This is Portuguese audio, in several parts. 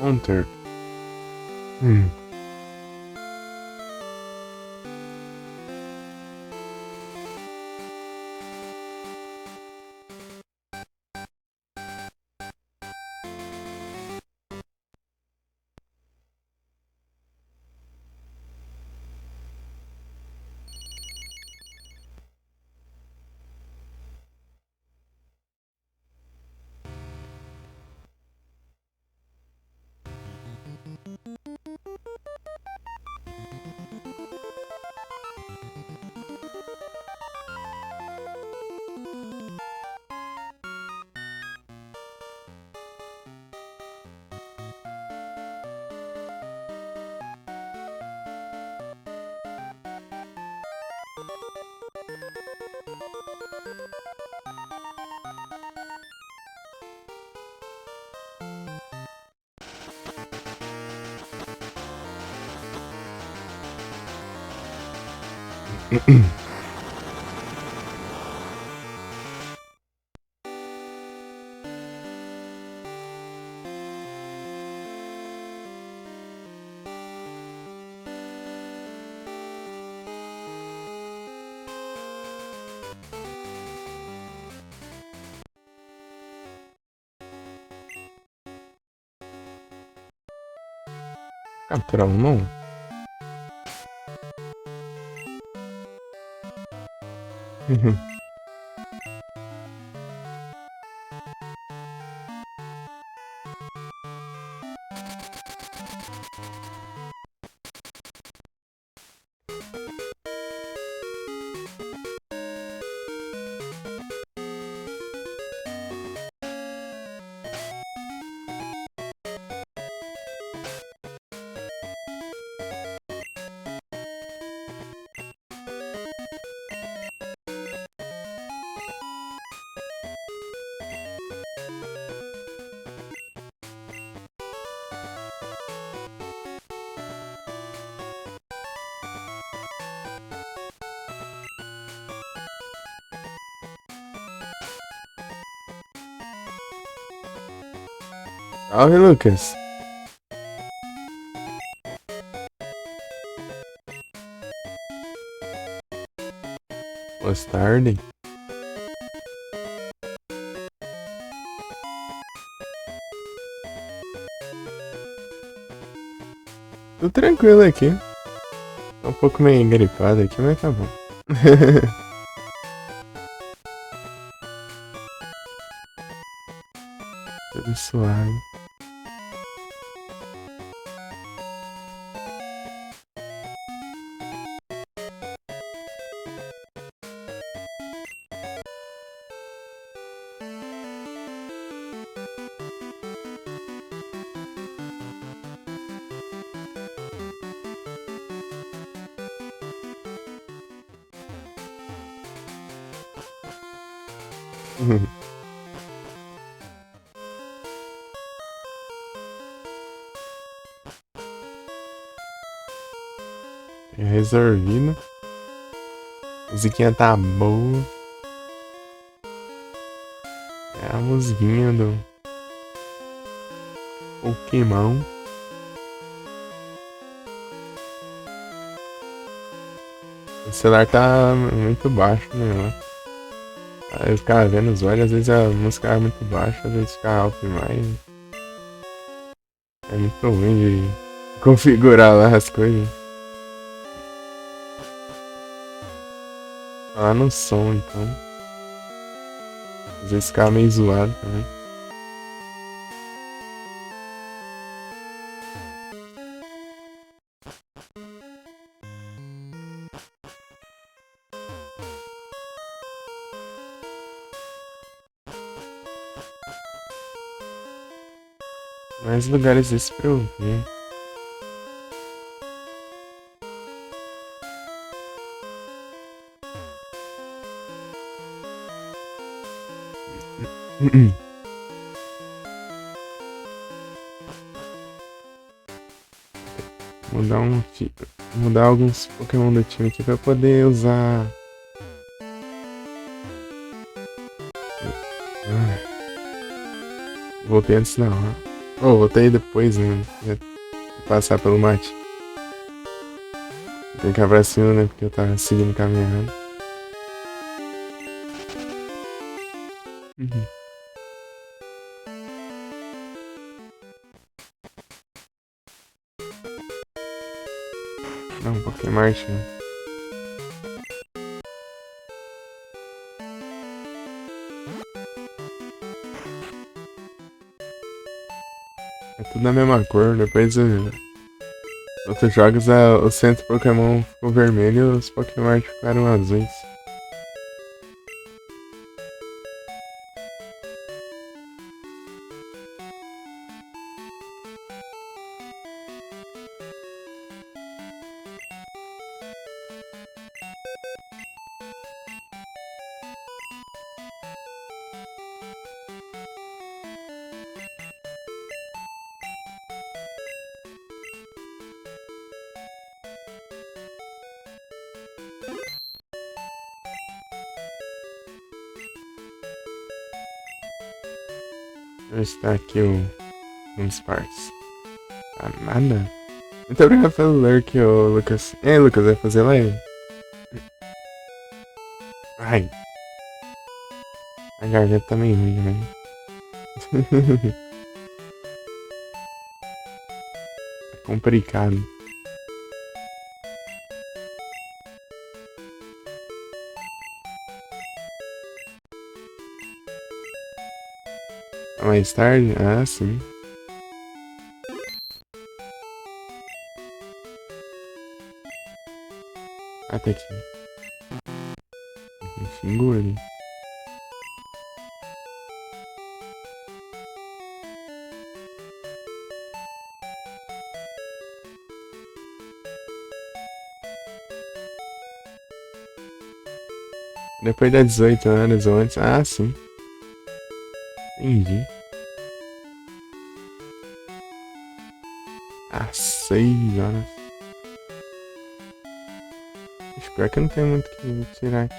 Hunter. Hum. Capturar um não? Salve, Lucas. Boa tarde. Tudo tranquilo aqui. Tô um pouco meio gripado aqui, mas tá bom. Tudo suave. Resolvido. A musiquinha tá boa. É a musiquinha do Pokémon. O celular tá muito baixo, né? Aí eu ficava vendo os olhos, às vezes a música é muito baixa, às vezes fica alto demais. É muito ruim de configurar lá as coisas. Lá no som, então. Às vezes fica meio zoado também. Mais lugares desses pra eu ver. Mudar mudar alguns Pokémon do time aqui pra eu poder usar. Voltei antes da hora. Oh, vou ter aí depois, né? Passar pelo mate. Tem que ir pra cima, né? Porque eu tava seguindo o caminho errado. Uhum. Não, Pokémon Marte, né? É tudo da mesma cor. Depois outros jogos o centro Pokémon ficou vermelho e os Pokémon Marte ficaram azuis. Está aqui um Sparks. Ah, nada. Muito obrigado pelo lurk, ô Lucas. E aí, Lucas, vai fazer live? Ai, a garganta tá meio ruim, né? É complicado. Mais tarde? Ah, sim. Até aqui. Xingou ali. Depois das 18 horas ou antes. Ah, sim. Entendi. Ah, 6 horas. Espero que não tem muito o que tirar aqui.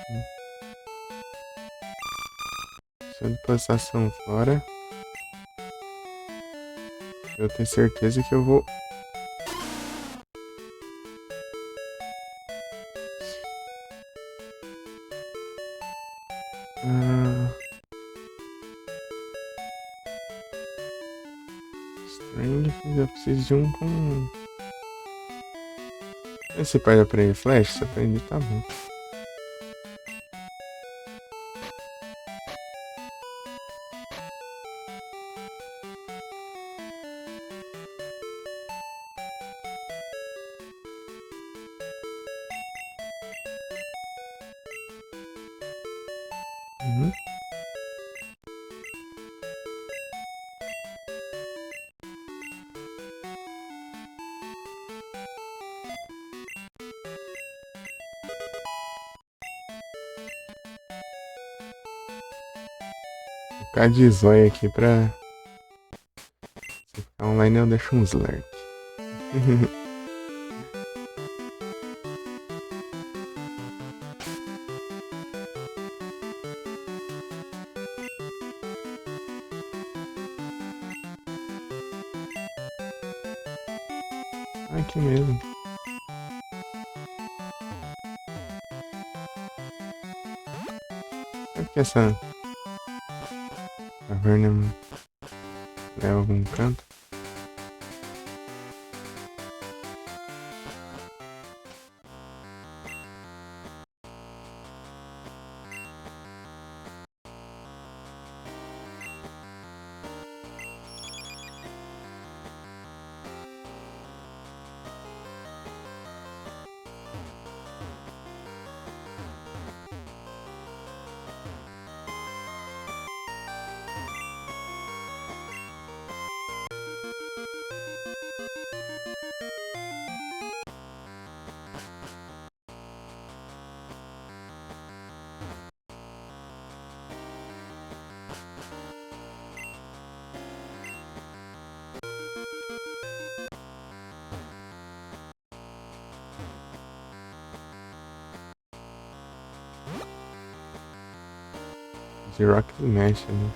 Só de pulsação fora. Eu tenho certeza que eu vou. Ah, estranho, eu preciso de um com. Você pode aprender flash? Se aprender, tá bom. Uhum. Vou ficar de zóio aqui pra. Se ficar online eu deixo uns lurk. Aqui mesmo. É porque essa caverna leva a algum canto. De Rock mexe, né?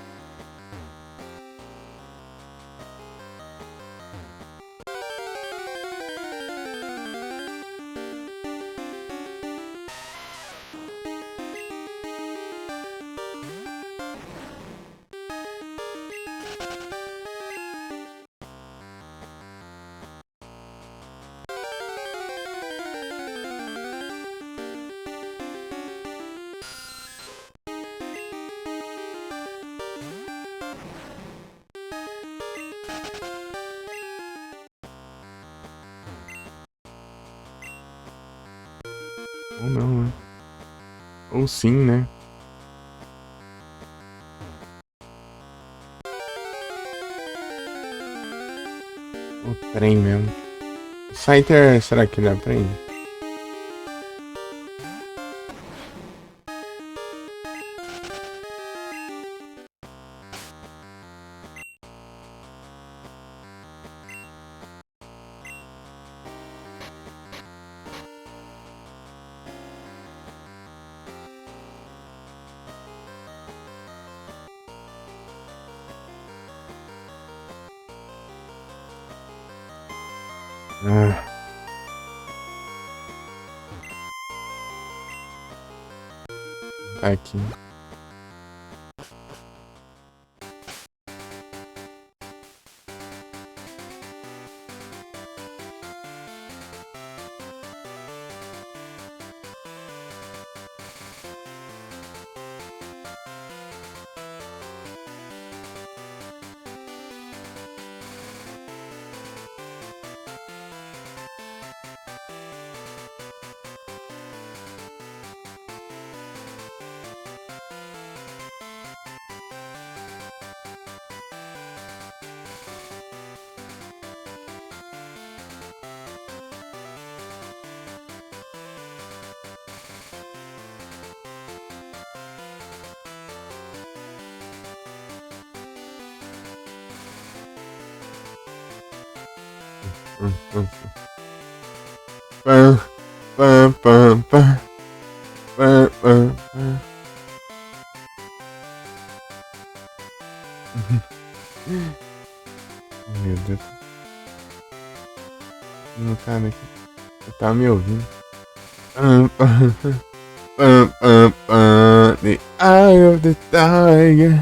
Ou não, né? Ou sim, né? O trem mesmo. O Scyther, será que ele aprende? Ah, tá aqui. Hum, hum. Pam, pam, pam, pam, pam, pam, pam. Meu Deus. Não tá aqui. Tá me ouvindo. Pam, pam, pam, pam, pam. The Eye of the Tiger.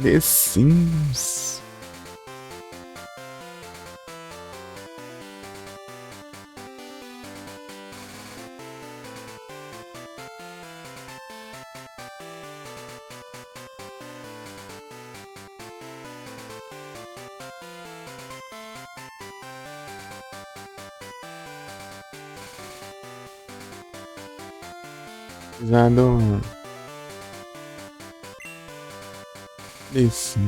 The Sims. Usado The Sims.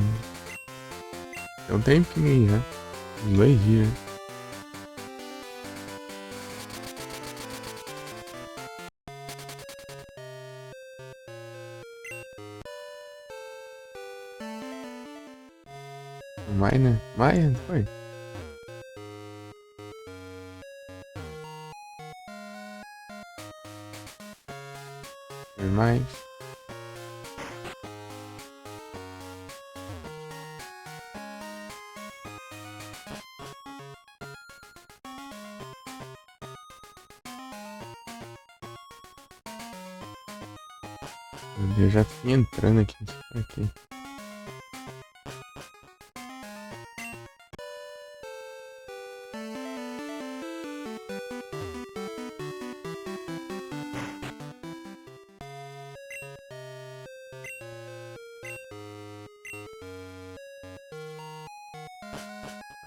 Tem um tempinho aí, né? Uns 2 dias. Mais, né? Mais, foi. Foi mais. Meu Deus, já fui entrando aqui. Aqui.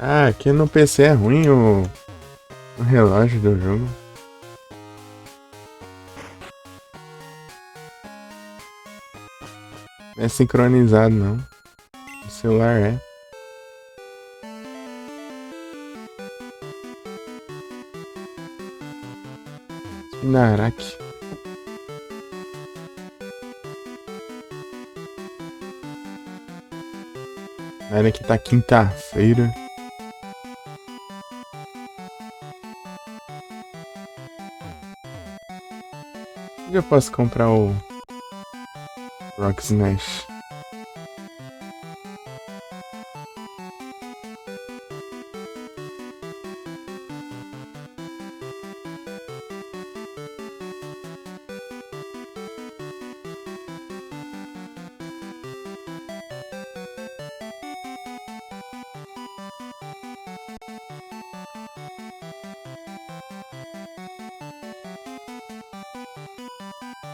Ah, aqui no PC é ruim o relógio do jogo. Não é sincronizado, não. O celular é. Spinaraki. Olha que tá quinta-feira. Onde eu posso comprar o Rock Smash?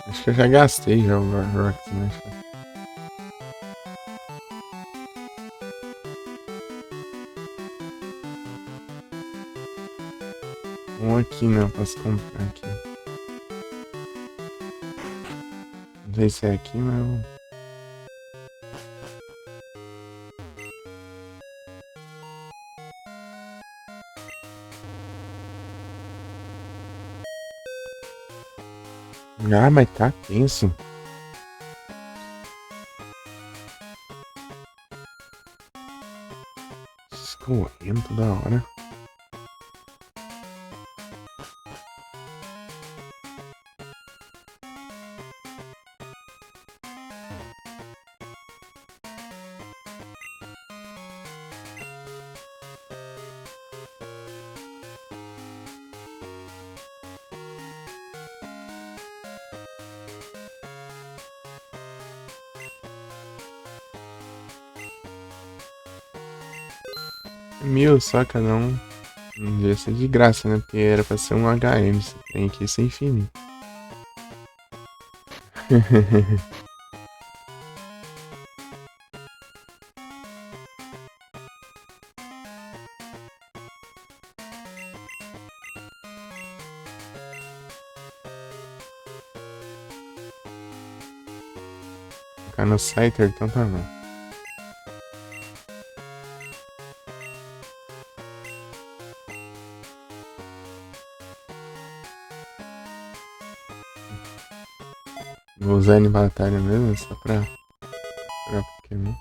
Acho que eu já gastei já o Rock Smash. Um aqui não, posso comprar aqui. Não sei se é aqui, mas. Ah, mas tá tenso. Escorrendo toda hora. Mil só cada um. Não devia ser de graça, né? Porque era pra ser um HM. Você tem aqui sem fim. Ficar no Scyther, então tá bom. Vou usar ele em batalha mesmo, só pra Pokémon.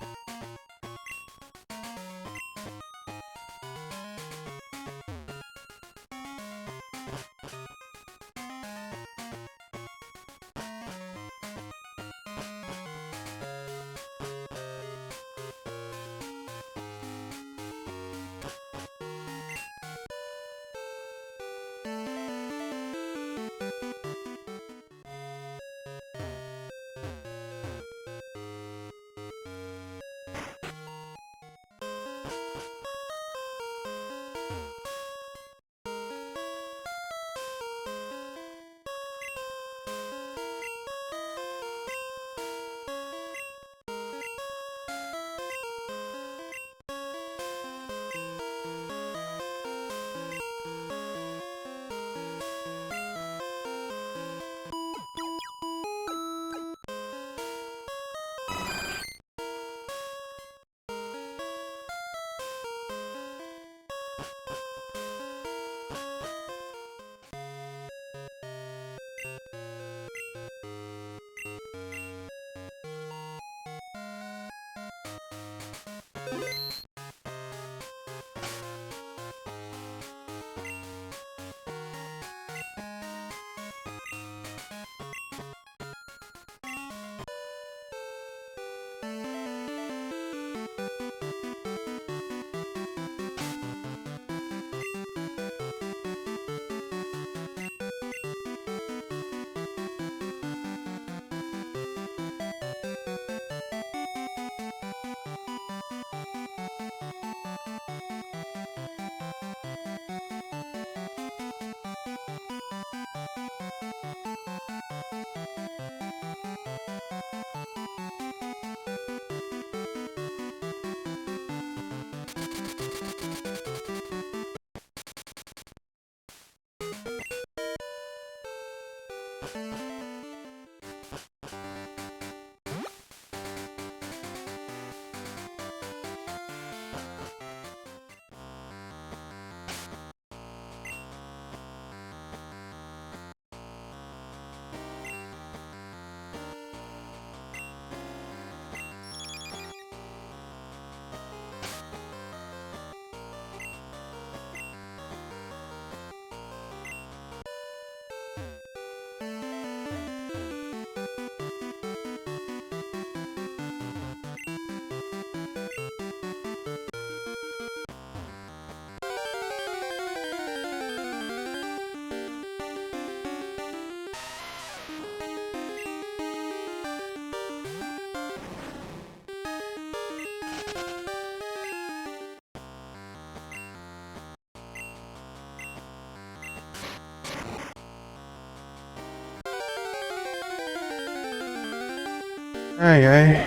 Ai, ai.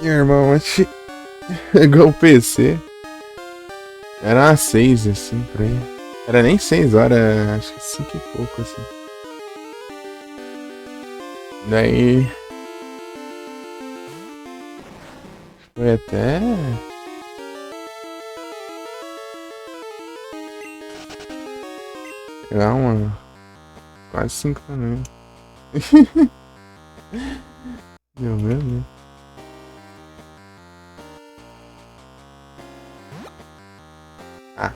Meu irmão, antes igual o PC. Era umas 6 assim, por aí. Era nem 6 horas, acho que 5 e pouco assim. Daí foi até. Sei lá, quase 5 da manhã. Meu Deus. Ah.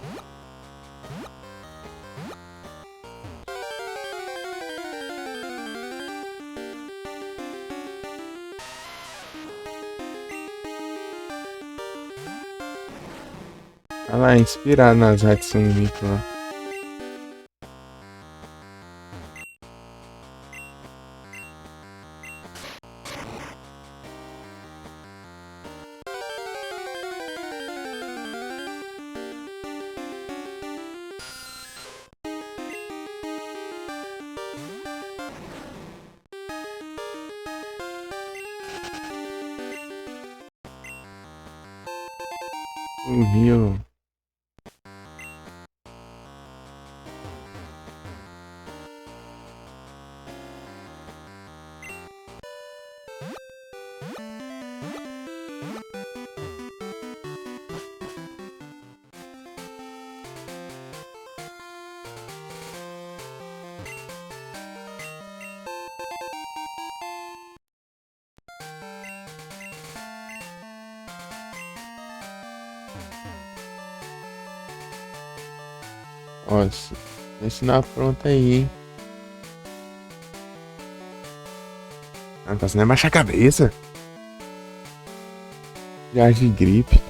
Olha lá, inspirado nas Hatsune Miku lá. O Rio. Nossa, esse não apronta aí, hein? Não tá nem baixar a cabeça. Viagem de gripe.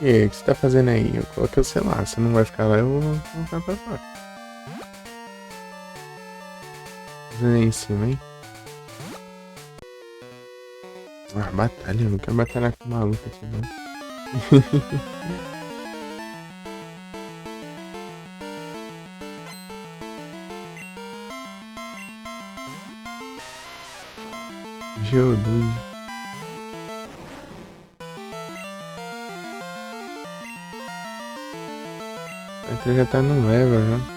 E o que você tá fazendo aí? Eu coloquei o celular. Você não vai ficar lá, eu vou ficar pra fora. Fazendo aí em cima, hein? Ah, batalha. Eu não quero batalhar com o maluco aqui, não. Geodude. A já tá no level, já.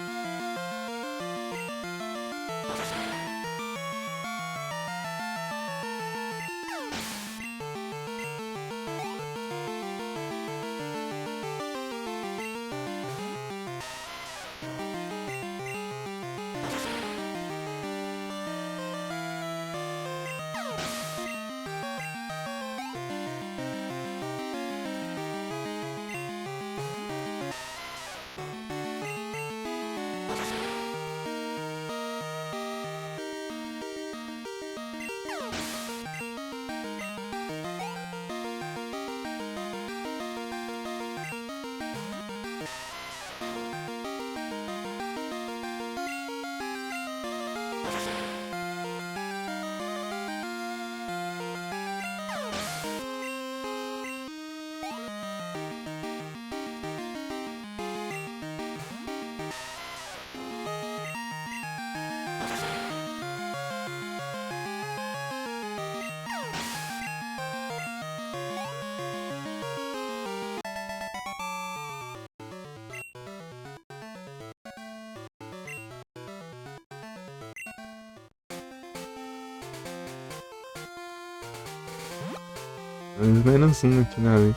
Menos um aqui na vez.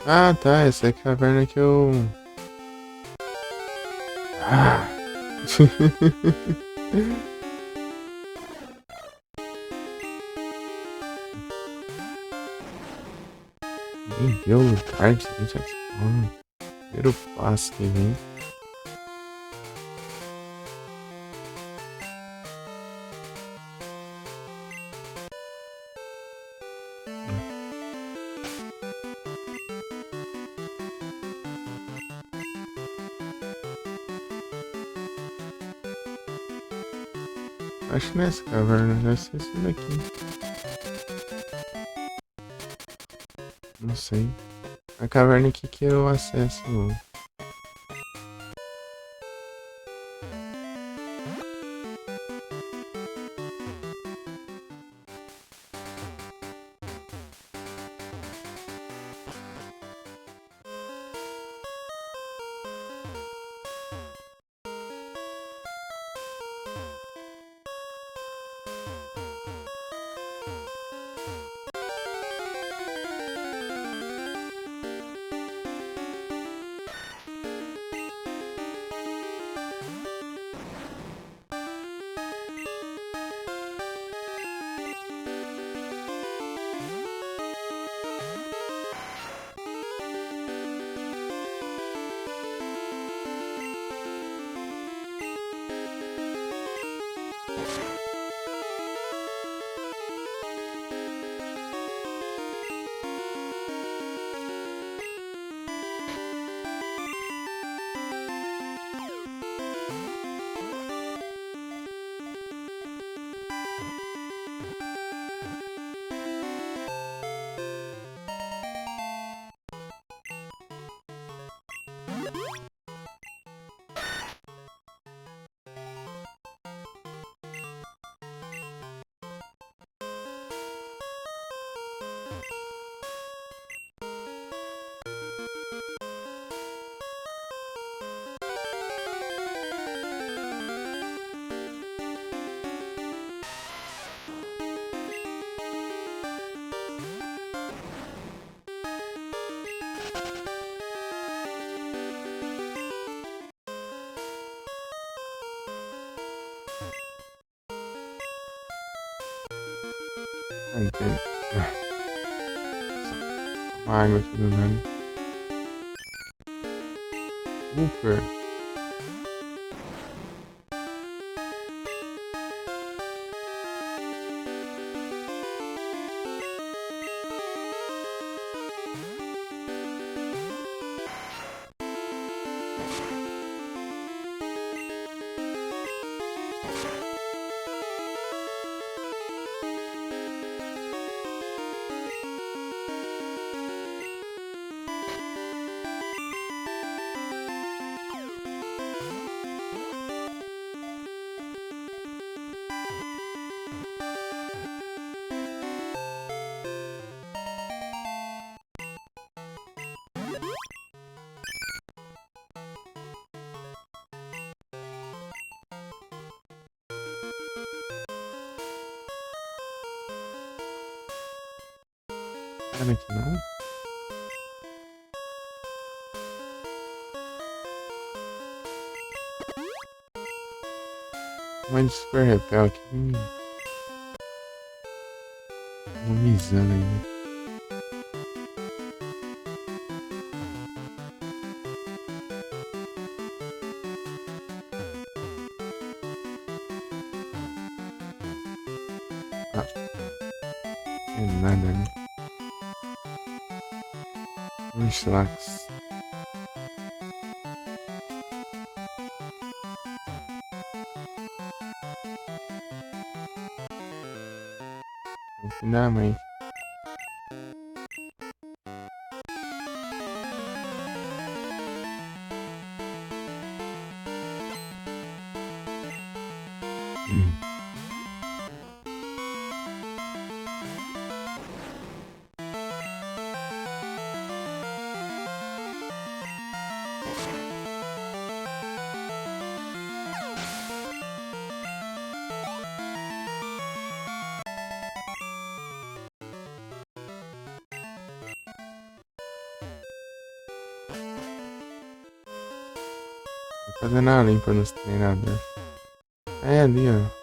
Ah, tá. Essa é a caverna que eu. Ah! Nem vê o lugar de gente explora. Primeiro passo que vem. Acho que nessa caverna deve ser esse daqui. Não sei. A caverna aqui que eu acesso. Ah, entendo. Uma água aqui do nada. Super. Cara, aqui não. Mas de super repel aqui. Uma misana ainda. Ah, é nada, né? Um Slax. Finalmente. Fazendo a limpa nos treinadores. É ali, ó.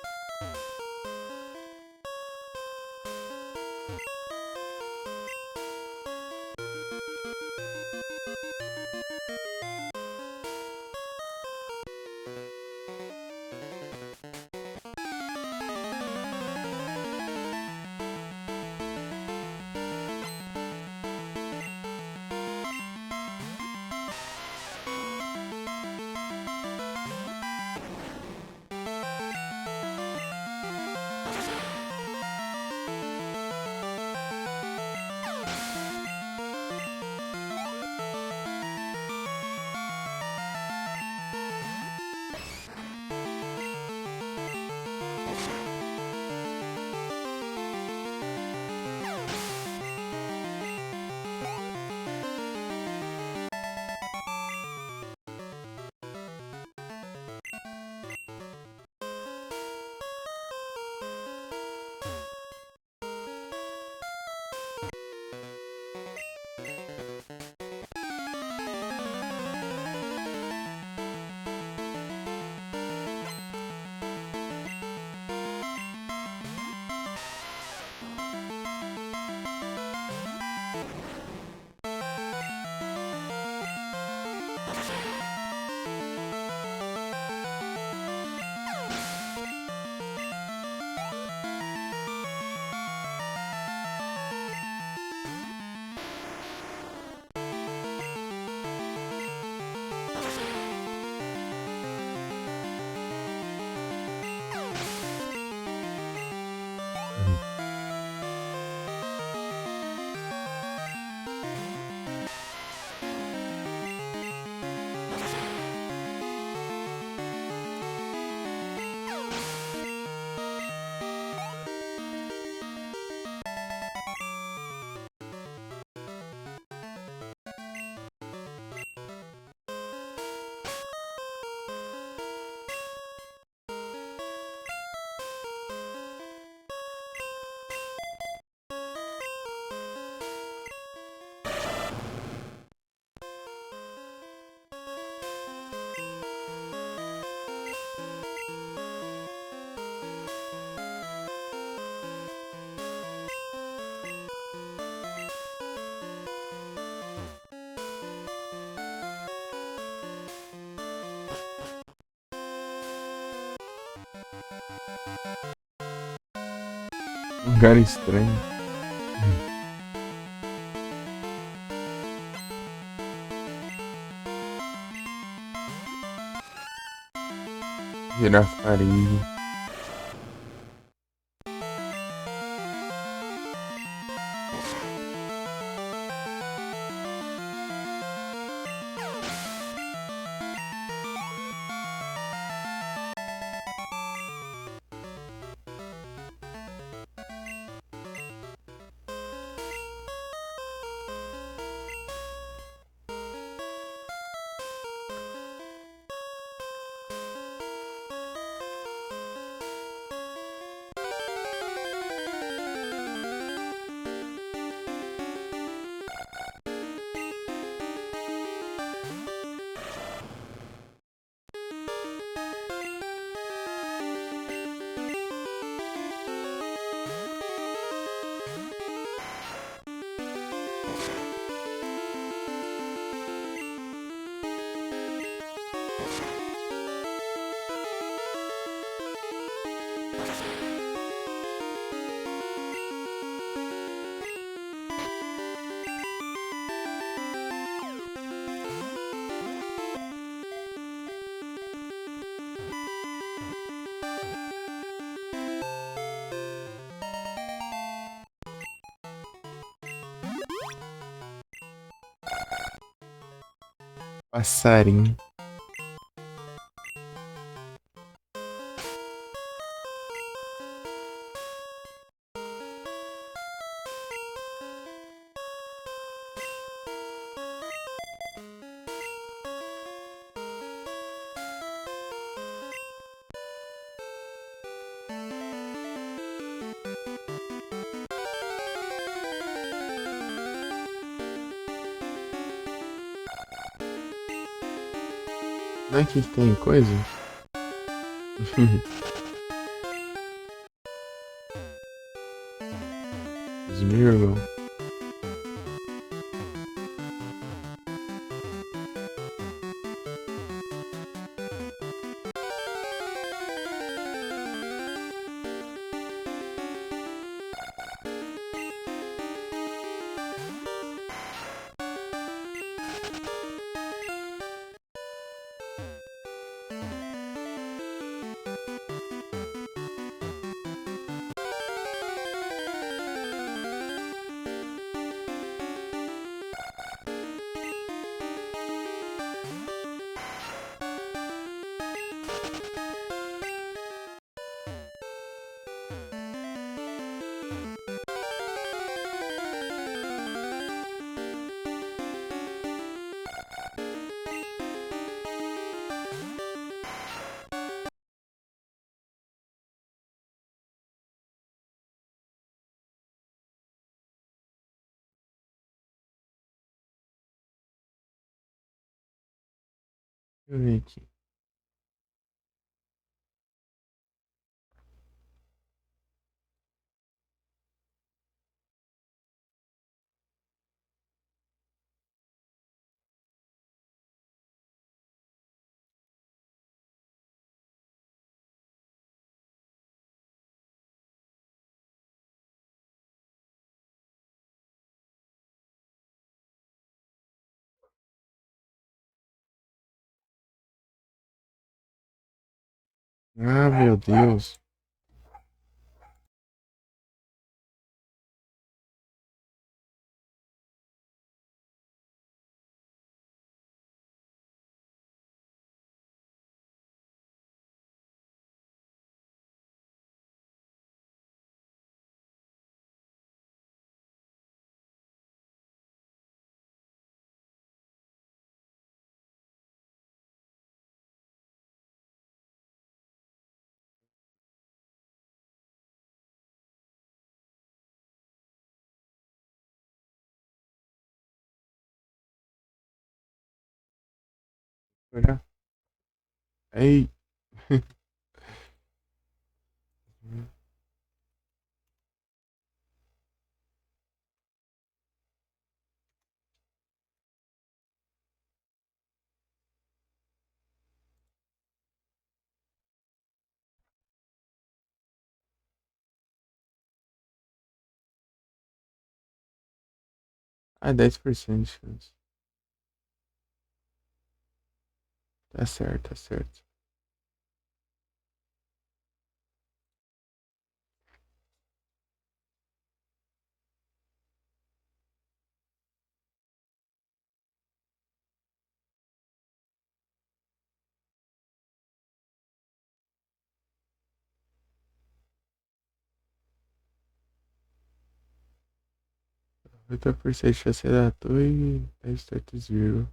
Lugar estranho. Girafarinho. Passarinho. Não é que tem coisa? Smeargle. Deixa eu ver aqui. Ah, meu Deus. Olha. Ei. Ah, 10% de chance. Tá certo, tá certo. Oito por cento de chance da tua e 10 certos vírgula.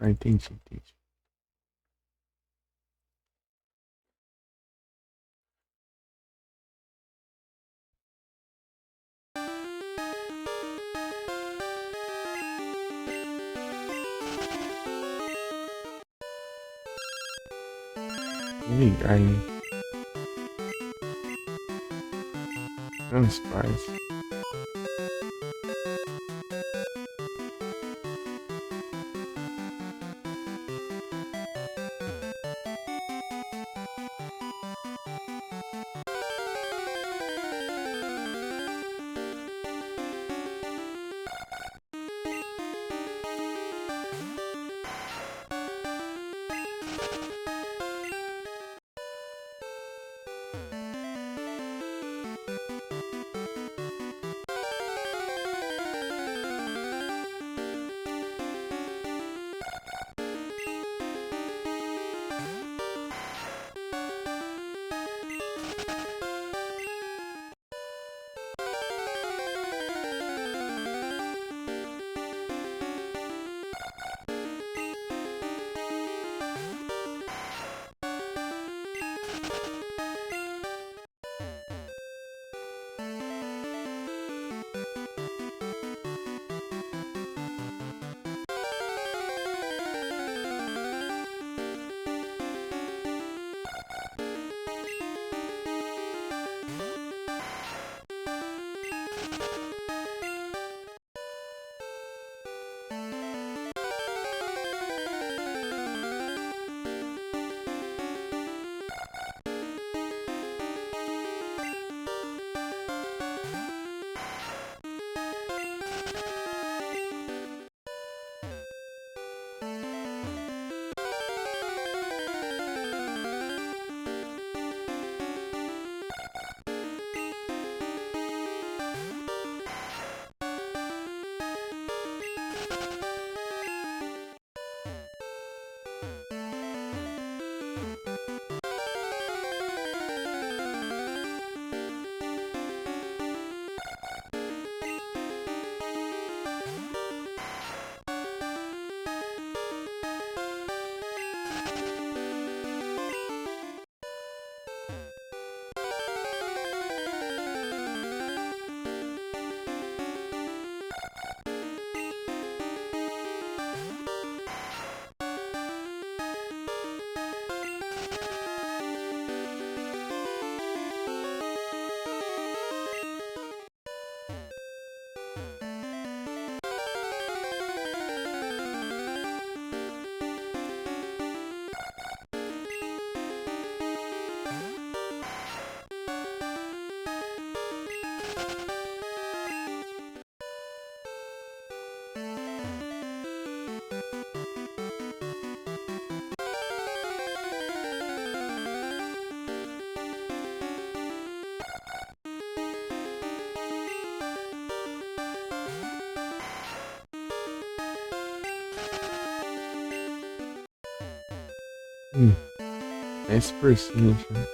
Ah, entendi, entendi. Me ligar, hein? Meus pais. Hmm. Nice impersonation.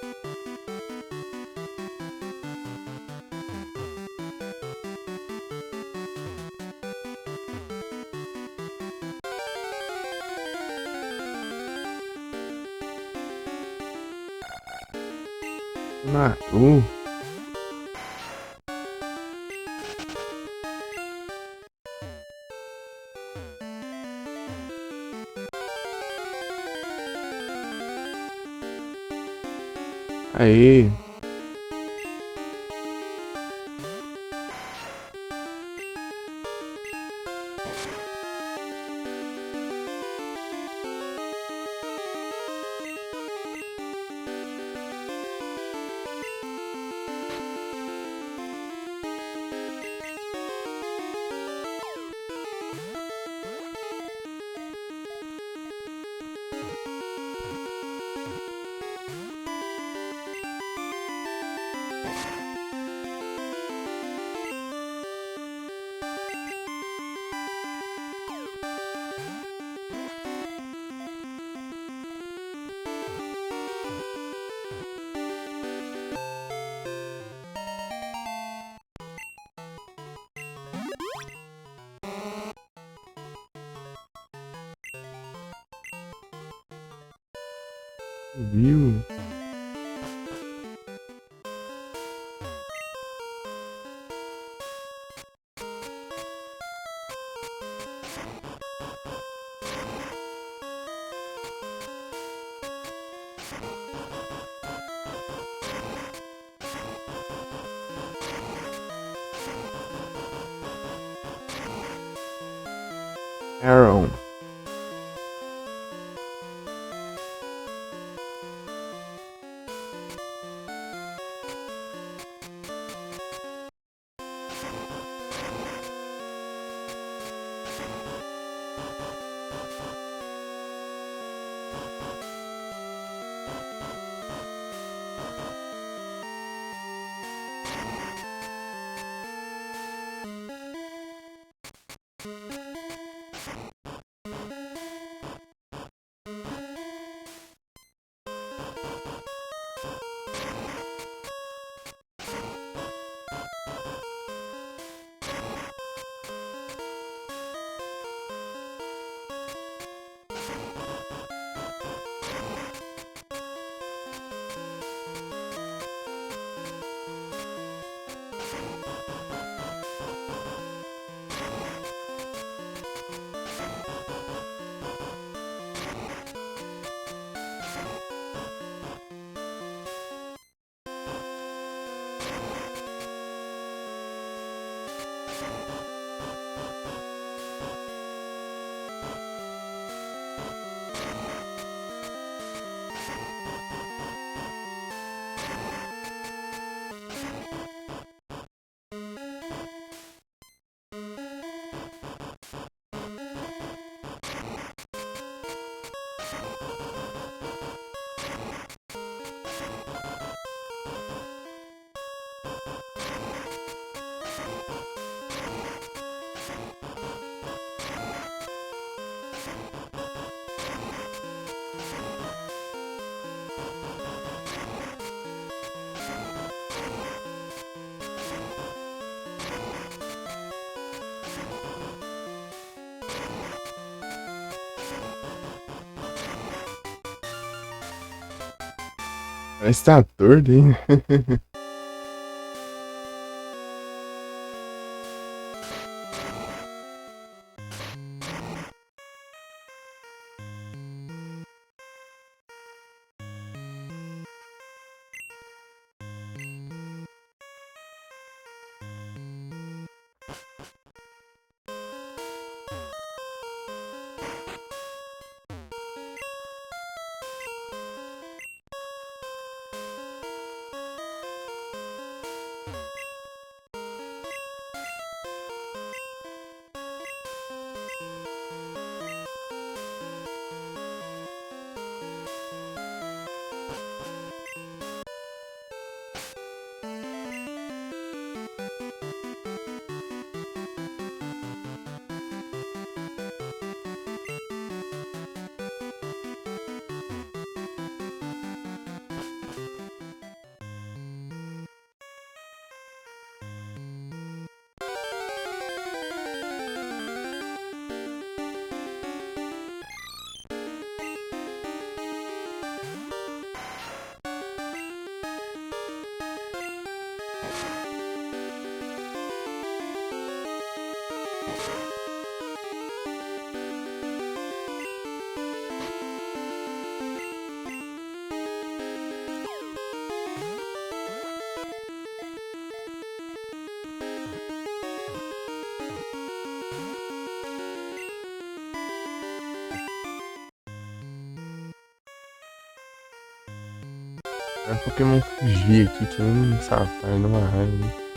Not. Ooh. Aí. View. Arrow. Parece que tá torto, hein? É um Pokémon fugir aqui que nem um safari numa raiva.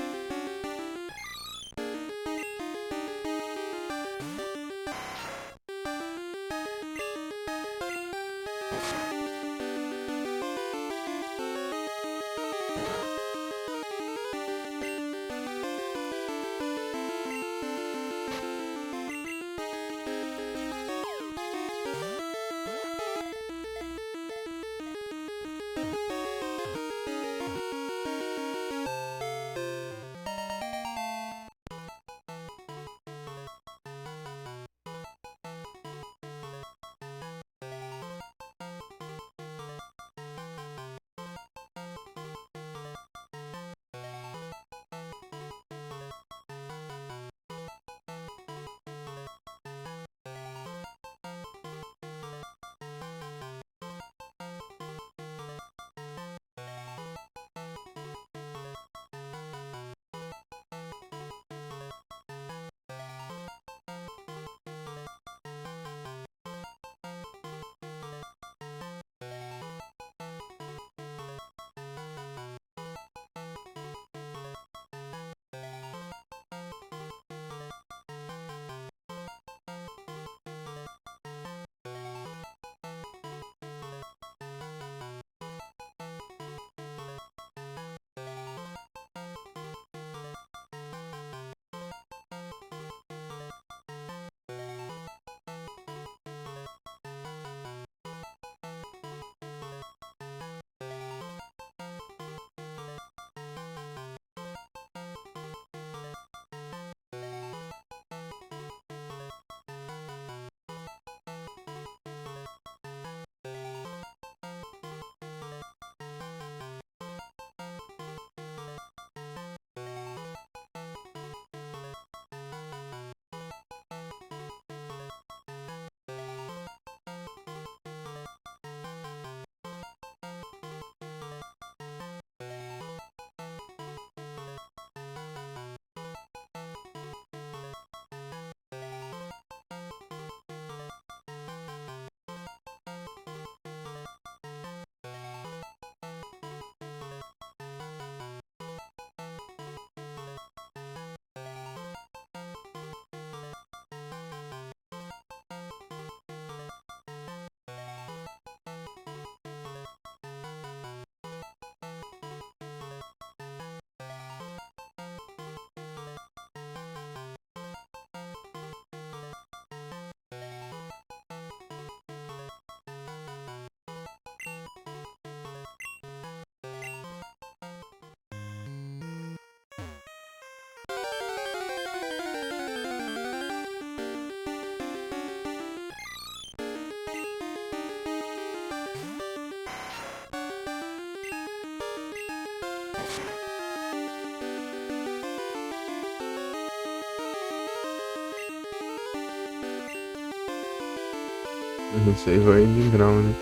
Eu não sei, vai de grau, né?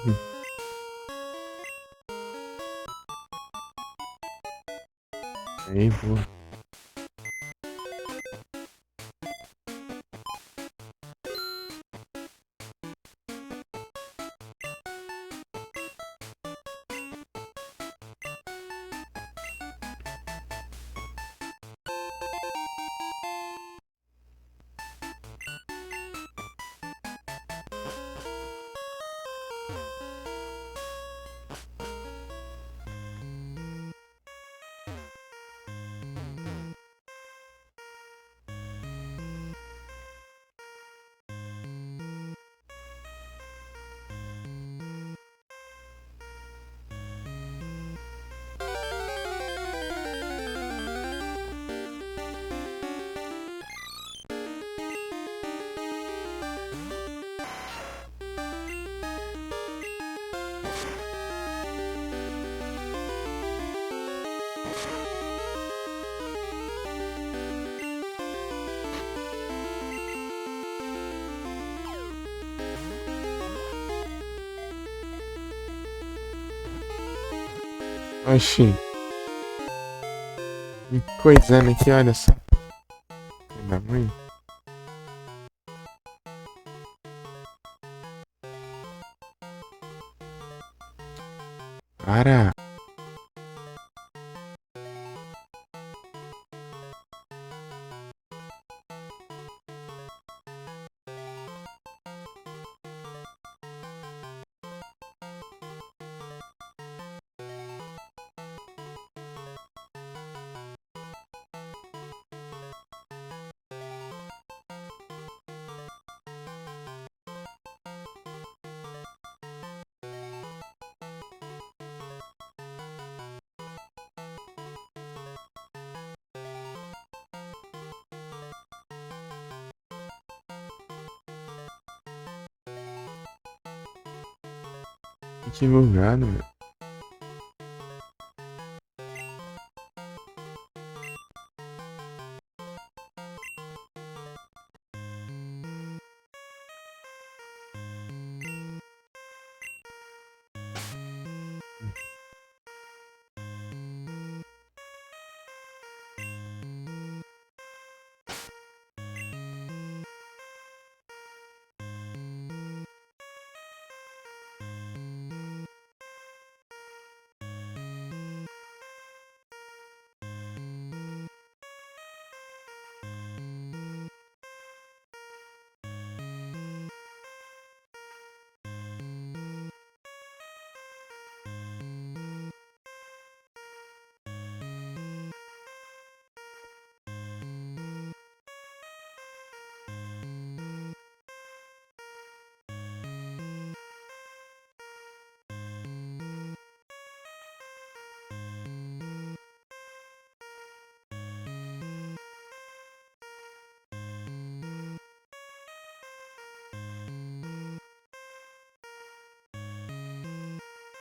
Uhum. Aí, boa. Oxi, que coisando aqui, olha só. Filho da mãe. Para. Que bugado, meu.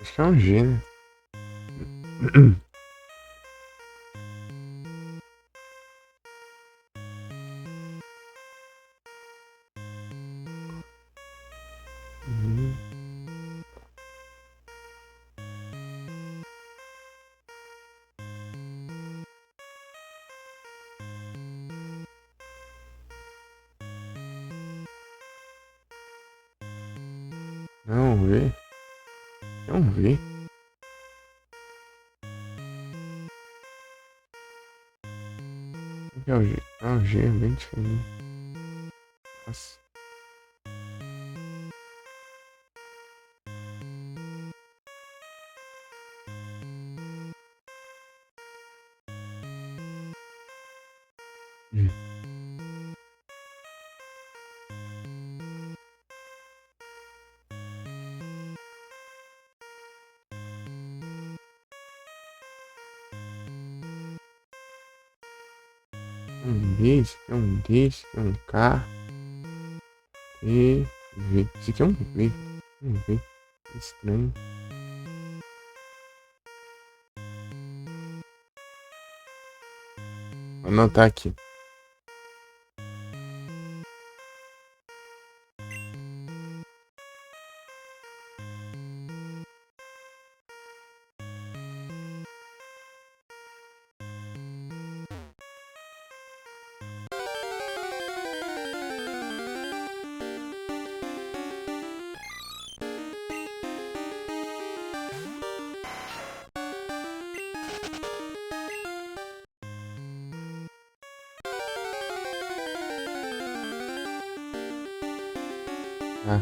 Acho que é um G, né? Uhum. Não, V. É um V. O que é o G? Ah, o G é bem diferente. Nossa. Hum. Um bicho, é um disco, é um carro. E V. Isso aqui é um V. Um V. Estranho. Vou anotar aqui. Ah,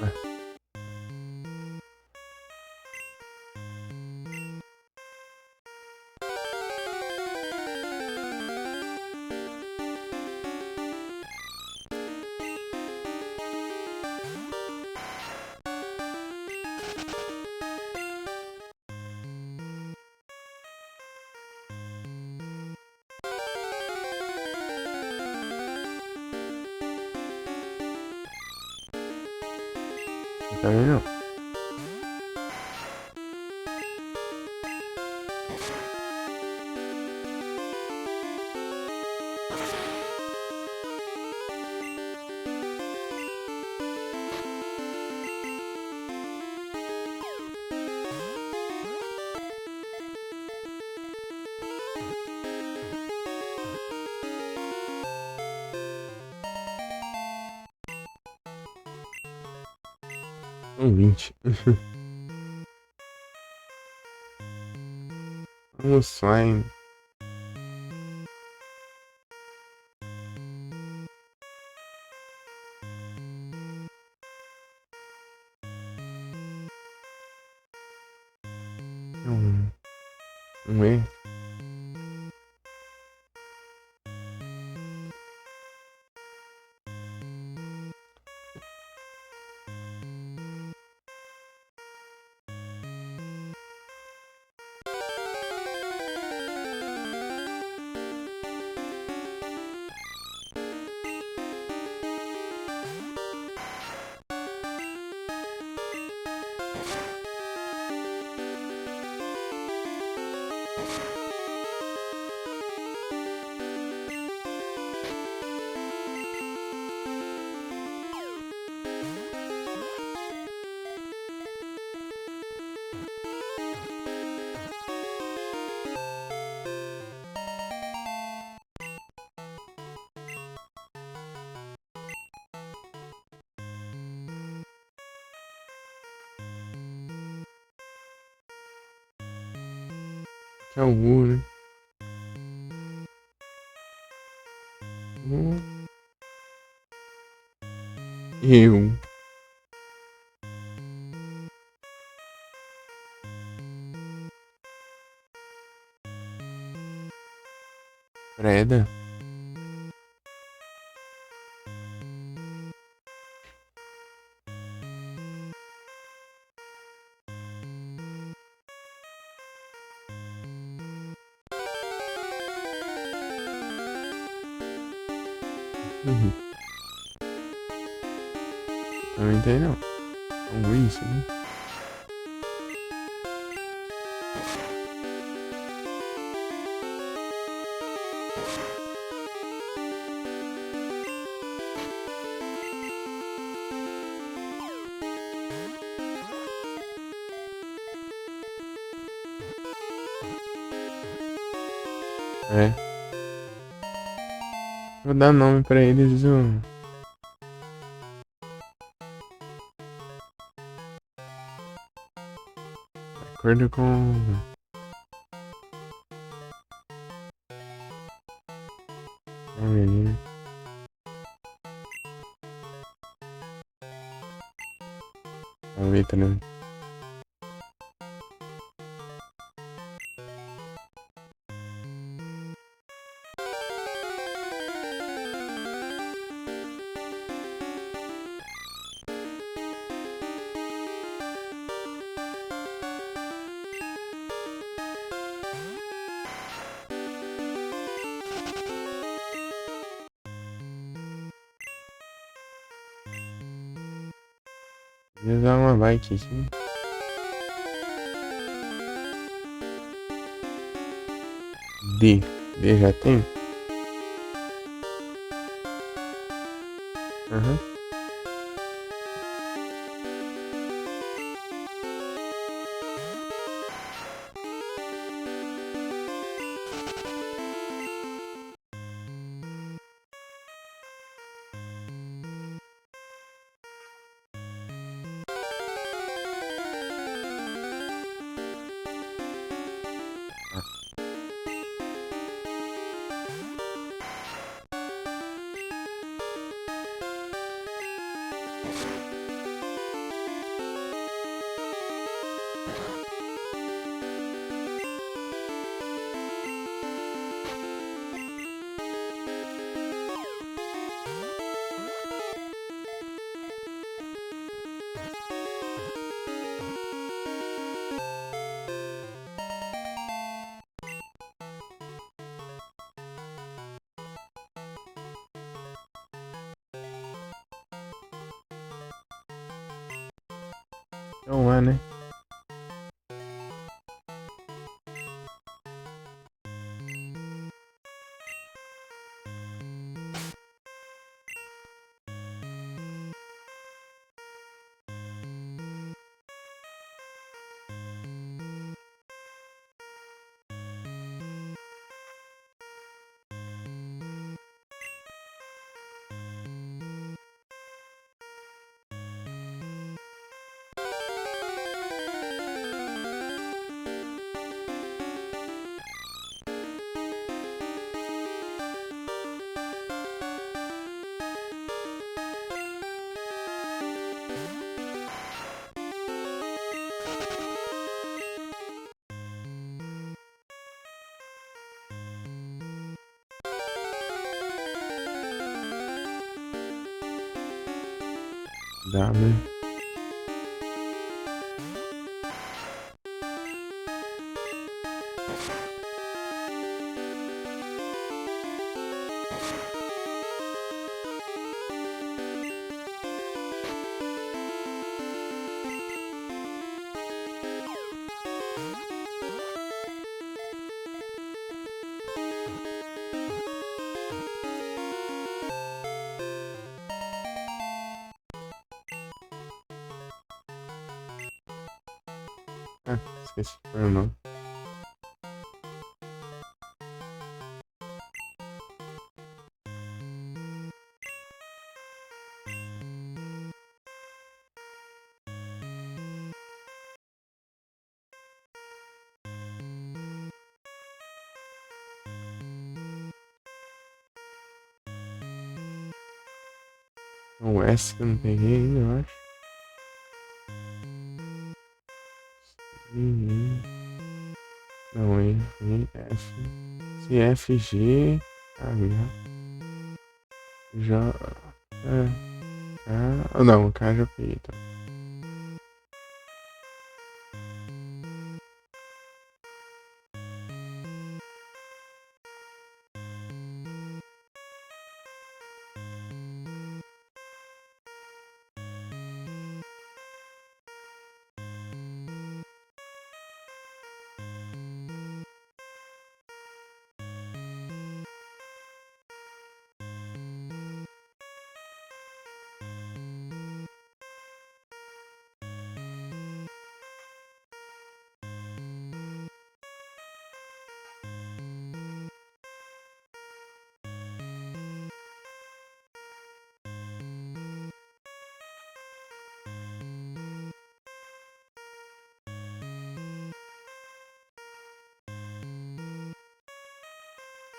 ah. Não tá vendo? Não. Um 20. Vamos lá, hein? Um, um E. Que é o U, né? Um, eu. Preda. Uhum. Não entendi, não. É um isso, né? É. Vou dar nome pra eles, de acordo com. A menina. A letra. Vou usar uma bike aqui. D. D já tem? Aham. Não é, né? Dá, né? Ah, esqueci. Foi não. O S que eu não peguei ainda, eu acho. Não, E, F. C, F, G, H, J, K. Não, K já peguei, tá?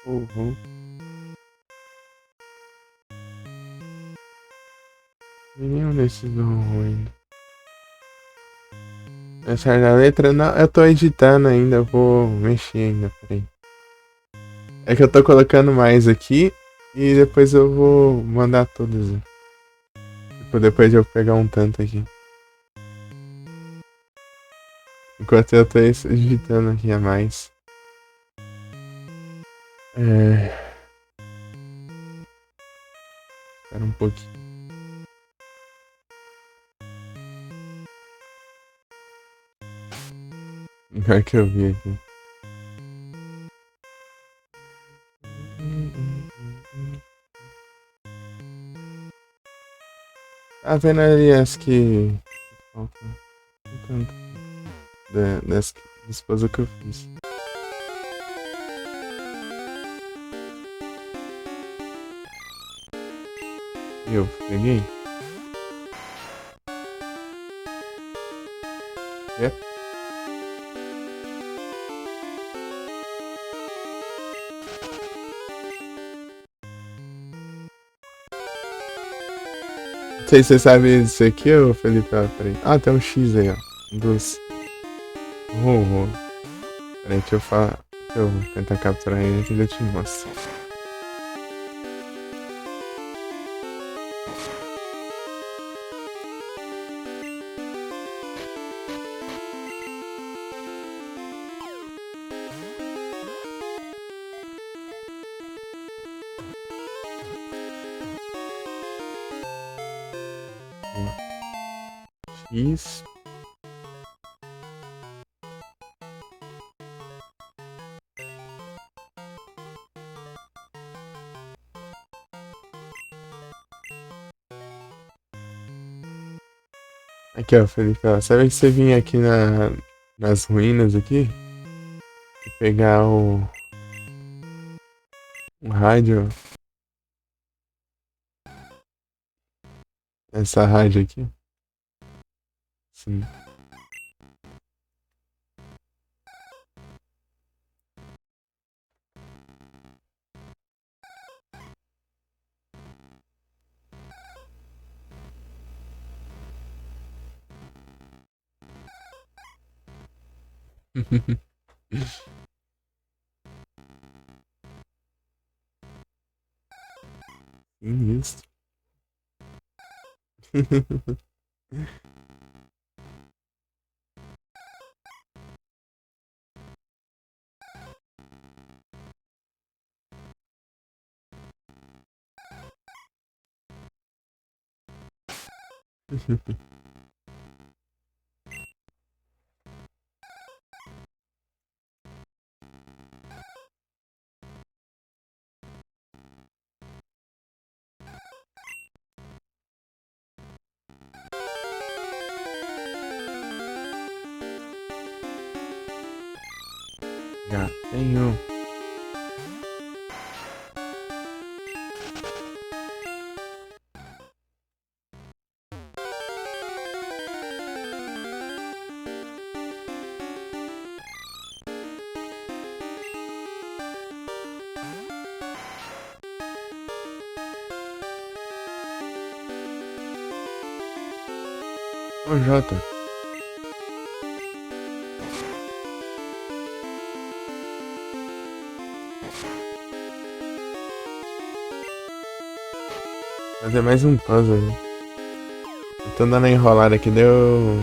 Uhum. Nenhum desses deu ruim. Essa da letra, não, eu tô editando ainda, eu vou mexer ainda, peraí. É que eu tô colocando mais aqui e depois eu vou mandar todas. Tipo, depois de eu pegar um tanto aqui. Enquanto eu tô digitando aqui a mais. É. Espera um pouquinho. Agora que eu vi aqui. Tá vendo ali as que faltam no canto das esposa que eu fiz. Eu peguei. Yep. Não sei se você sabe isso aqui, ô Felipe. Ah, peraí. Ah, tem um X aí, ó. Dos. Peraí, deixa eu falar. Deixa eu tentar capturar ele aqui e eu te mostro. X. Aqui, ó, Felipe, ó. Sabe que você vinha aqui nas ruínas aqui e pegar o rádio, essa rádio aqui? Sim. Isso. Já tenho. Ô, Jota. Fazer mais um puzzle, né? Eu tô dando a enrolada aqui, deu.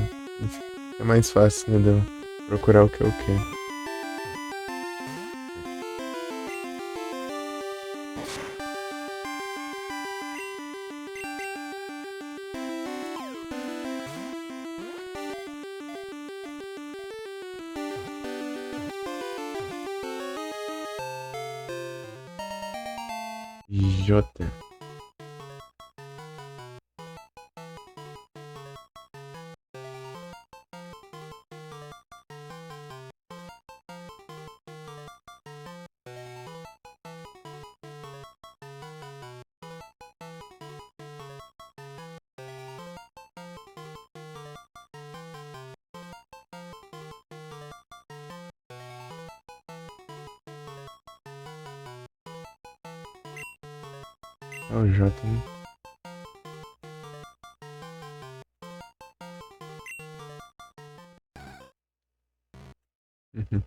É mais fácil, né? Deu procurar o que eu quero. Jota. É o Jota, né? Uhum.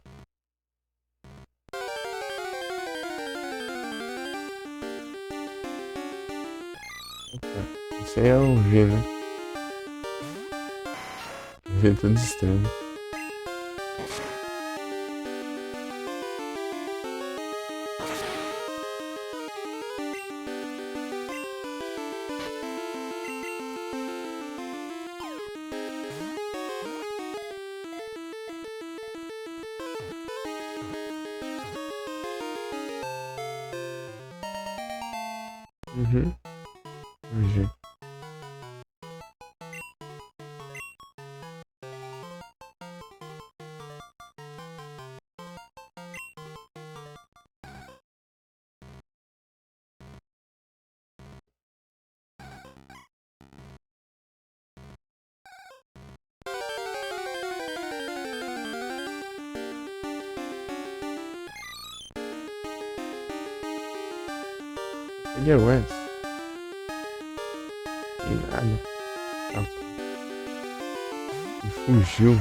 Opa, isso aí é um V, né? V tudo estranho. Uhum. Um G. Ele é Wes. E nada. Ah, e fugiu.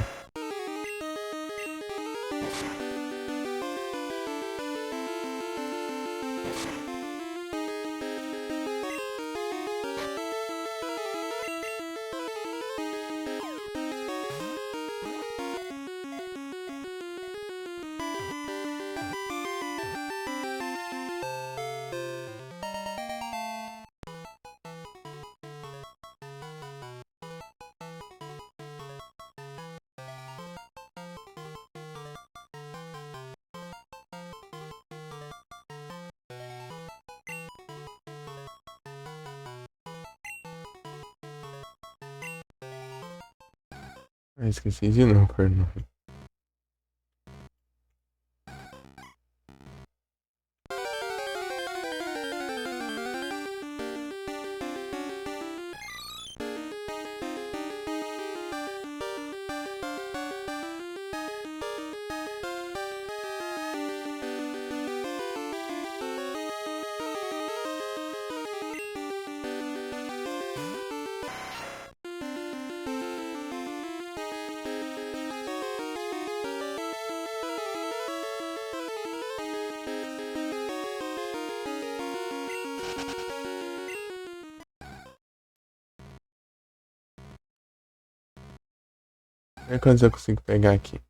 Ah, esqueci de novo, perdão. É quantos eu consigo pegar aqui?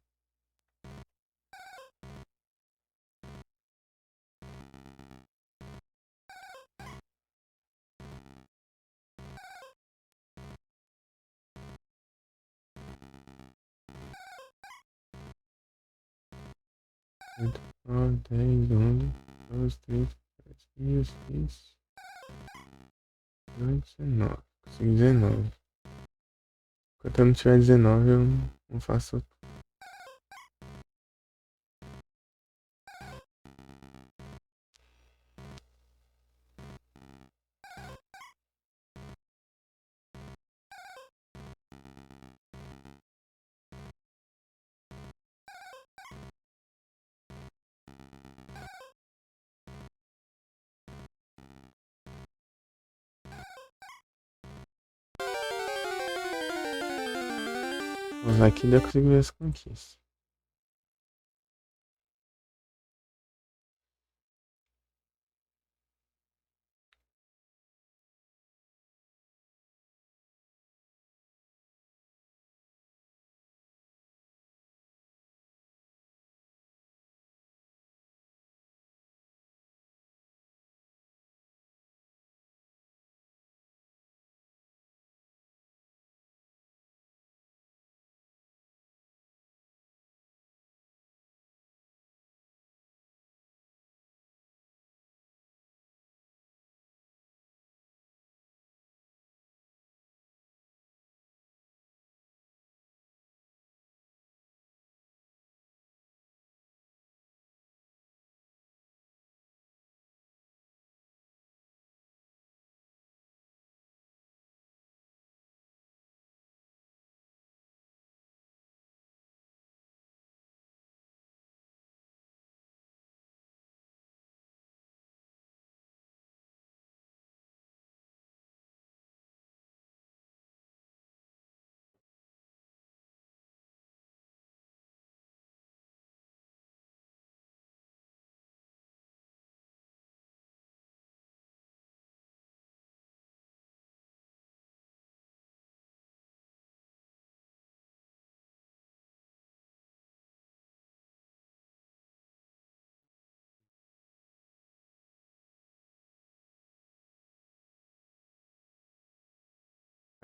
Oito, nove, 10, 11, 12, 13, 14, 15, 16, 18, 19. Consegui 19. Enquanto eu não tiver 19, eu não faço. Vamos lá, aqui eu consigo ver as conquistas.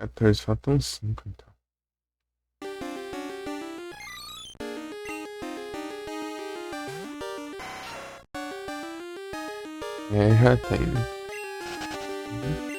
14, faltam 5 então. É, já tem, né? Uhum.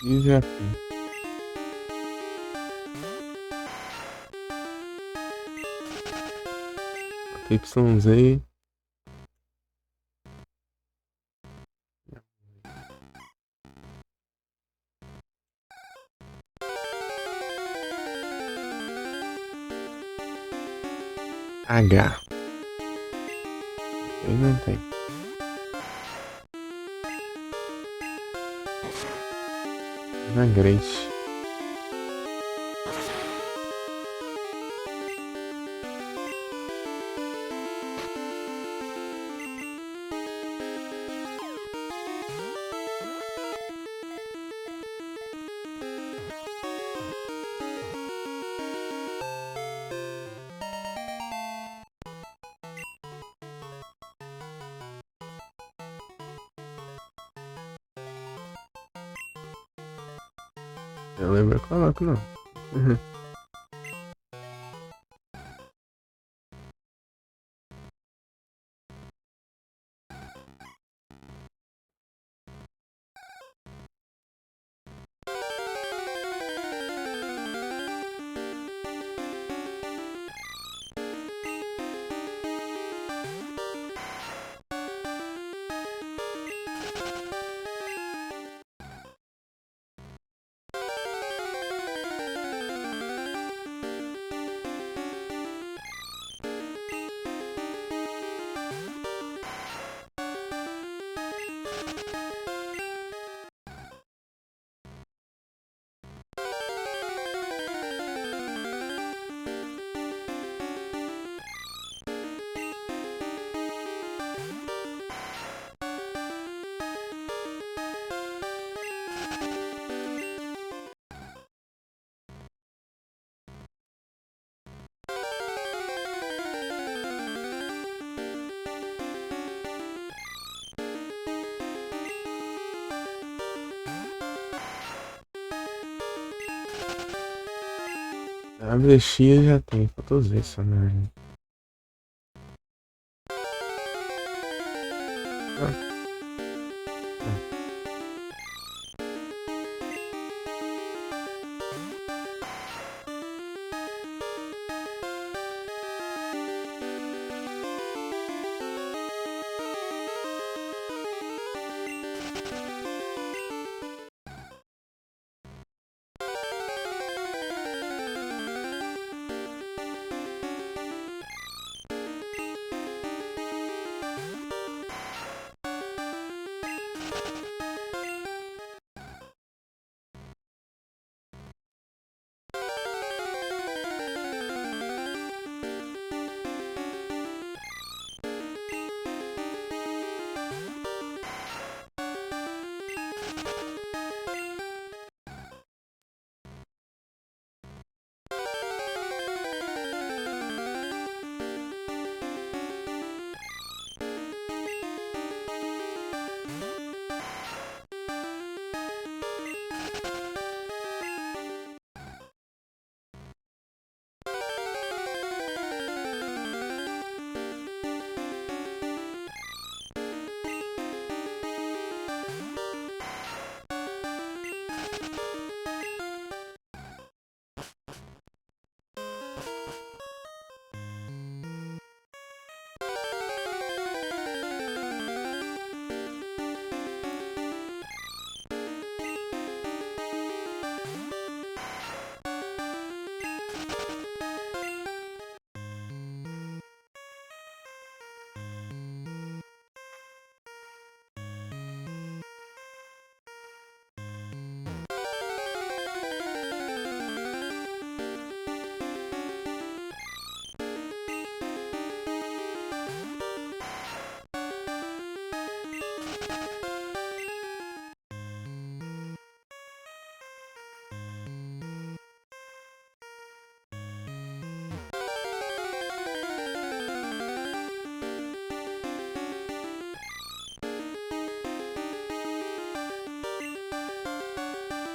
E já tem. YZ. H. Aí não tem. Vinagrete. Eu lembro, eu coloco não. Uhum. A brechia já tem, faltou Z só, né? Ah, ah.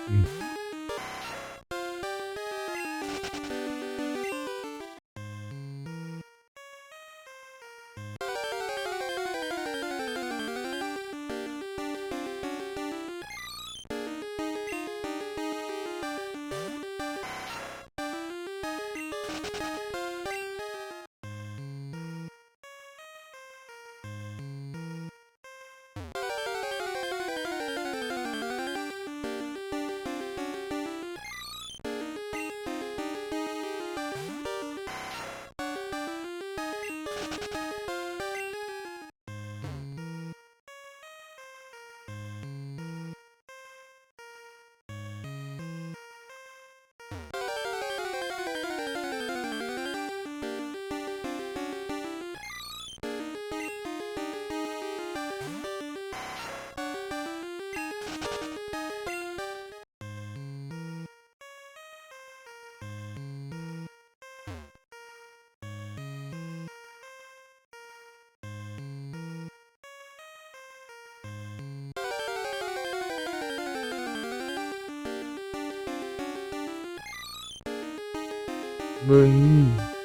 Hum. Maninho.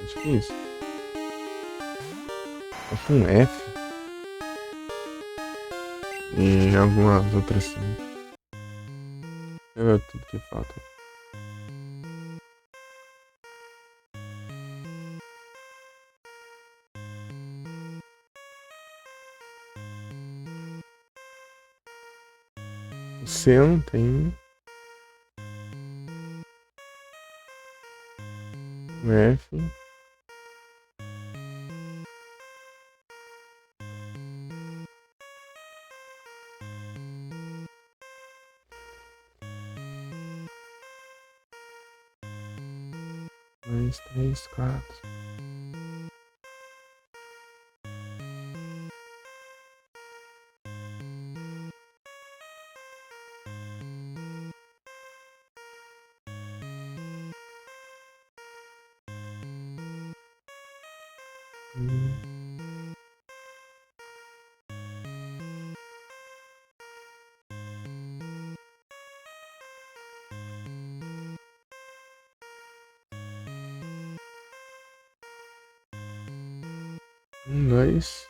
Difícil. Falta um F e algumas outras sim. Deixa eu ver tudo que falta. O C não tem. O F. Dois, três, quatro. Dois.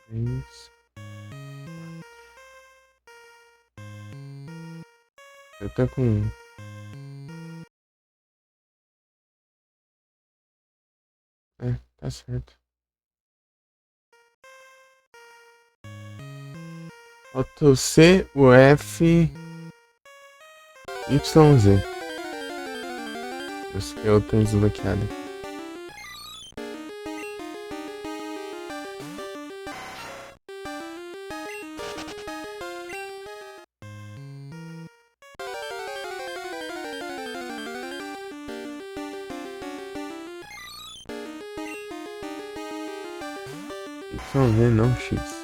Três. Eu tô com. É, tá certo. Falta o C, o F, Y, Z. Eu tenho desbloqueado. Y, Z, não X.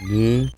Ali.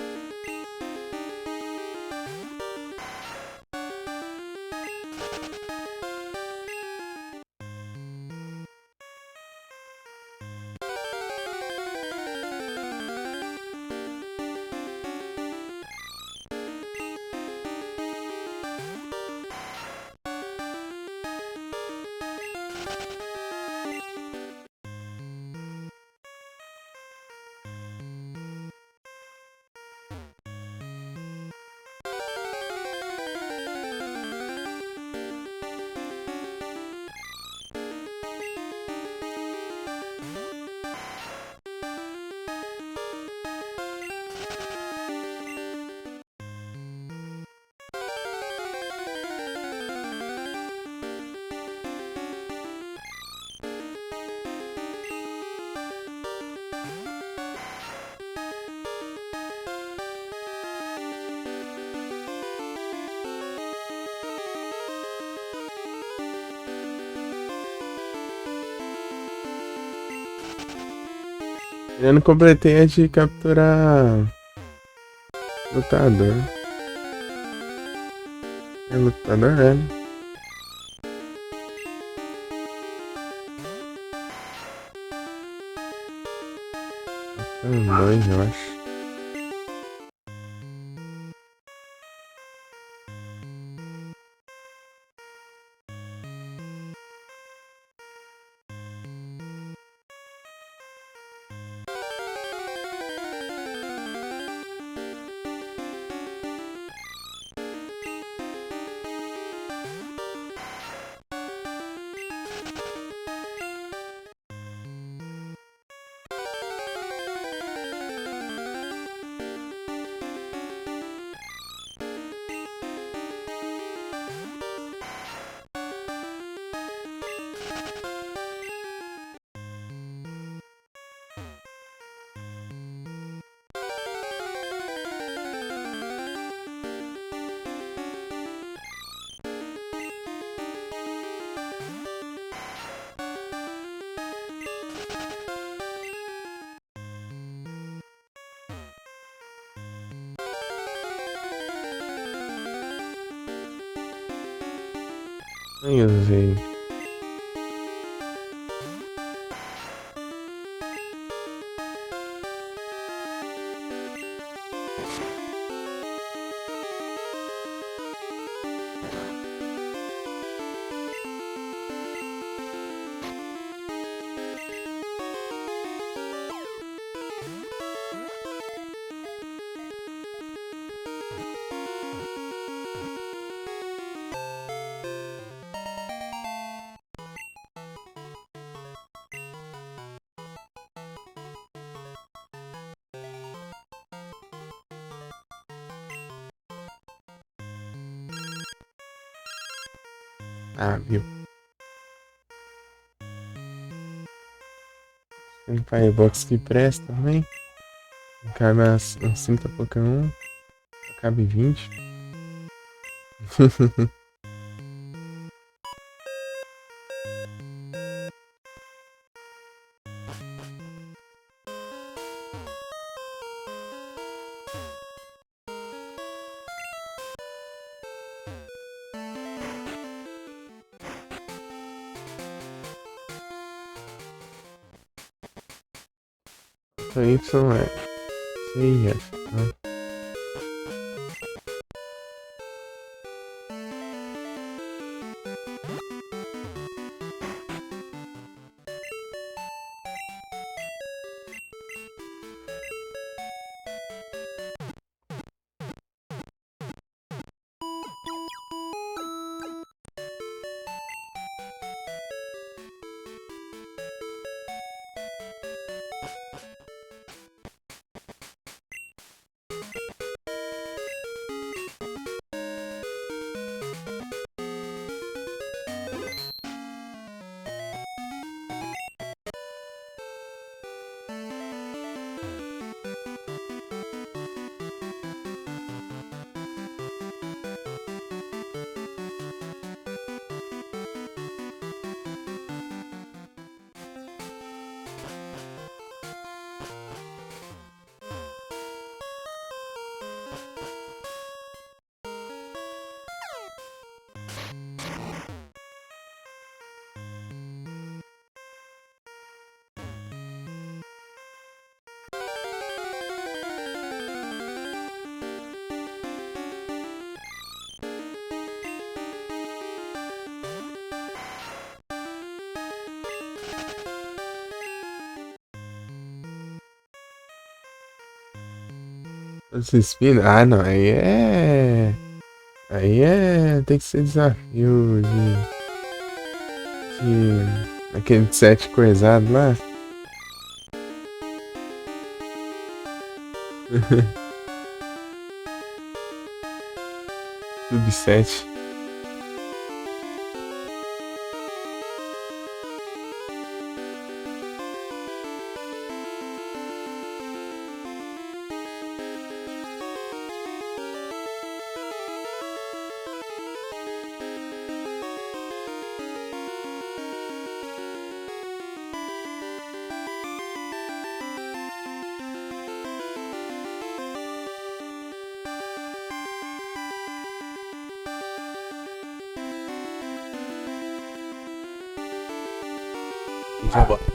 Eu não completei a de capturar lutador. É lutador, velho. Dois, eu acho. Nem usei. Ah, viu? Tem um Firebox que presta também. Cabe as 30 Pokémon. Cabe 20. Então isso é CIF, né? Os espinos? Ah, não. Aí é. Aí é. Tem que ser desafio de. Aquele de 7 coisado lá. Sub 7. Vambora.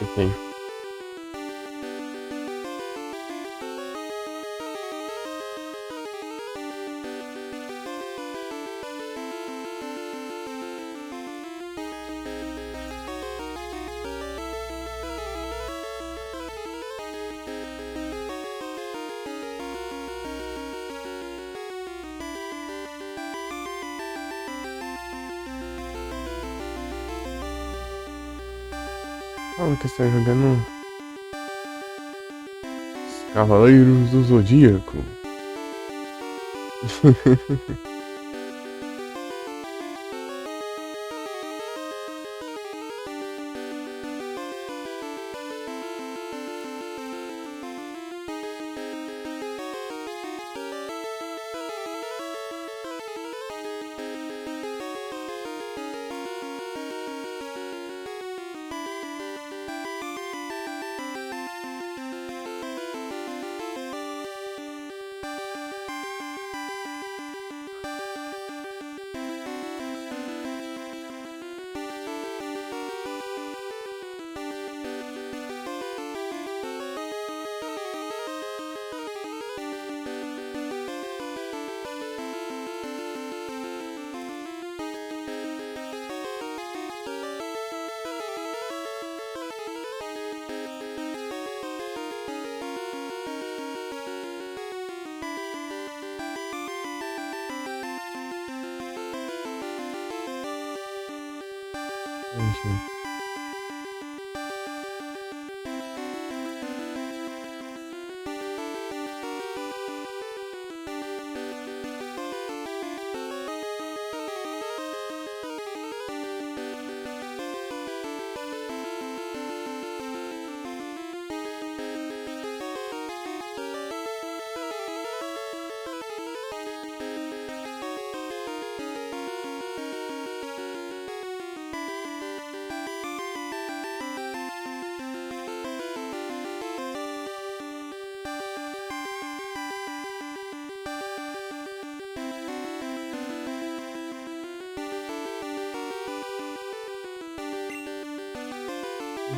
Ok. Como que você tá jogando? Os Cavaleiros do Zodíaco. Entendi.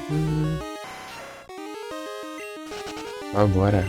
Hum, Só bora.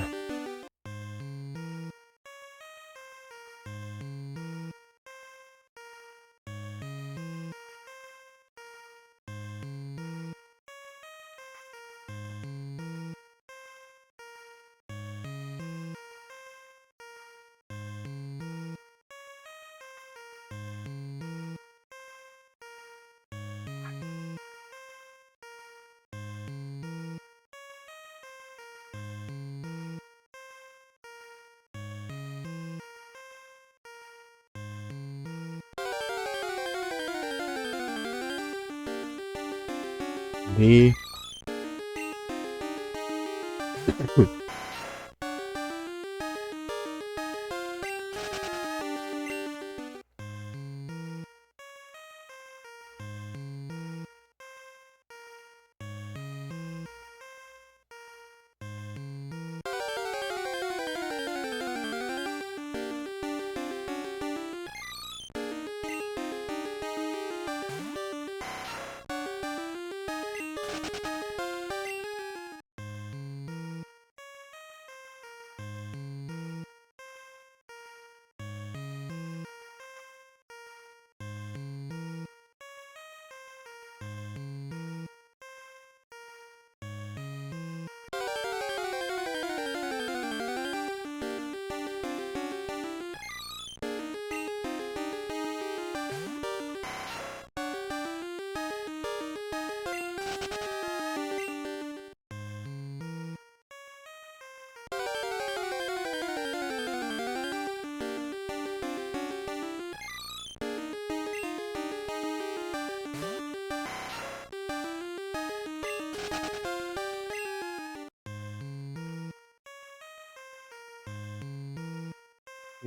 E...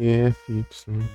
E é fixo, né?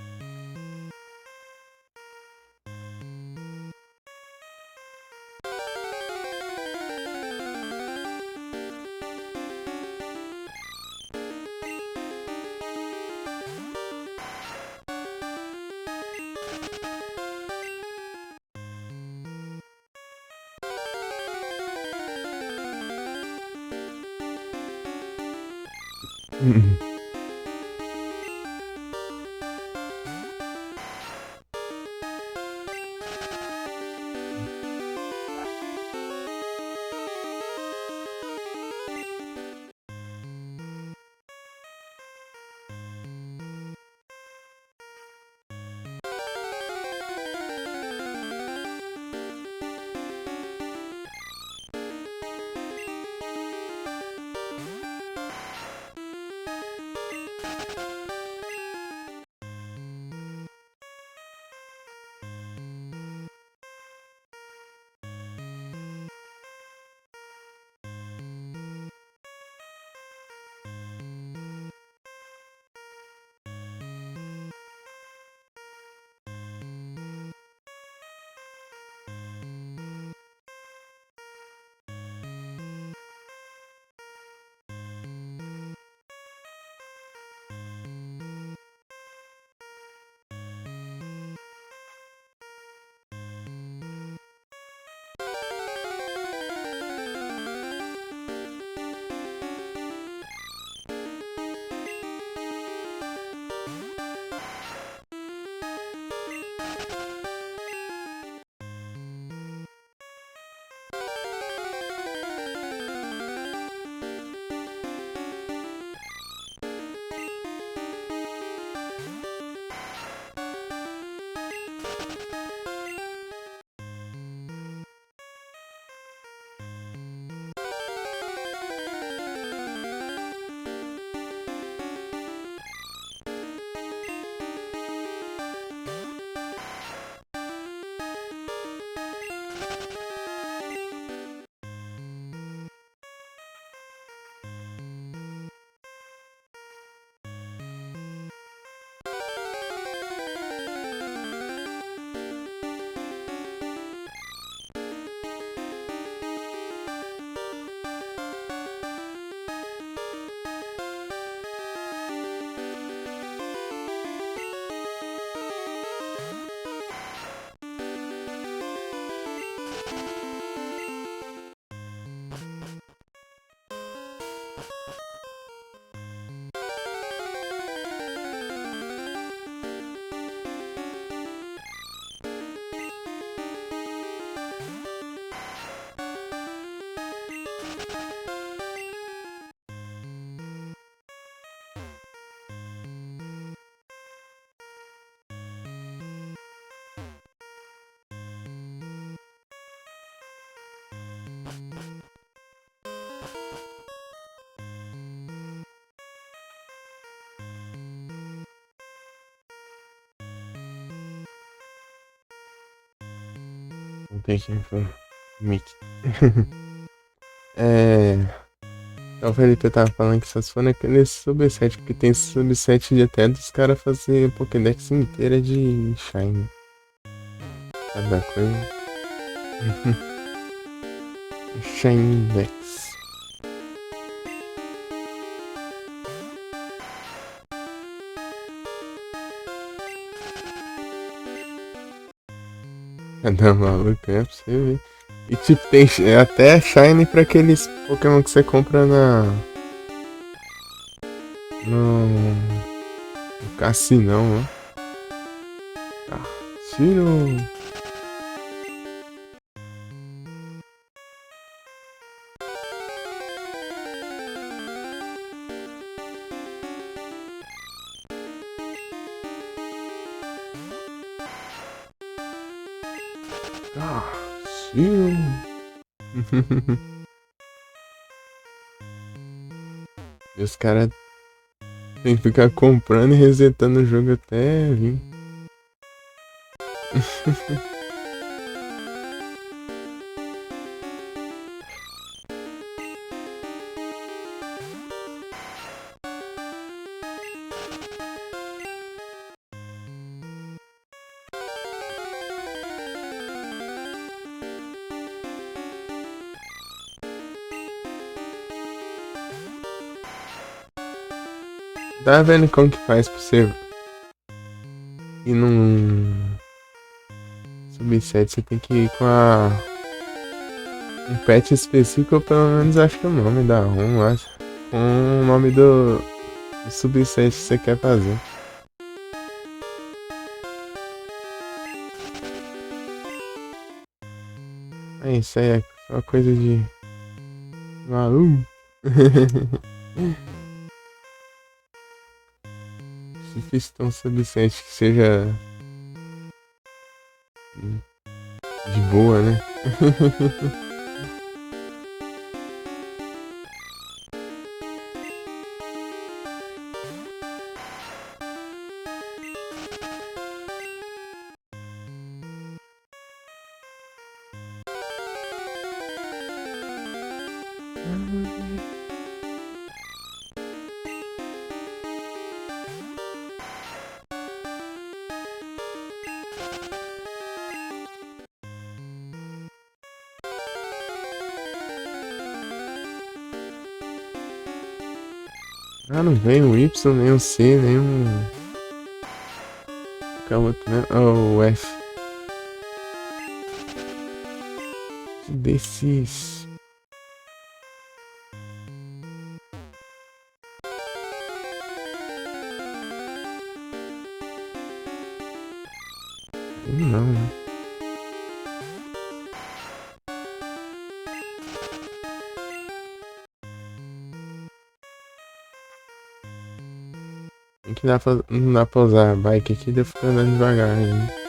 Não tem que mic. É. Então o Felipe tava falando que só se for naquele subset, porque tem subset de até dos caras fazer Pokédex inteira de Shine. Cada coisa. Shinedex. Cada maluco, é pra você ver. E tipo, tem até Shine pra aqueles Pokémon que você compra no cassinão, ó. Tiro. Tiro. E os caras tem que ficar comprando e resetando o jogo até vir. Tá vendo como que faz pra você ir num subset? Você tem que ir com um pet específico, ou pelo menos acho que é o nome da ROM, acho. Com o nome do subset que você quer fazer. É isso aí, é só coisa de maluco. Se fiz tão subset que seja de boa, né? Ah, não vem o Y, nem o C, nem o... Qual outro mesmo? Oh, o F. Desses... Não, né? Tem que não dá pra usar a bike aqui, deve ficar andando devagar ainda.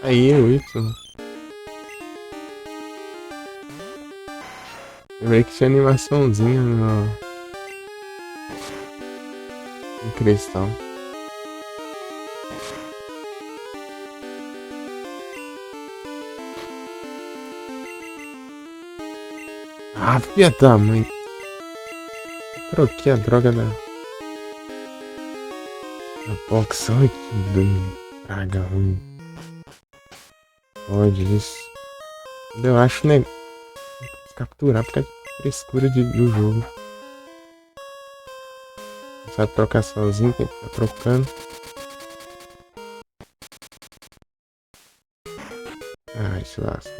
Aí, o Y. Lembrei que tinha animaçãozinha no cristal. Ah, filha da mãe. Troquei a droga da box. Ai, que praga ruim. Pode isso. Eu acho, né? Capturar porque é frescura do jogo. Não sabe trocar sozinho, tem que ficar trocando. Ai, se lasca.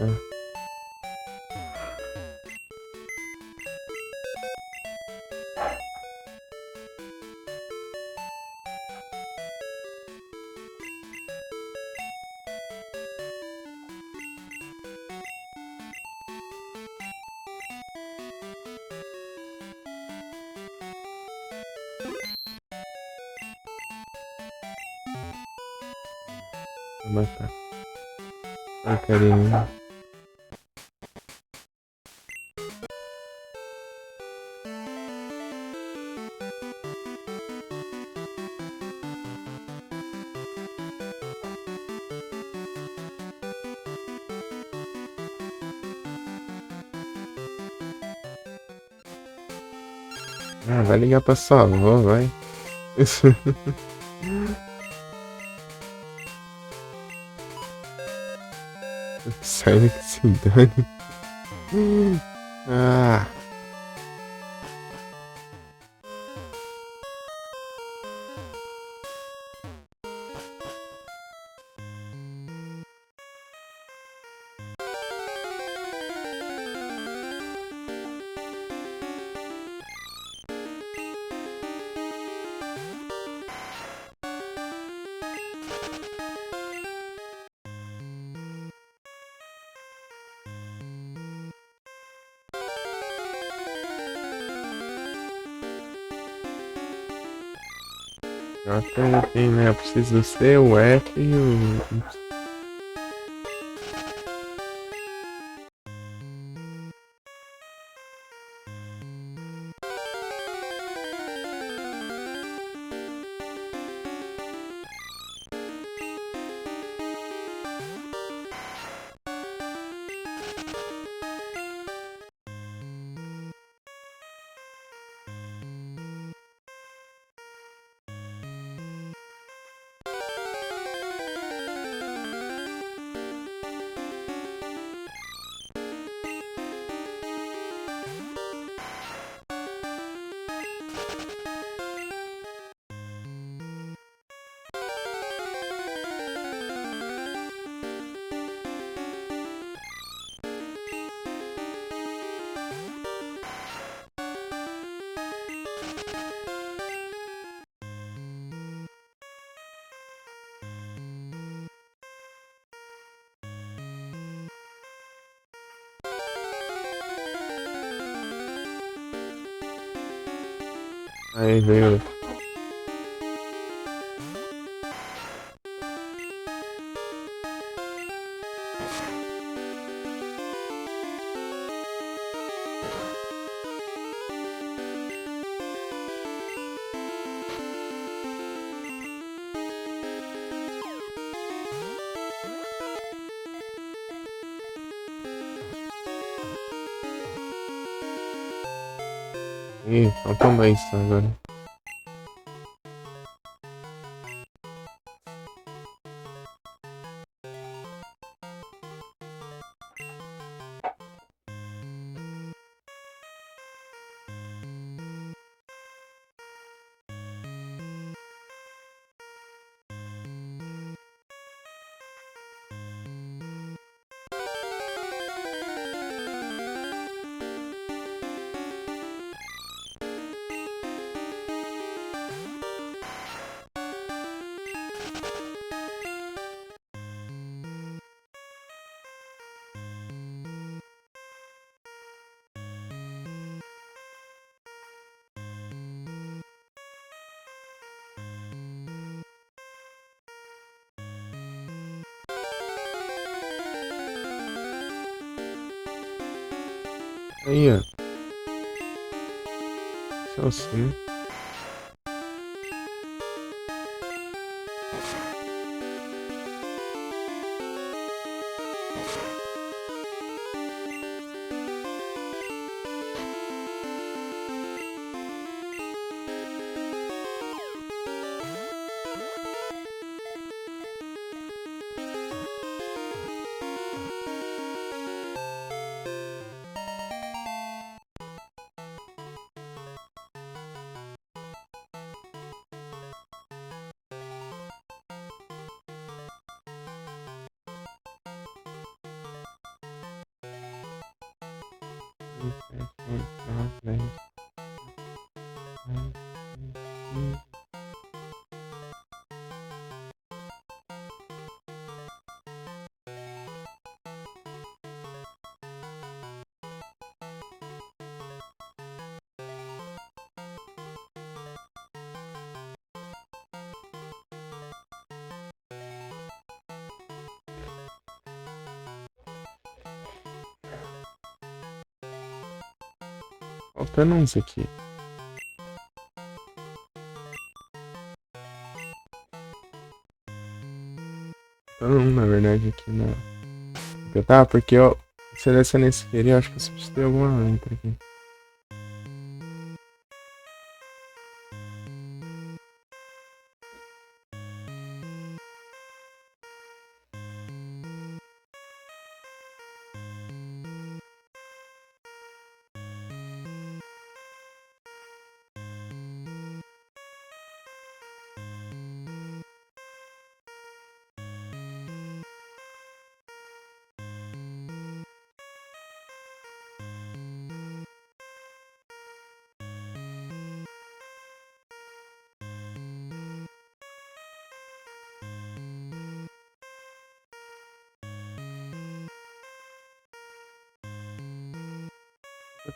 Vou matar. Porcaria. Ah, vai ligar pra sua avó, vai. Sai que se dane. Ah. Ok, né? Eu preciso do C, o F e o. Aí veio. Ih, faltam dois agora. Aí, ó. Só assim. Faltando uns aqui. Faltando um, na verdade, aqui na. Tá, porque eu selecionei esse aqui, eu acho que eu substituí alguma letra aqui.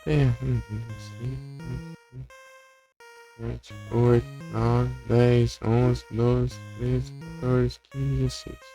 Tem 7, 8, 9, 10, 11, 12, 13, 14, 15, 16.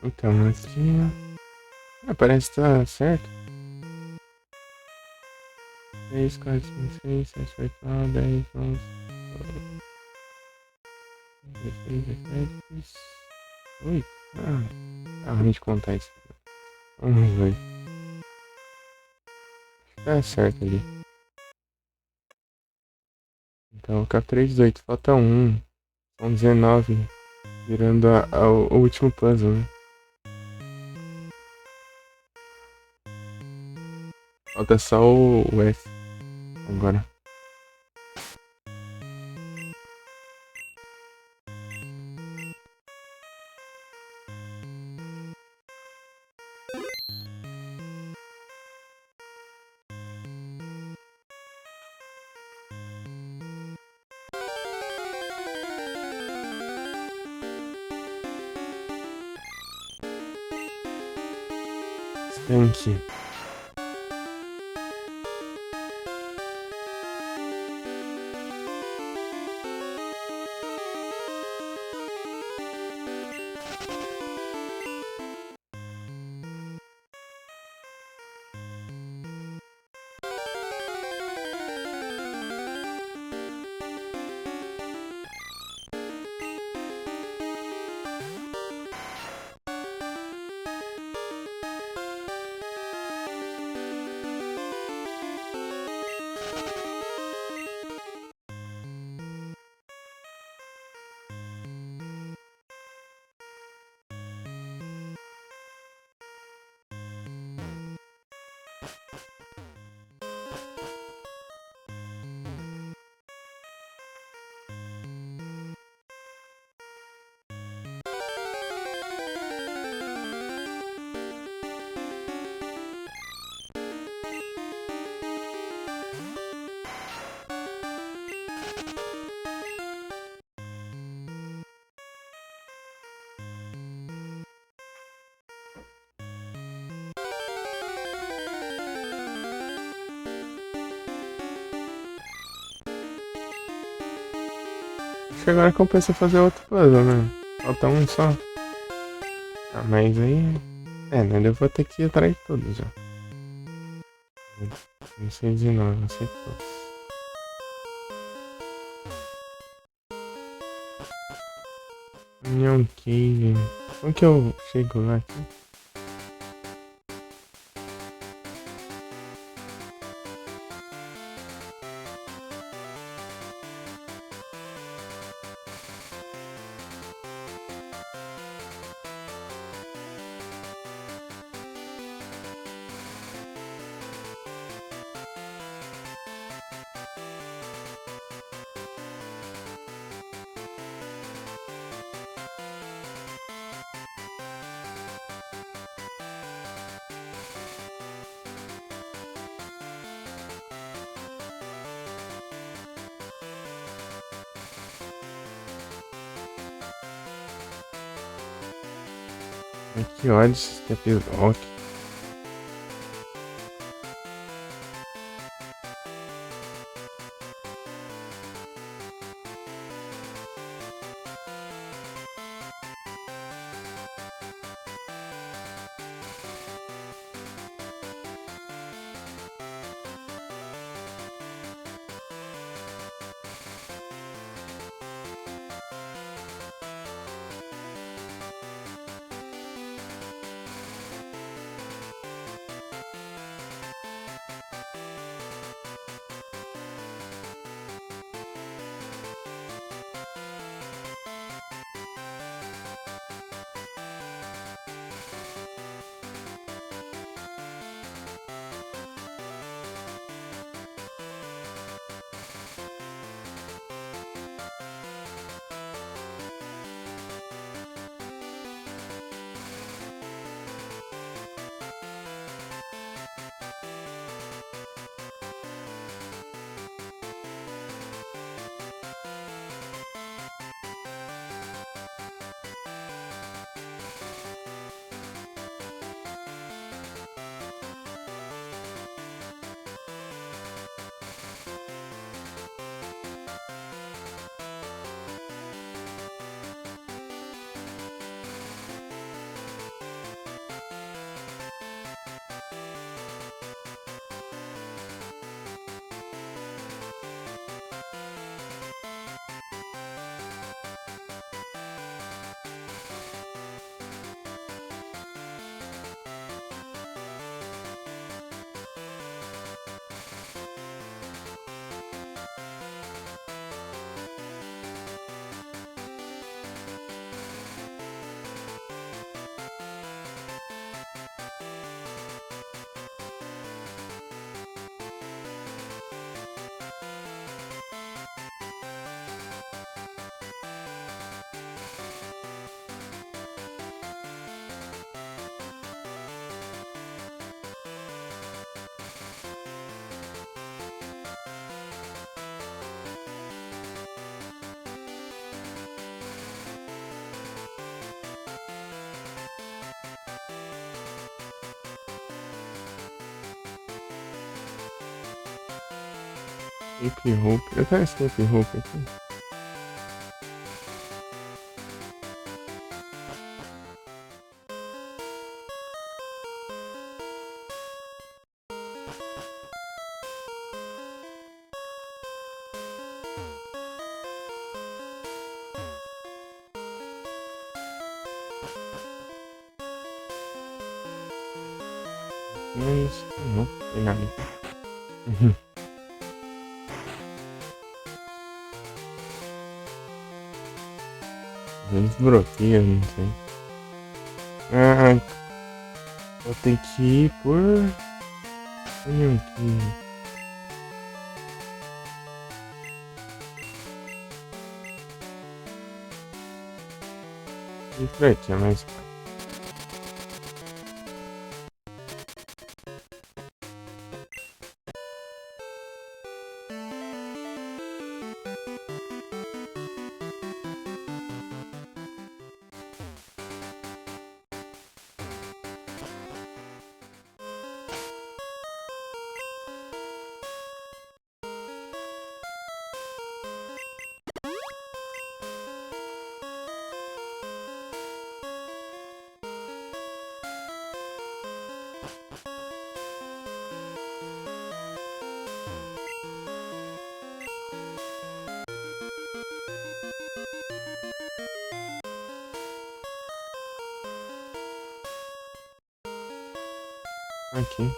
Então, aqui. Parece que tá certo. 3, 4, 5, 6, 7, 8, 9, 10, 11, 16, 17, 18. Tá ruim de contar isso. Vamos ver. Tá certo ali. Então, capturei 18. Falta um. São 19. Virando o último puzzle, né? Falta só o S. Agora. Tanque. Acho que agora compensa fazer outro puzzle, né? Falta um só. Ah, mas aí. É, né? Eu vou ter que ir atrás de tudo já. 119, acertou. União Cave. Como que eu chego lá aqui? Ai, que ódio esse Step Rock. Escape Rope. Eu quero Escape Rope aqui. Mas não tem nada. Desbloqueia, não sei. Ah, vou ter que ir por Olha aqui. E frete é mais caro. Aqui.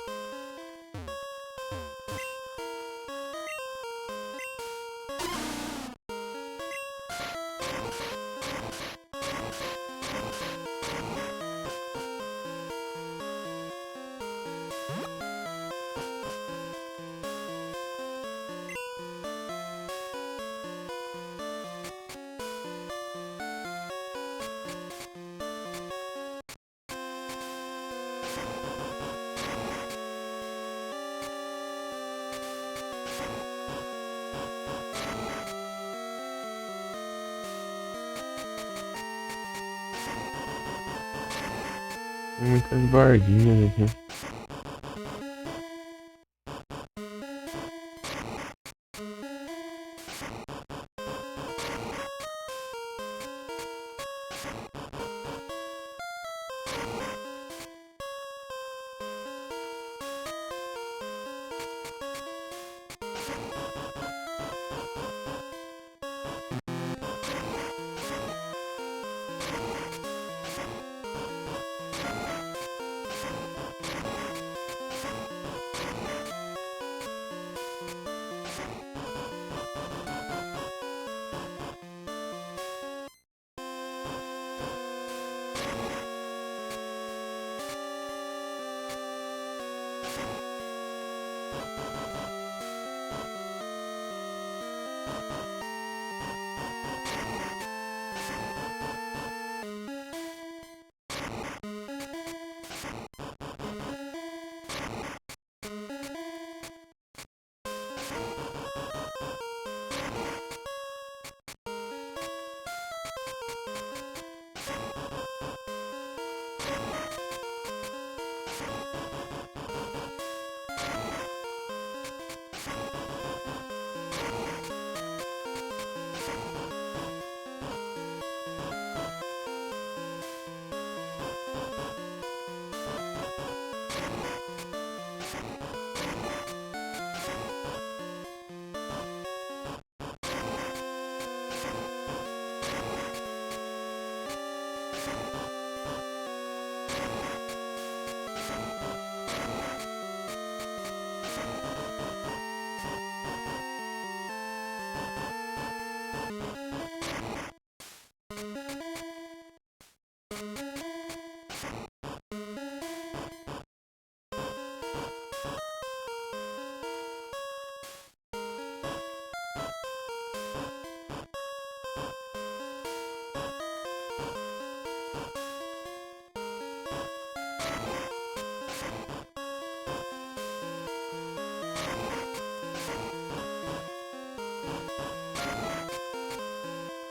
Tem muitas bordinhas aqui.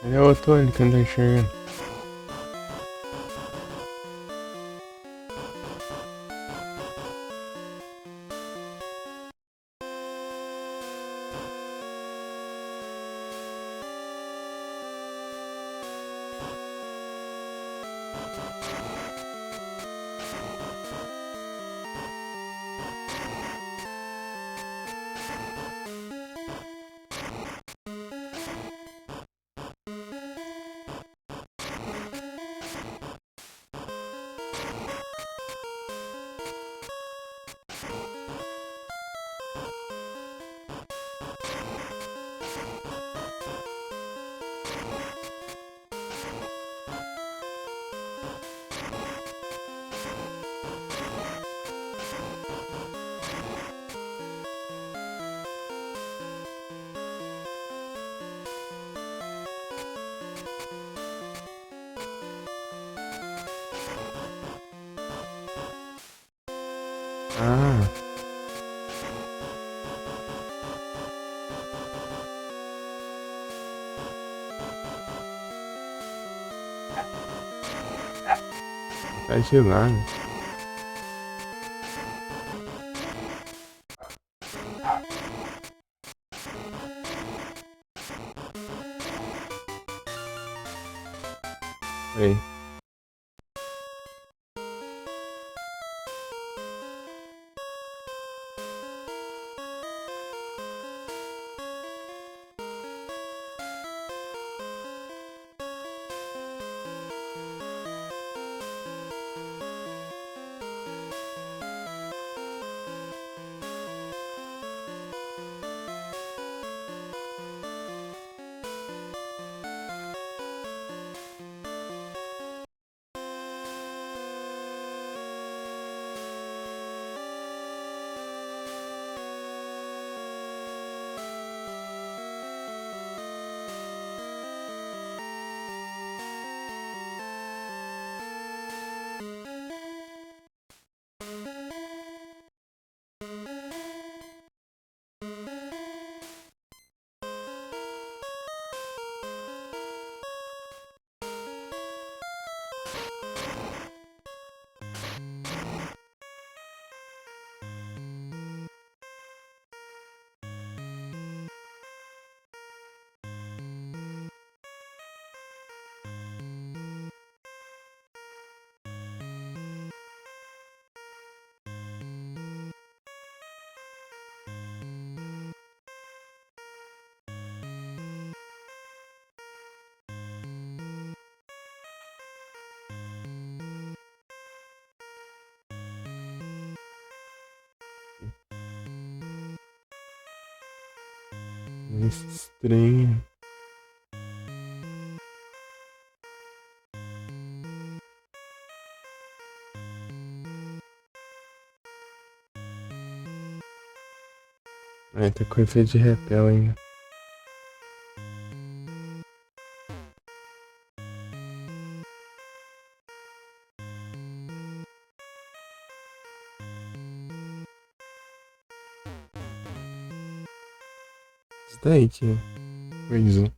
Ele é o Tony que não tá enxergando. Ah. Tá gelado. Aí. Estranho. É, tá com efeito de repel ainda. Isso daí que coisa.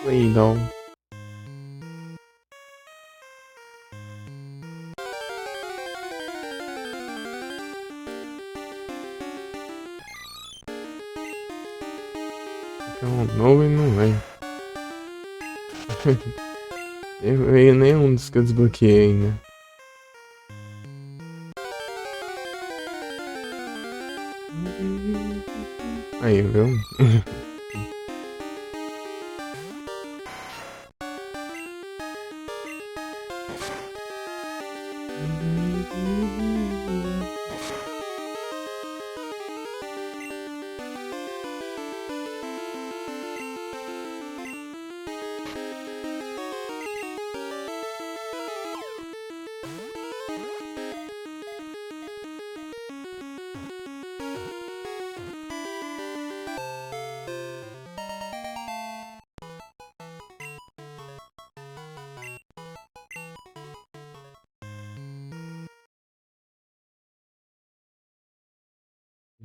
Aí, não. É um novo e não vem. Nem veio nenhum dos que eu desbloqueei ainda. Aí, viu?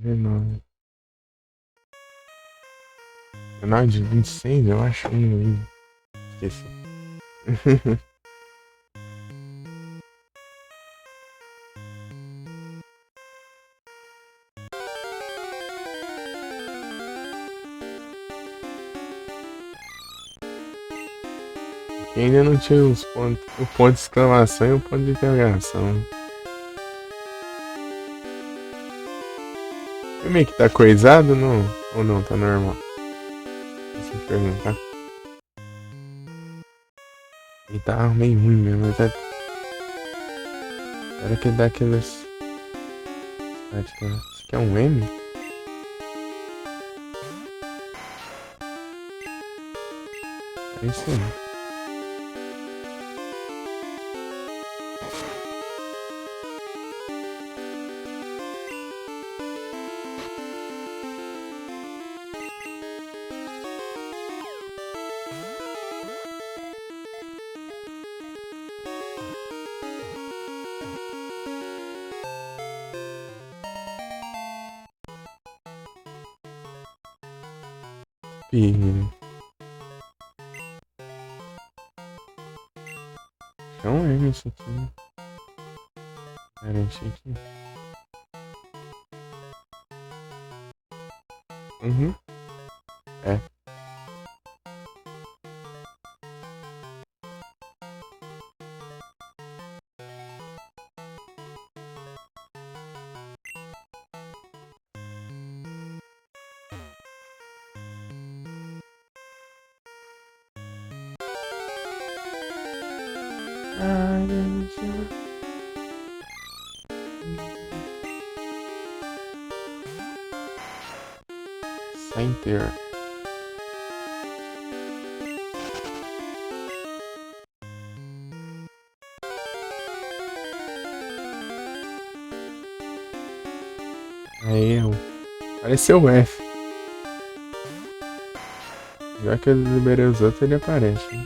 19. 19 de 26, eu acho. Esqueci. E ainda não tinha os pontos, o ponto de exclamação e o ponto de interrogação. O meio que tá coisado não? Ou não, tá normal? Deixa eu perguntar. Ele tá meio ruim mesmo, mas é. Era que dá aqueles. Isso aqui é um M? É isso aí. E... É um M isso aqui, né? Garantir aqui. Uhum. É. Ai, Deus do céu. Center. Aí, apareceu o F. Já que eu liberei os outros, ele aparece, né?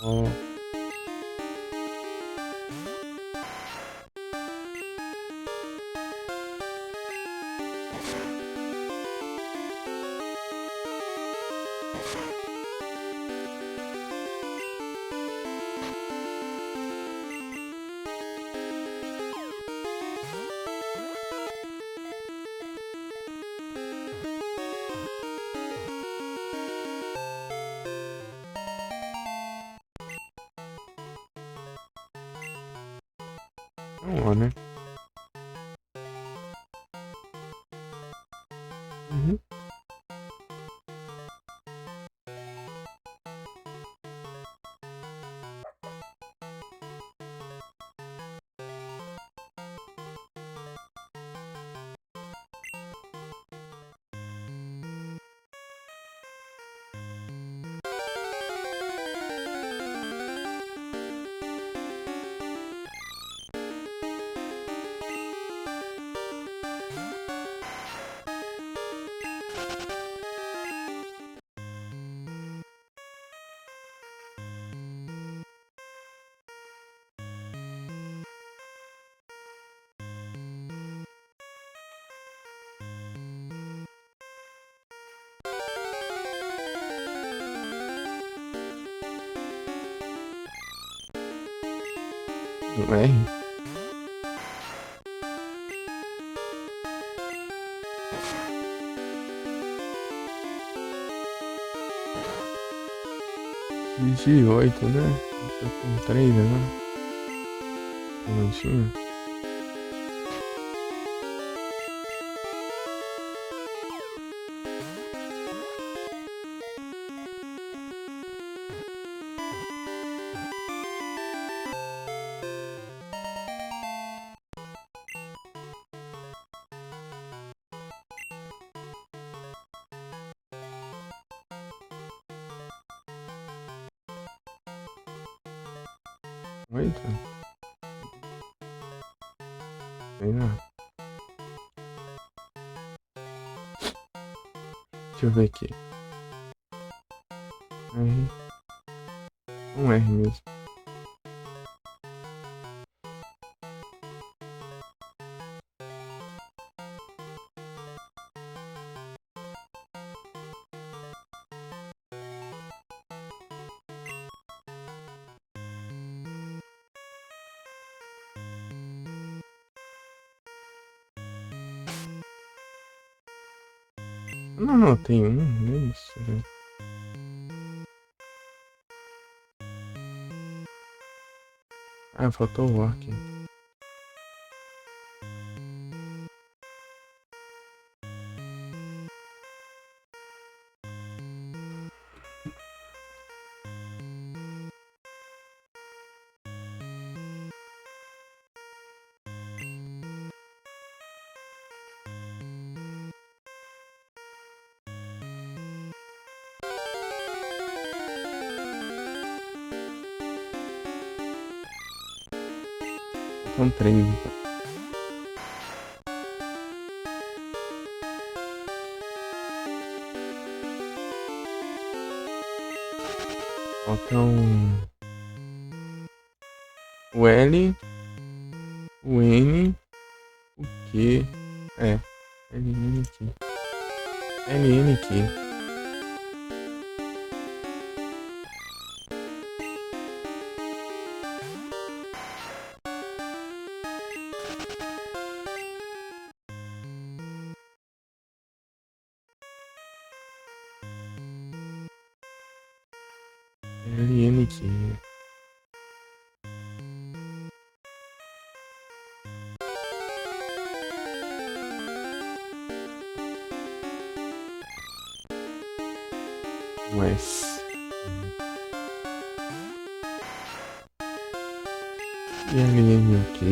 Ó. Ó, né? Uhum. Um R. Dividir 8, né? Eu tô com 3, né? Um minutinho. Oito? Sei lá. Deixa eu ver aqui. R. Um R mesmo. Não, tem um. Isso, né? Ah, faltou o walk. Faltam 3, então. Faltam o L, o N, o Q. É, L, N, Q. L, N, Q. L, N, Q. O S. E L, N, o Q.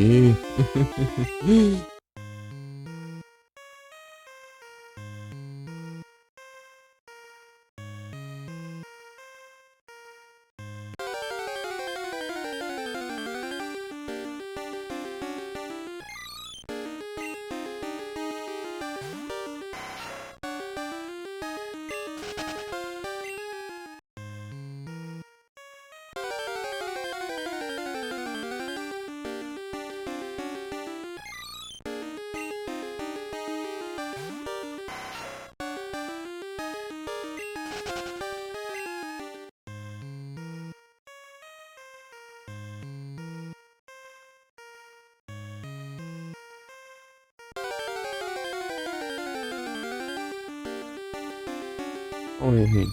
Ou errei?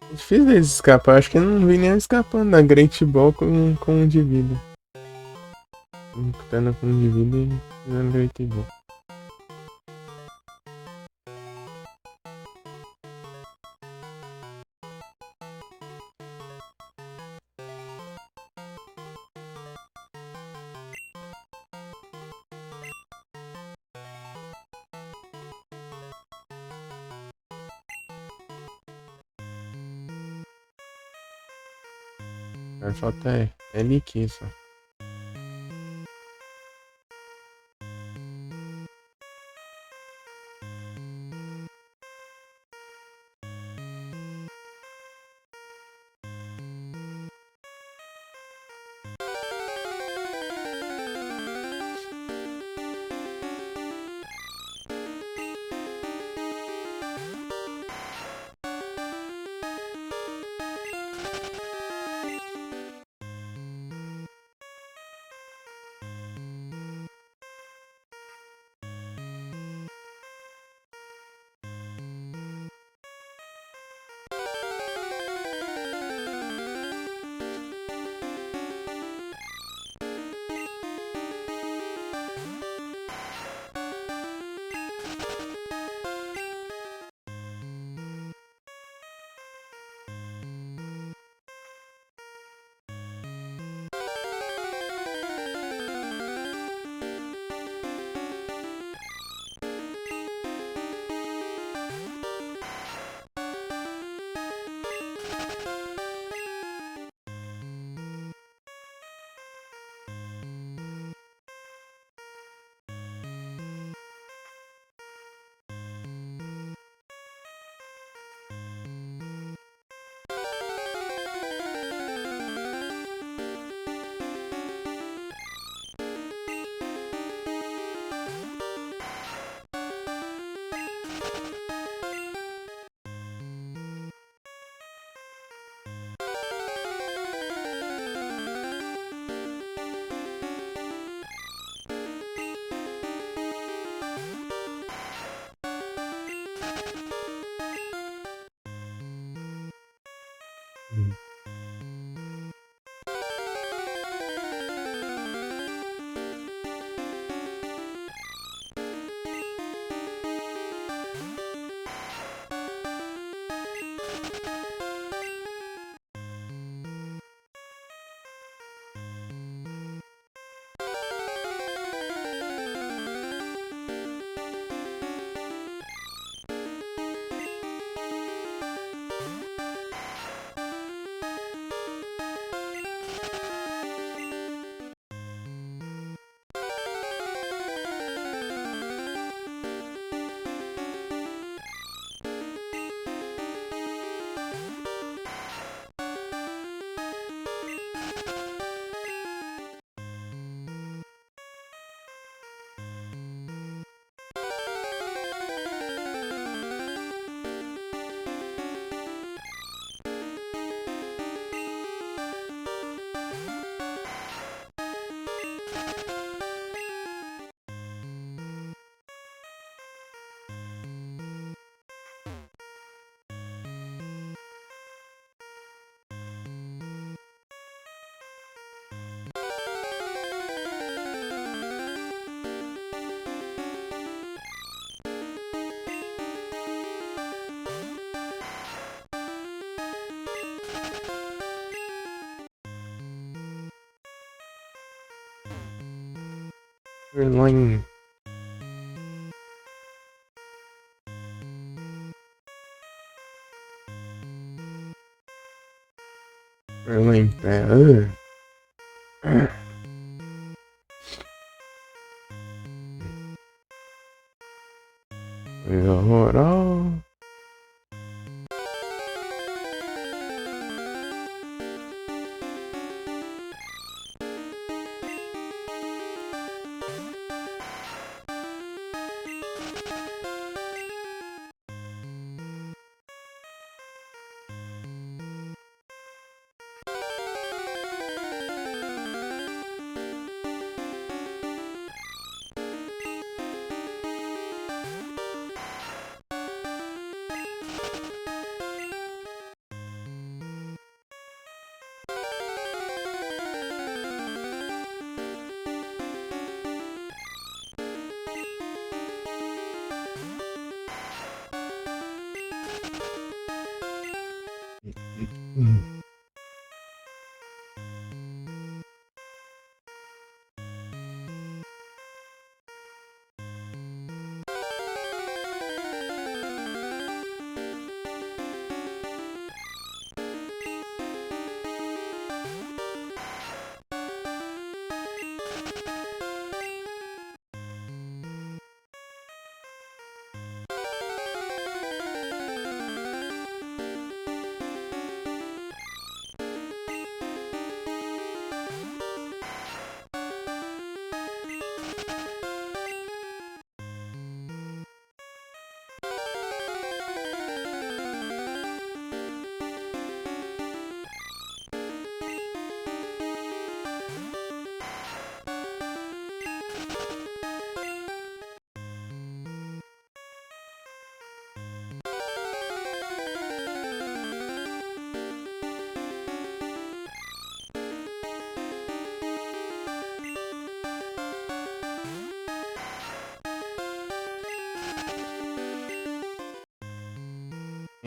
É difícil eles escapar. Acho que eu não vi nem eu escapando da Great Ball com um de vida. Lutando com um de vida e fazendo Great Ball. Vai faltar L e Q só. Erling. Erling bad. Hold on.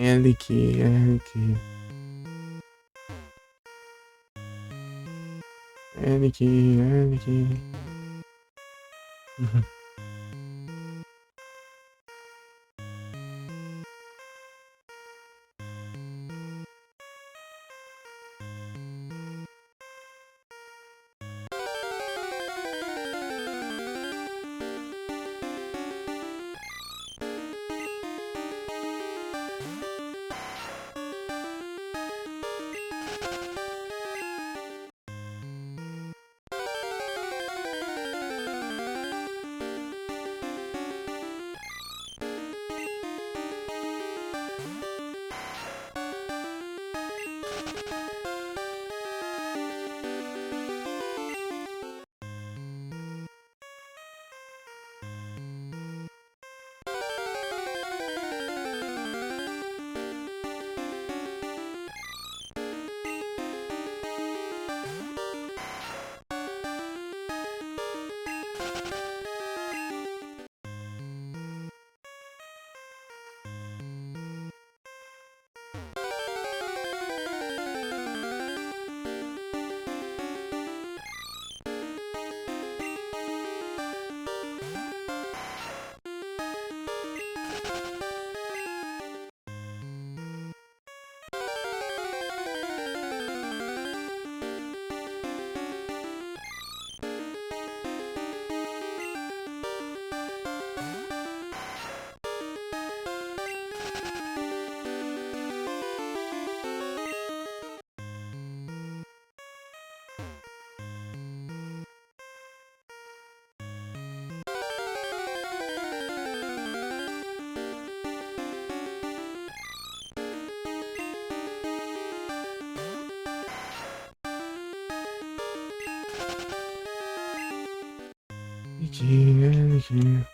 Andy. energia.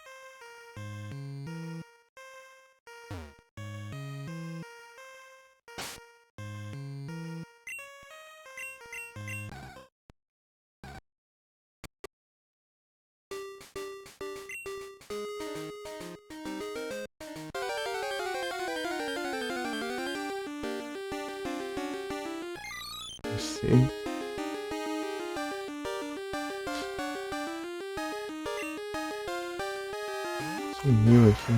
Sei. Sumiu aqui.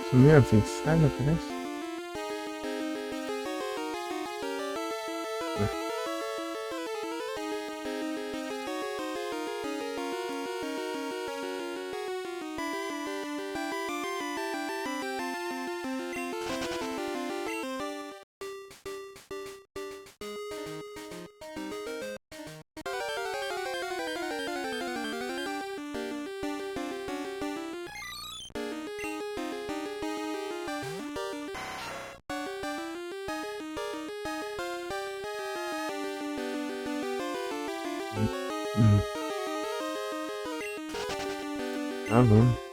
Sumiu a fixada, parece? Tá bom.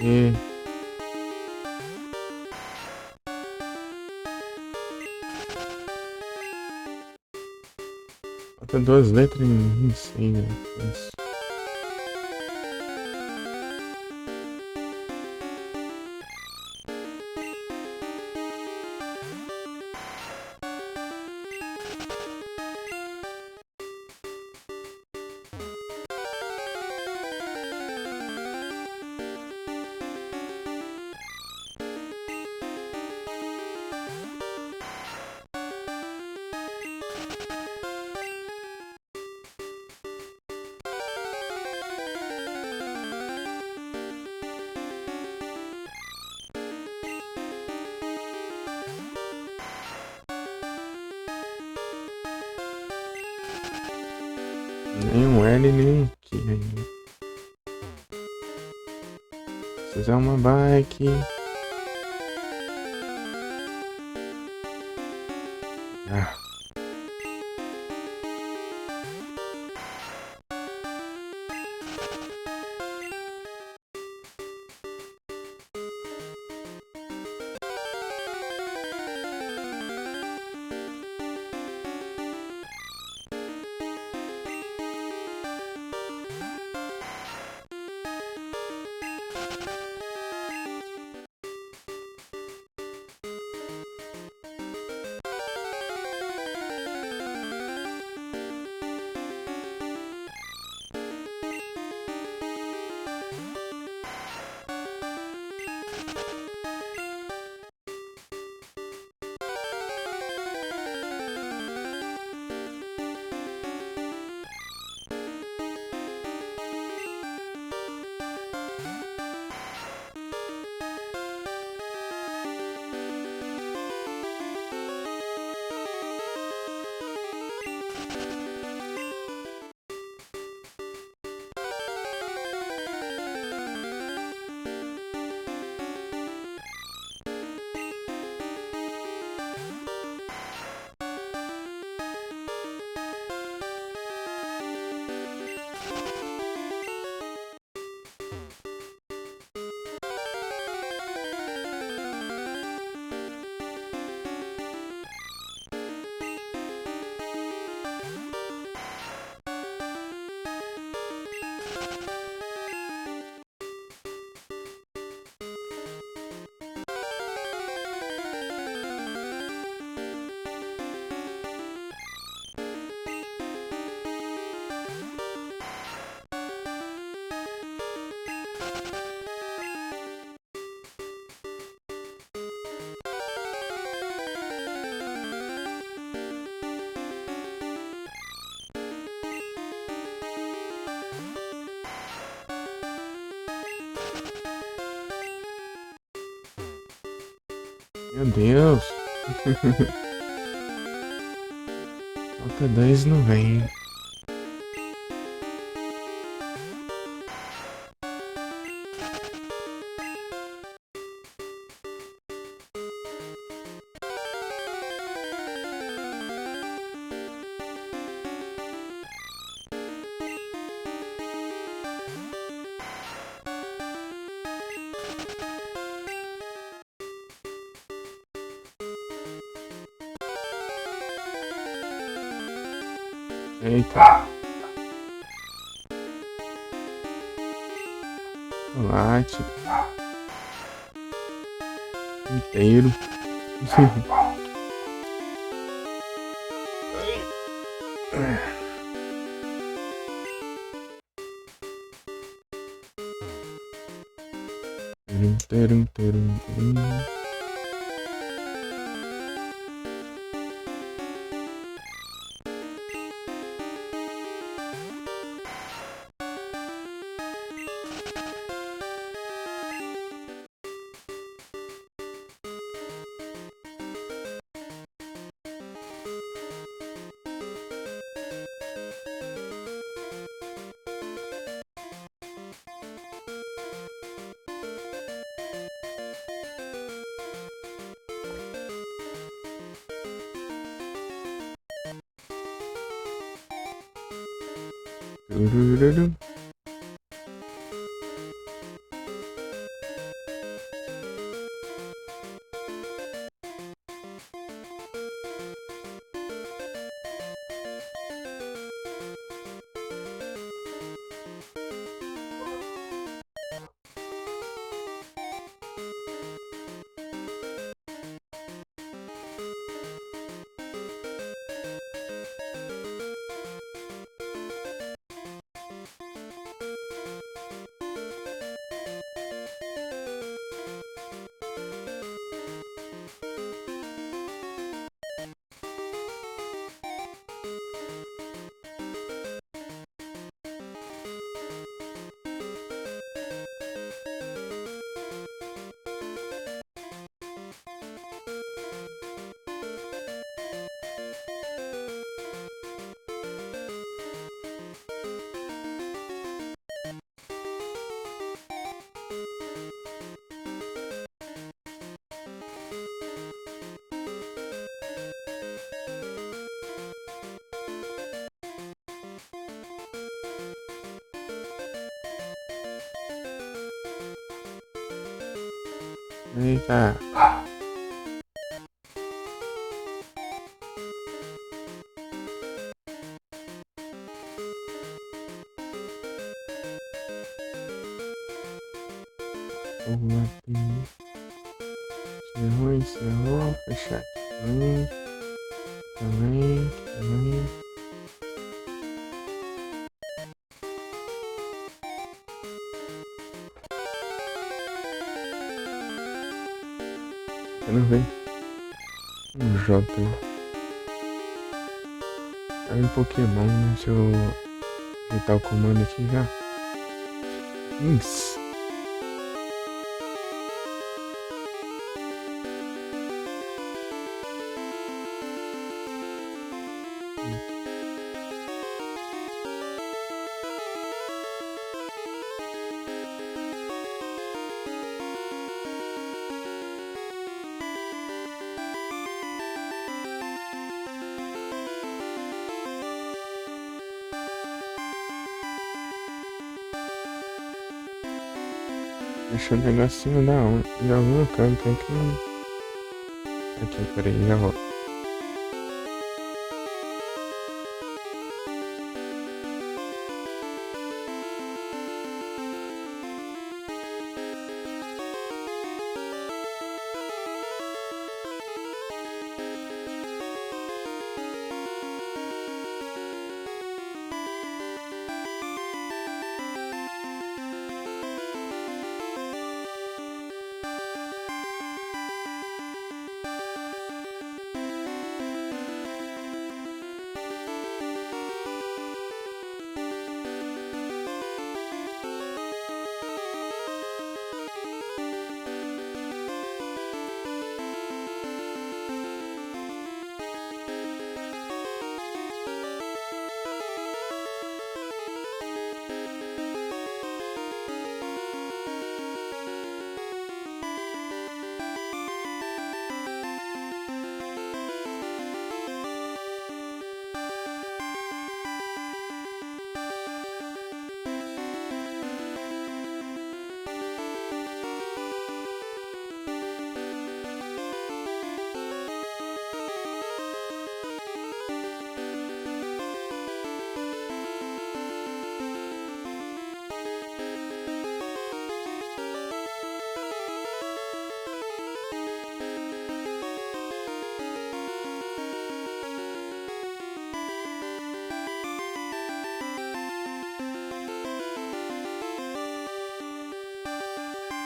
E... Falta 2 letras e não sei, né? Isso. Nem um L, nem um Q. Se fizer uma bike. Ah. Meu Deus. Falta 2 não vem. Eita. Chocolate. Inteiro. Terum, terum, terum. Turururu. Eita. Encerrou, fechar. Também. Eu não vem. J. É um Pokémon, né? Deixa eu ajeitar o comando aqui já. Isso. Deixa o negocinho de algum canto aqui. Aqui, peraí, já volto.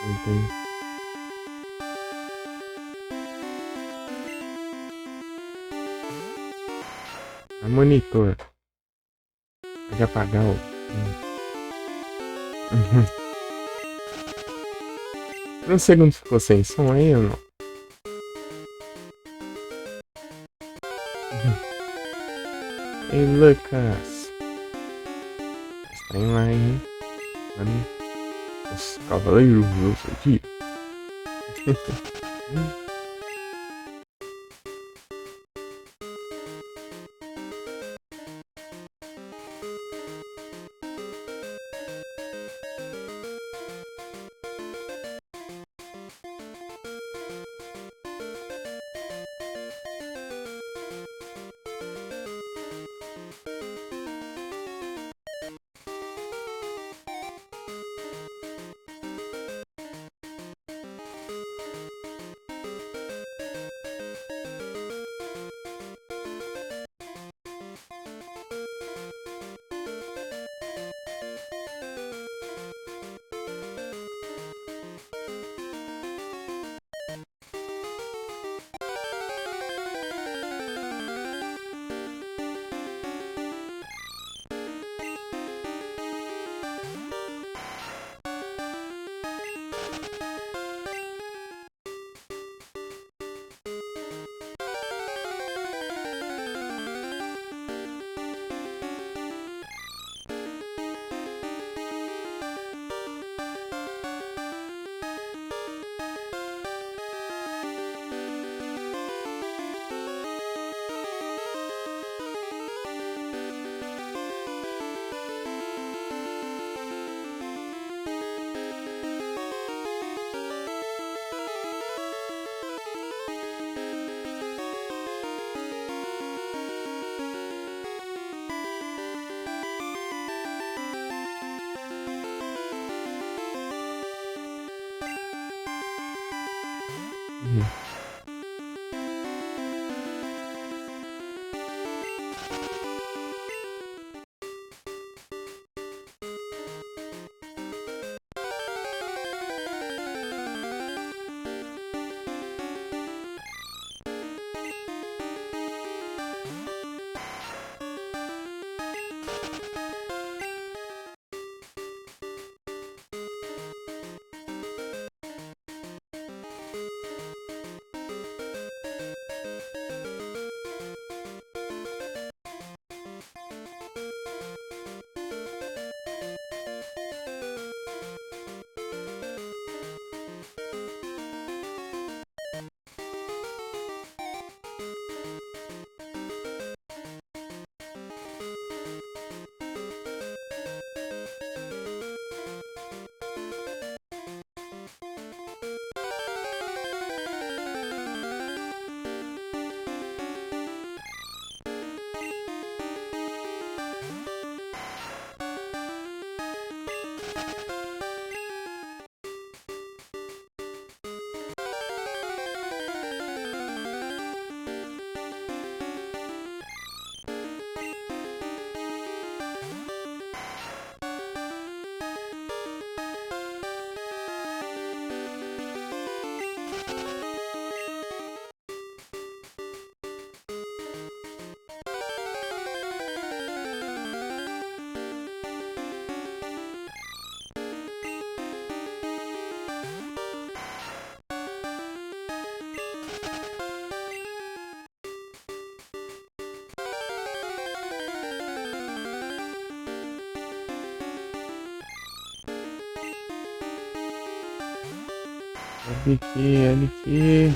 Cortei. A monitor. Pode apagar o. Um segundo ficou sem som aí ou não? Ei, Lucas. Está em lá, hein? Mano, os cavaleiros do Zodíaco. Olha aqui.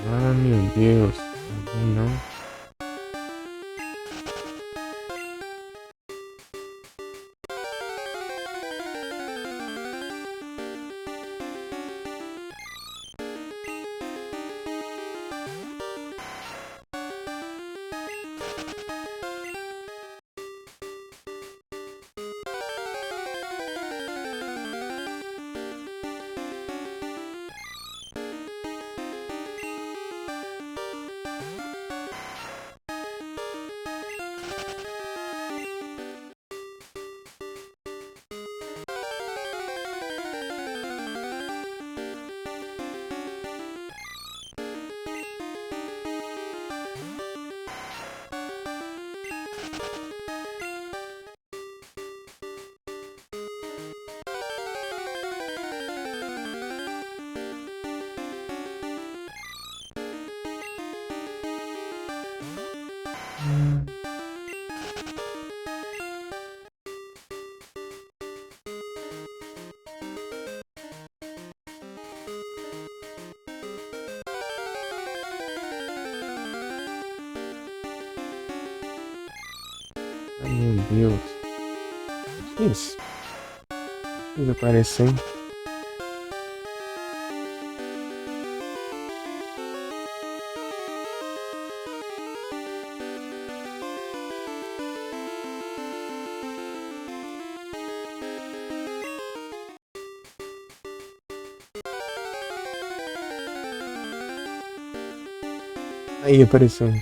Ah, meu Deus. Não. Ai, meu Deus. Difícil. Difícil aparecer, hein? Aí apareceu aqui.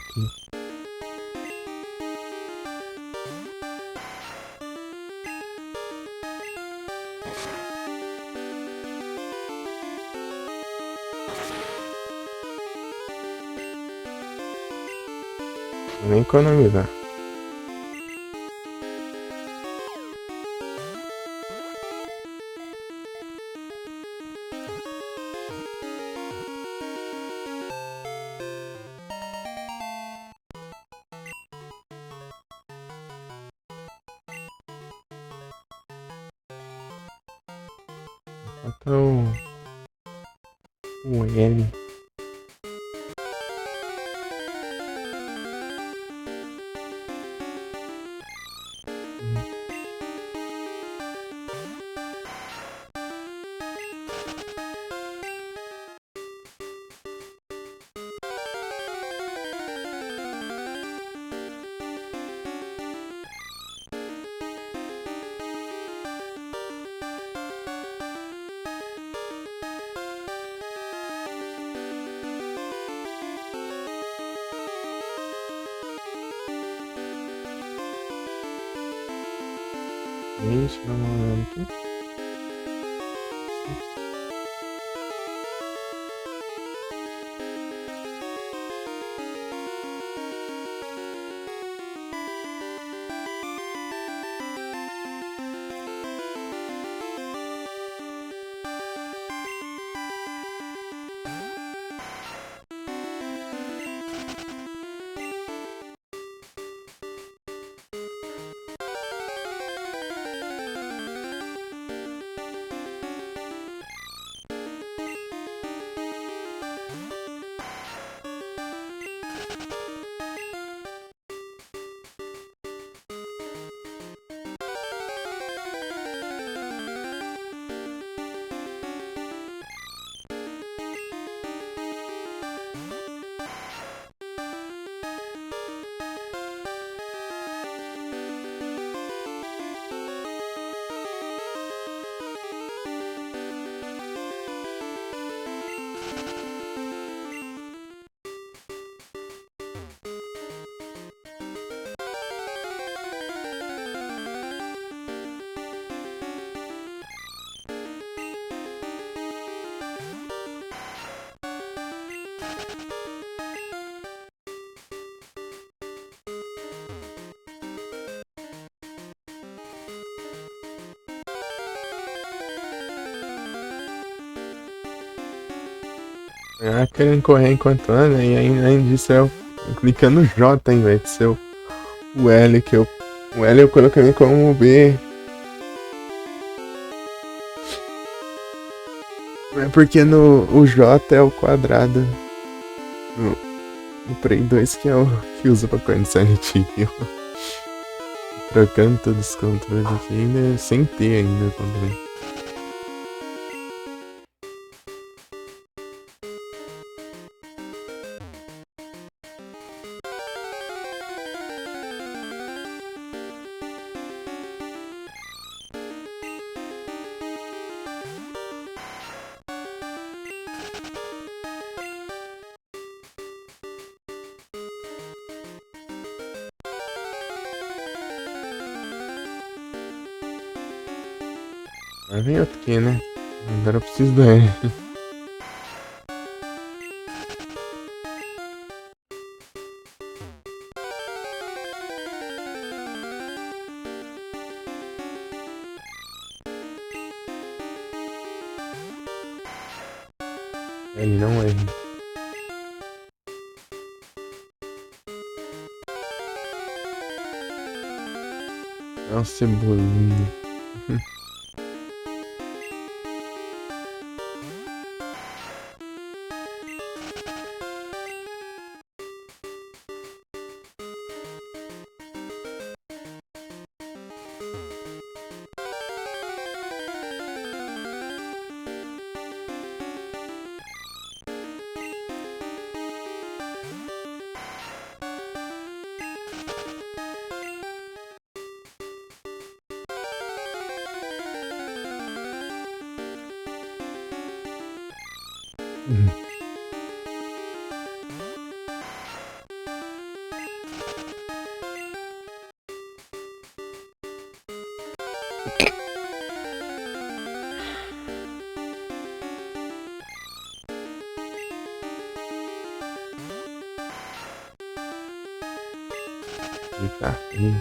Vou nem economizar. Falta o L. Deixa eu dar uma olhada aqui. Ah, querendo correr enquanto anda, e além disso eu clicando J em vez de ser o L, que eu. O L eu coloquei como B. É porque o J é o quadrado no Prey 2 que é o que usa pra correr no Silent Hill. Trocando todos os controles aqui ainda sem ter ainda o controle. Mas vem outro aqui, né? Agora eu preciso do L. Ele não é. uma cebolinha. Tá frio.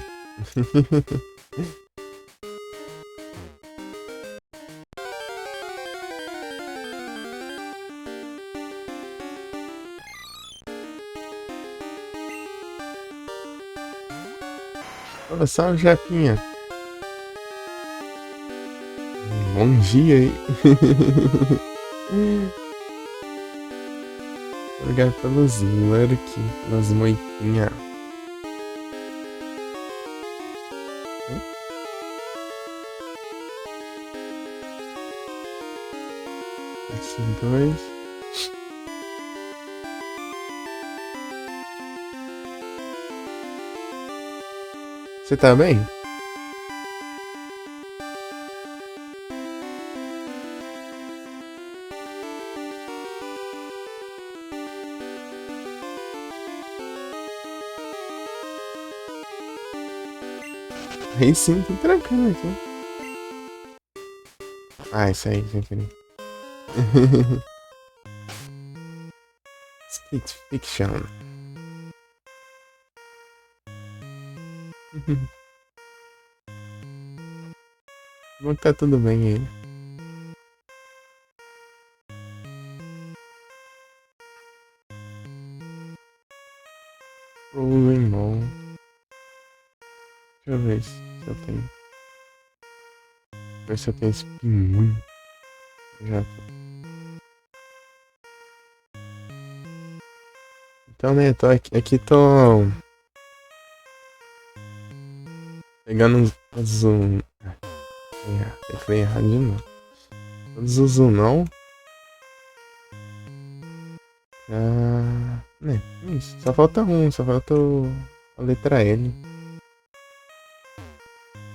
Olha só o Japinha. Bom dia aí. Obrigado pelos lurk, pelas moitinhas. Dois. Você tá bem? Aí sim, tô trancando aqui. Ah, isso aí, sem querer. Split Fiction. Bom que tá tudo bem aí. Rolling Ball. Deixa eu ver se eu tenho. Ver se eu tenho espinho. Já tô. Então, né, tô aqui tô pegando os tem que ler errado de novo. Todos os não. Né, isso. Só falta a letra L.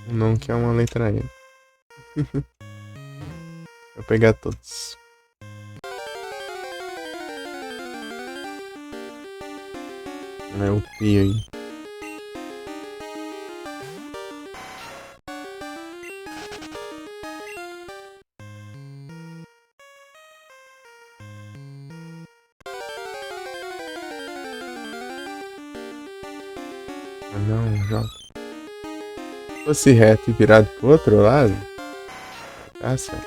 O não que é uma letra L. Vou pegar todos. É o P aí. Não, J. Se fosse reto e virado pro outro lado. Tá certo.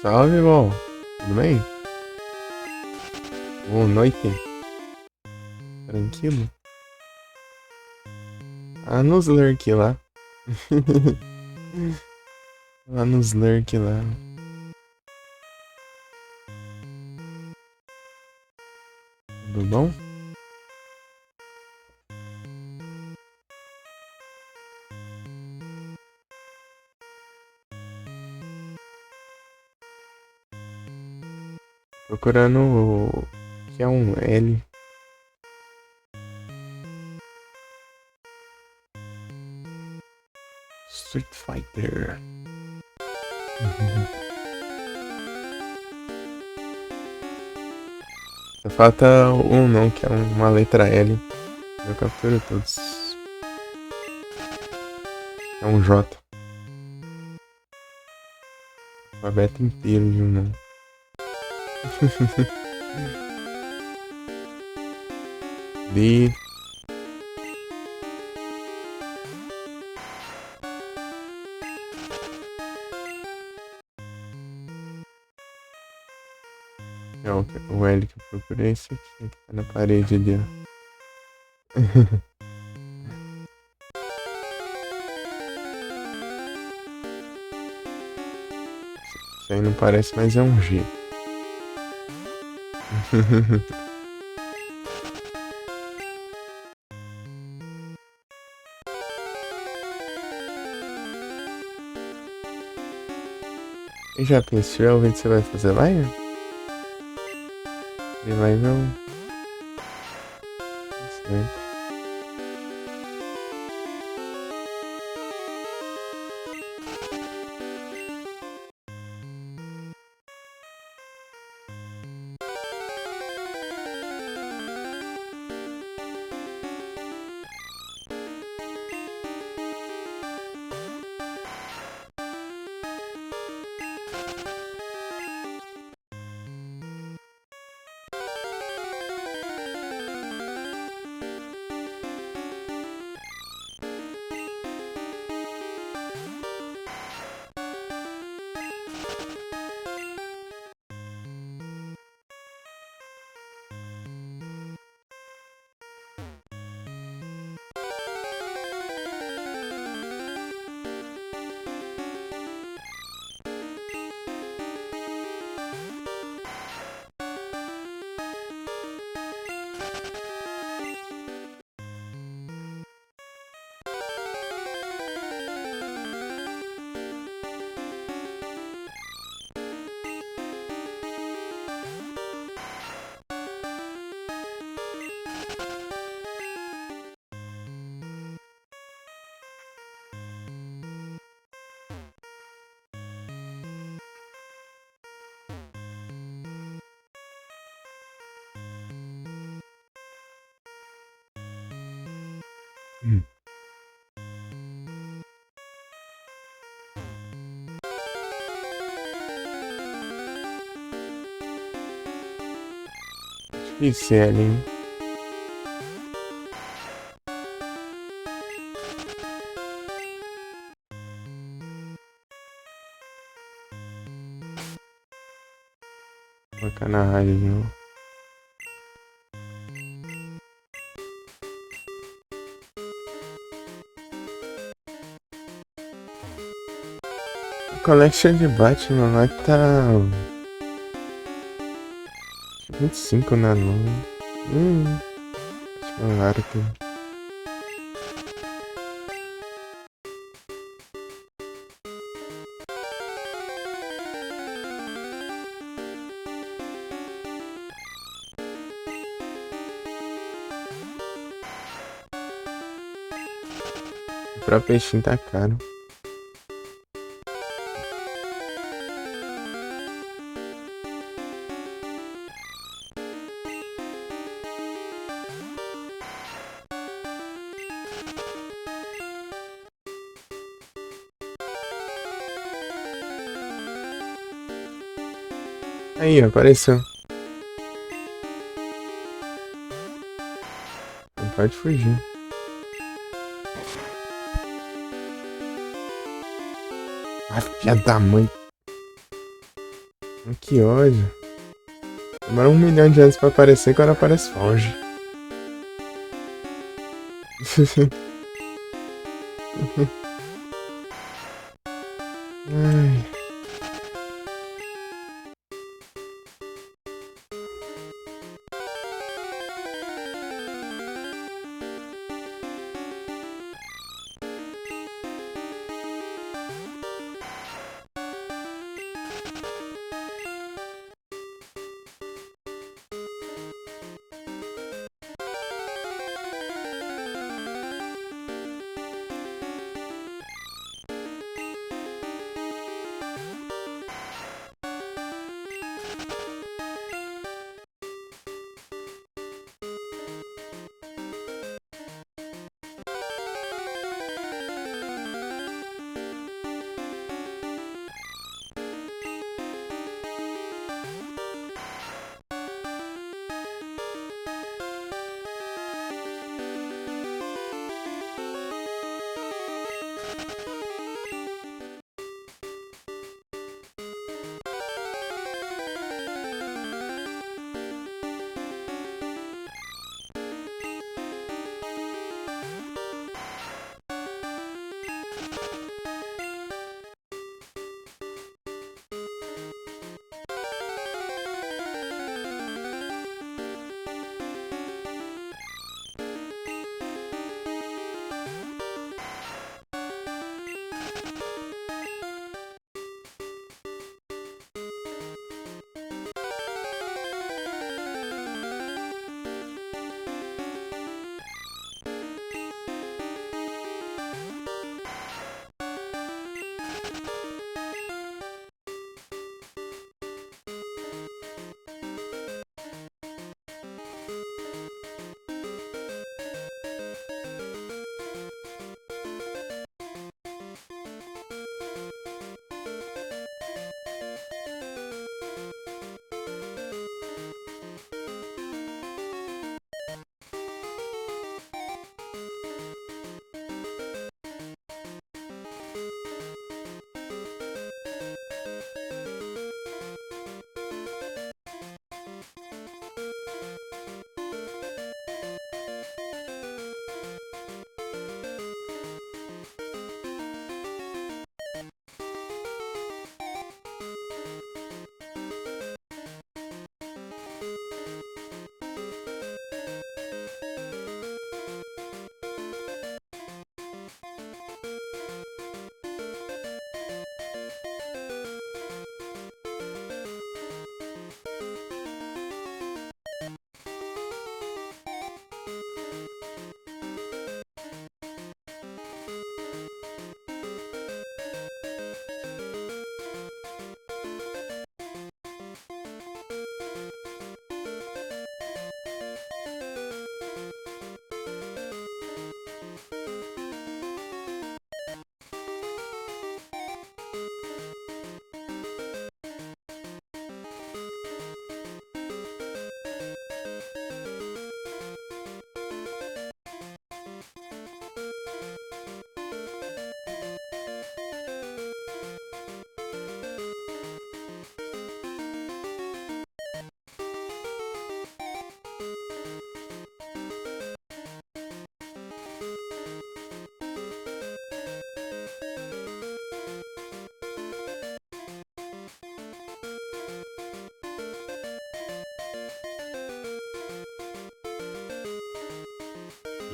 Salve, bom. Tudo bem? Boa noite. Tranquilo? Ah, nos lurk lá. Lá nos lurk lá. Tudo bom? Procurando o que é um L. Street Fighter. Só falta um não, que é uma letra L. Eu capturo todos. É um J. Alfabeto inteiro de um não. D. É o L que eu procurei, esse aqui, que tá na parede ali, ó. Isso aí não parece, mas é um G. E já pensou o que você vai fazer live? De live não. Certo. Difícil, hein? Vou colocar na rádio de novo. Collection de Batman lá que tá 25 na nova. Acho que é raro aqui. Pra peixinho tá caro. Aí, apareceu. Não pode fugir. Ah, filha da mãe. Que ódio. Demora 1 milhão de anos pra aparecer e quando aparece foge. Ai.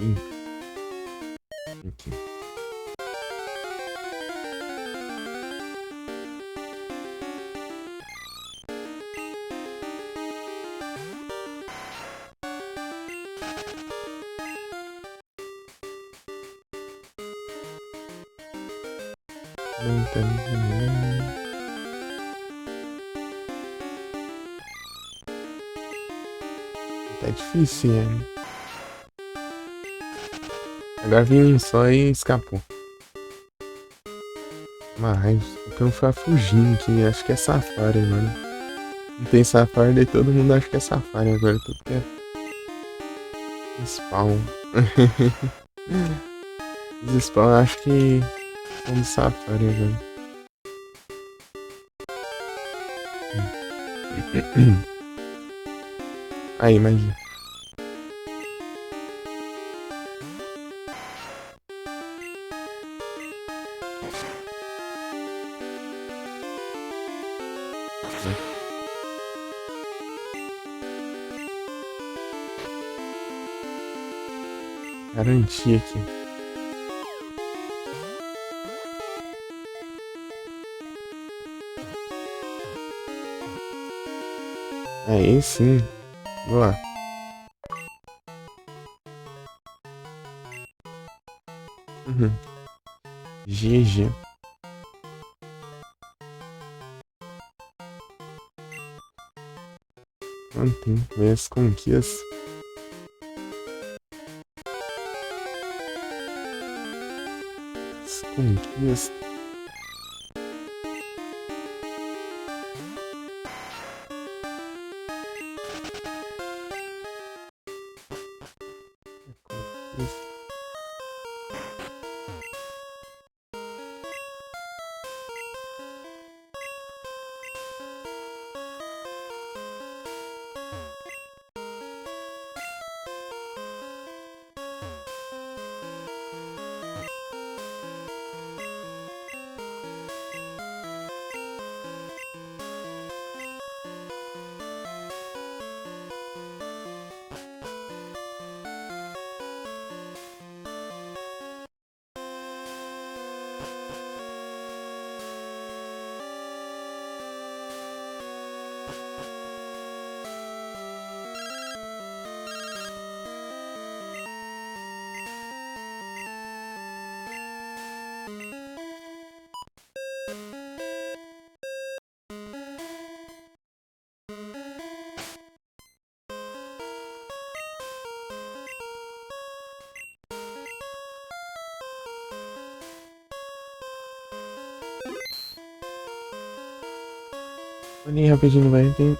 Ih, aqui. Não tá entendendo. Tá difícil, hein? Agora vim um só e escapou. Mas o cão foi fugindo aqui. Acho que é safari, mano. Não tem safari, daí todo mundo acha que é safari agora. Tudo que é spawn. Os spawn acho que são do safari agora. Aí, mas. Garantia aqui. Aí sim. Boa. Uhum. GG. Mantém as conquistas. As conquistas. Paninho rapidinho vai, tem.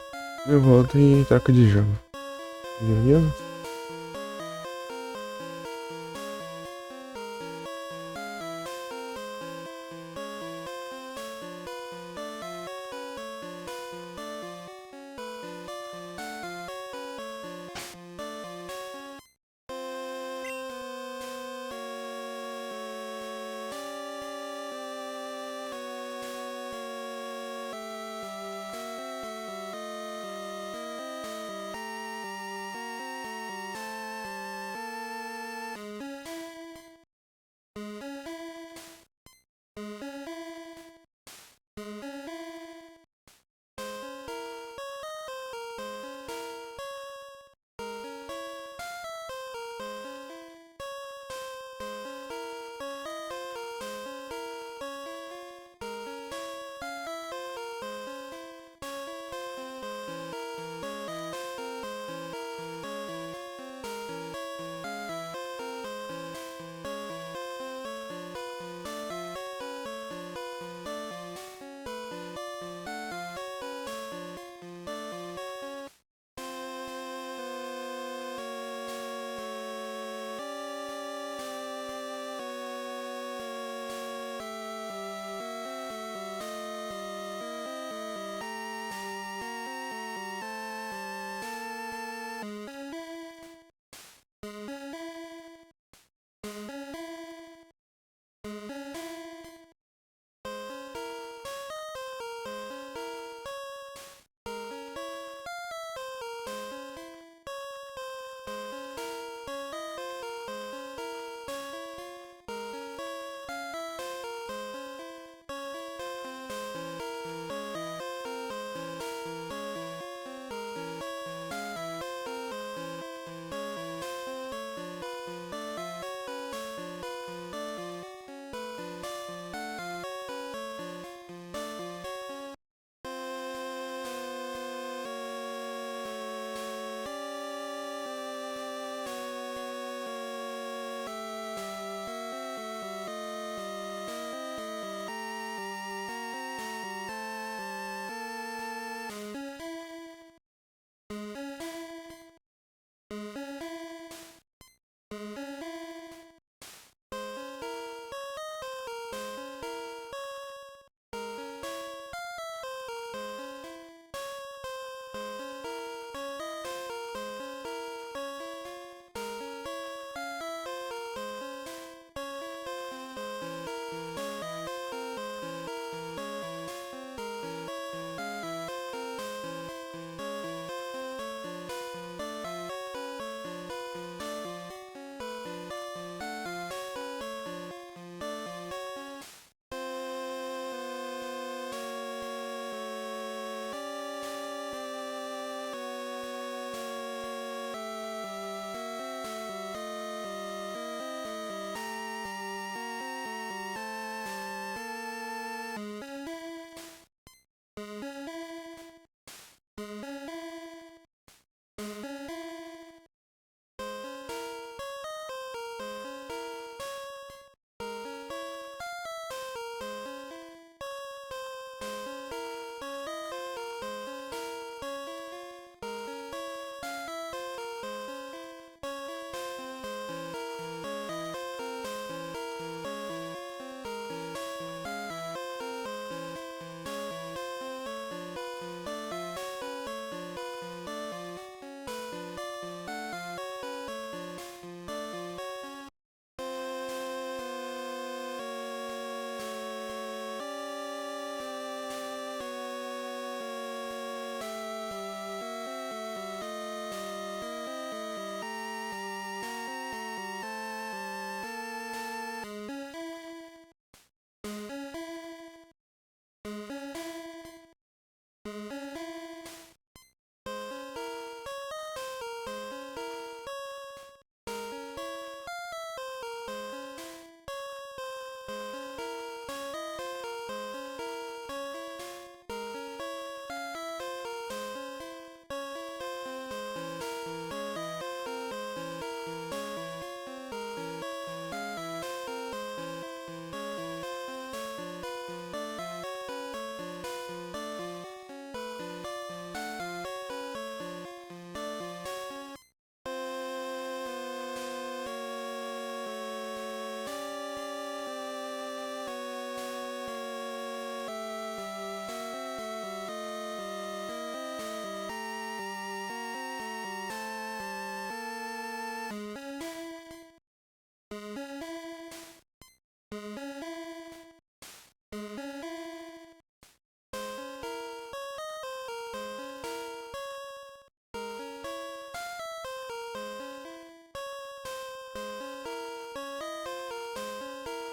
Eu volto e troca de jogo. Beleza?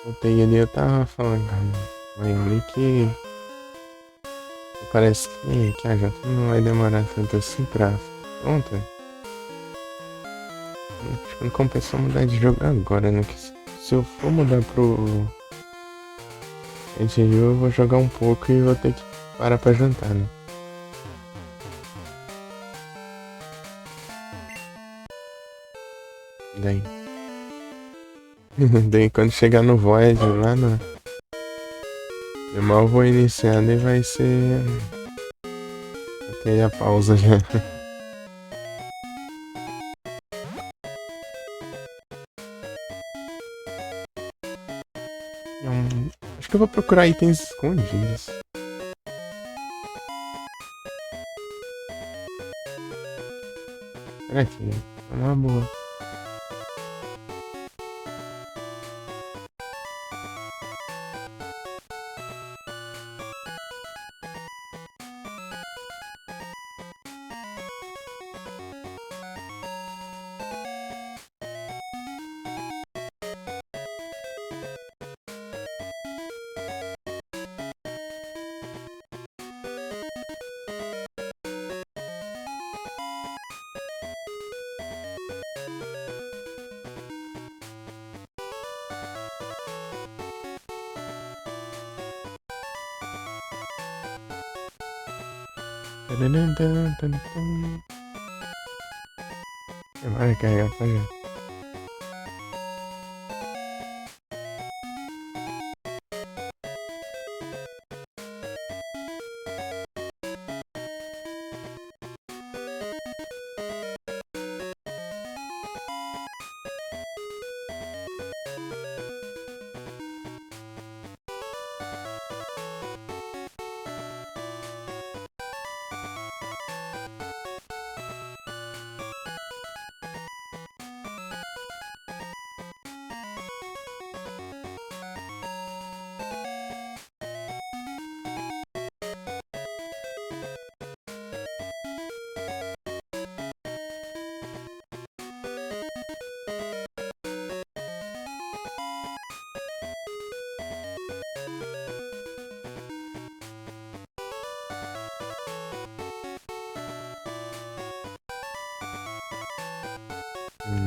Voltei ali, eu tava falando com a mãe ali que parece que a janta não vai demorar tanto assim pra ficar pronta. Acho que não compensa mudar de jogo agora, né? Que se eu for mudar pro NGU, eu vou jogar um pouco e vou ter que parar pra jantar, né? Daí. Daí quando chegar no Void lá, né? Eu mal vou iniciando e vai ser. Vai ter a pausa já. Acho que eu vou procurar itens escondidos. Será que é uma boa? Vai carregar pra já.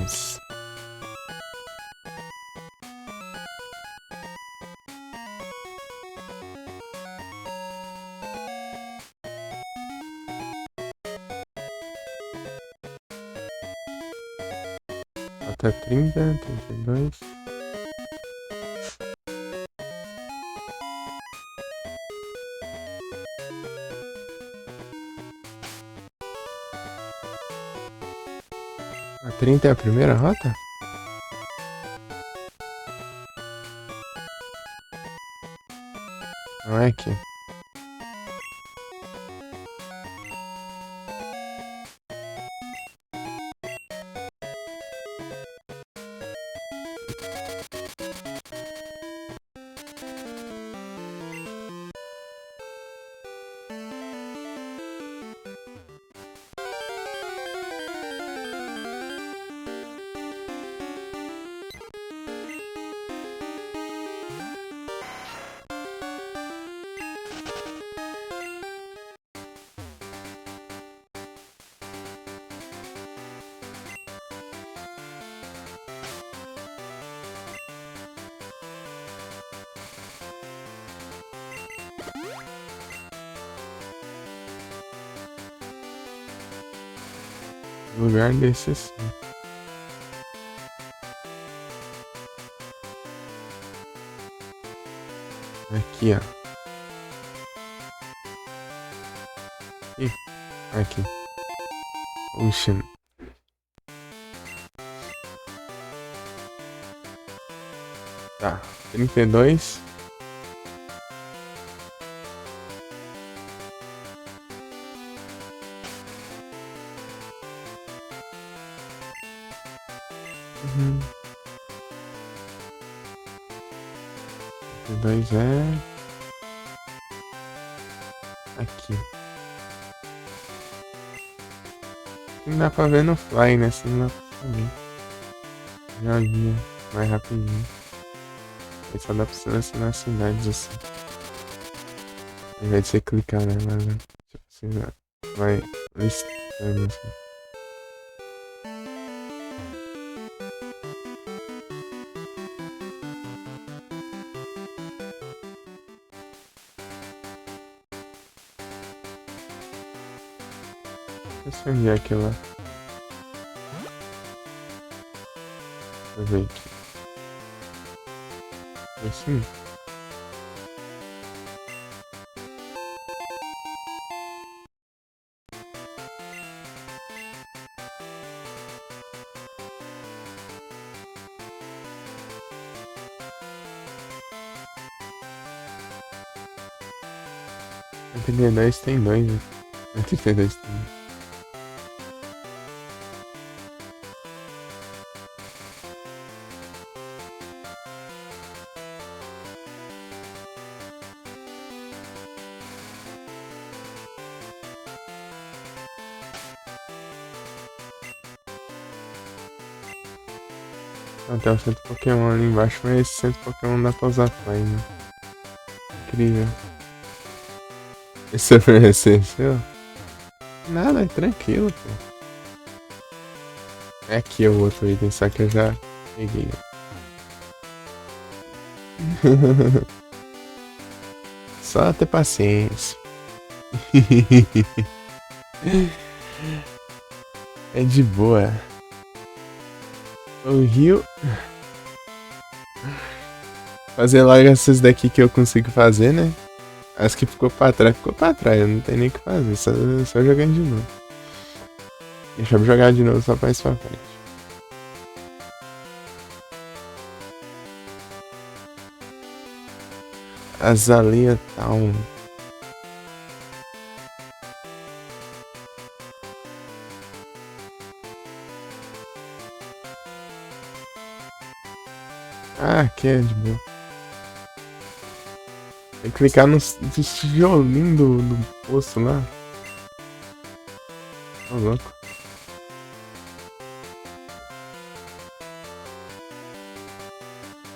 Isso. Até 32. A 30 é a primeira rota? Não é aqui. Lugar desse assim. Aqui, ó. Ih, aqui. Ocean. Tá, 32. Uhum. 32 é aqui. Não dá pra ver no fly, né? Assim não dá pra ver. Já via mais rapidinho. Aí só dá pra selecionar cidades assim. Ao invés de você clicar nela, né? Tipo assim, vai listando assim. Deixa eu ver aqui lá. Deixa eu ver aqui. Assim. A 32 tem dois, né? A 32 tem dois. Até o centro Pokémon ali embaixo, mas esse centro Pokémon dá pra usar Fly, né? Incrível. Esse ofereceu? Nada, é tranquilo, pô. É aqui o outro item, só que eu já peguei. Só ter paciência. É de boa. O Rio. Fazer logo essas daqui que eu consigo fazer, né? As que ficou pra trás, não tem nem o que fazer, só jogando de novo. Deixa eu jogar de novo só pra isso pra frente. Azalea Town. Ah, aqui é de boa. Tem que clicar no tijolinho do poço lá. Ô, louco.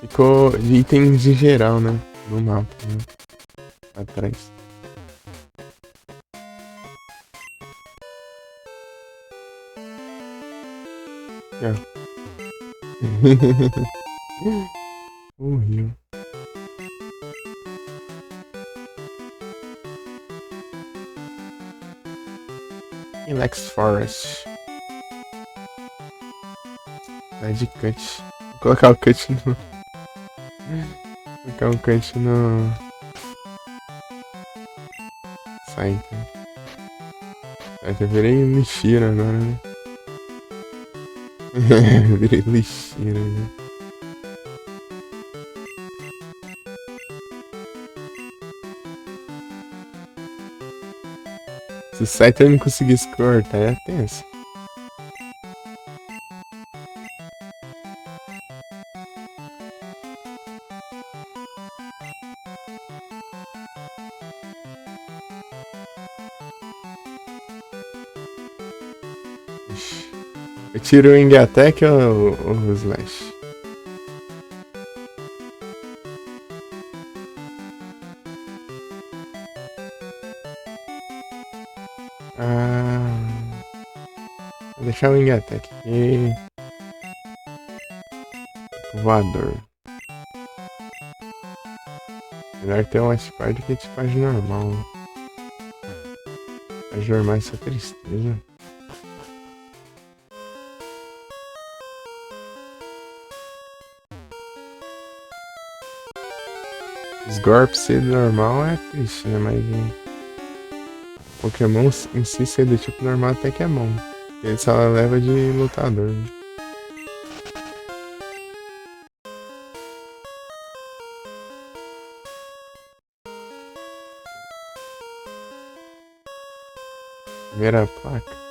Ficou de itens de geral, né? No mapa, né? Atrás. Aqui, ó. O rio. Ilex Forest. Vai de cut. Vou colocar o cut no. Vou colocar o cut no. Site. Eu virei lixeira agora, né? Virei lixeira, né? Se o site eu não conseguisse cortar, é tenso. Eu tiro o Wing Attack ou o Slash? Vou deixar o Wing Attack aqui. Voador. Melhor ter um Ice Card que tipo normal. As normais são tristeza. Scorp ser normal é triste, né? Mas Pokémon em si ser do tipo normal até que é bom. Ele só leva de lutador. Né? Primeira placa.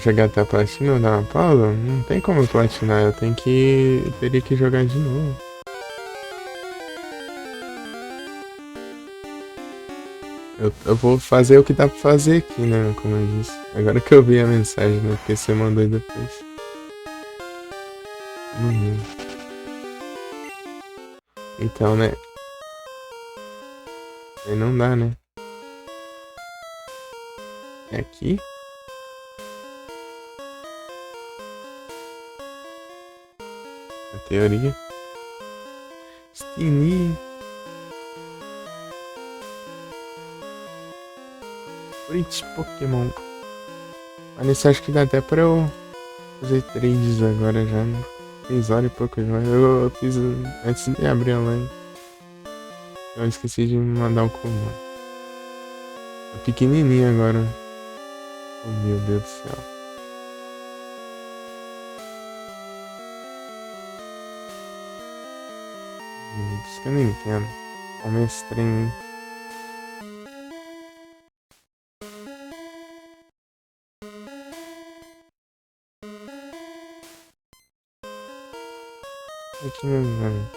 Chegar até a platina ou dar uma pausa? Não tem como platinar, eu tenho que. Teria que jogar de novo. Eu vou fazer o que dá pra fazer aqui, né? Como eu disse. Agora que eu vi a mensagem, né? Porque você mandou aí depois. Então, né? Aí não dá, né? É aqui? A teoria. Stini. Bridge Pokémon. Mas nesse acho que dá até pra eu fazer trades agora já, né? 3 horas e pouco já. Eu fiz antes de abrir a live. Eu esqueci de mandar o comando. É pequenininho agora. Oh meu Deus do céu. Isso que eu não entendo. Olha esse trem, hein? Aqui mesmo, velho.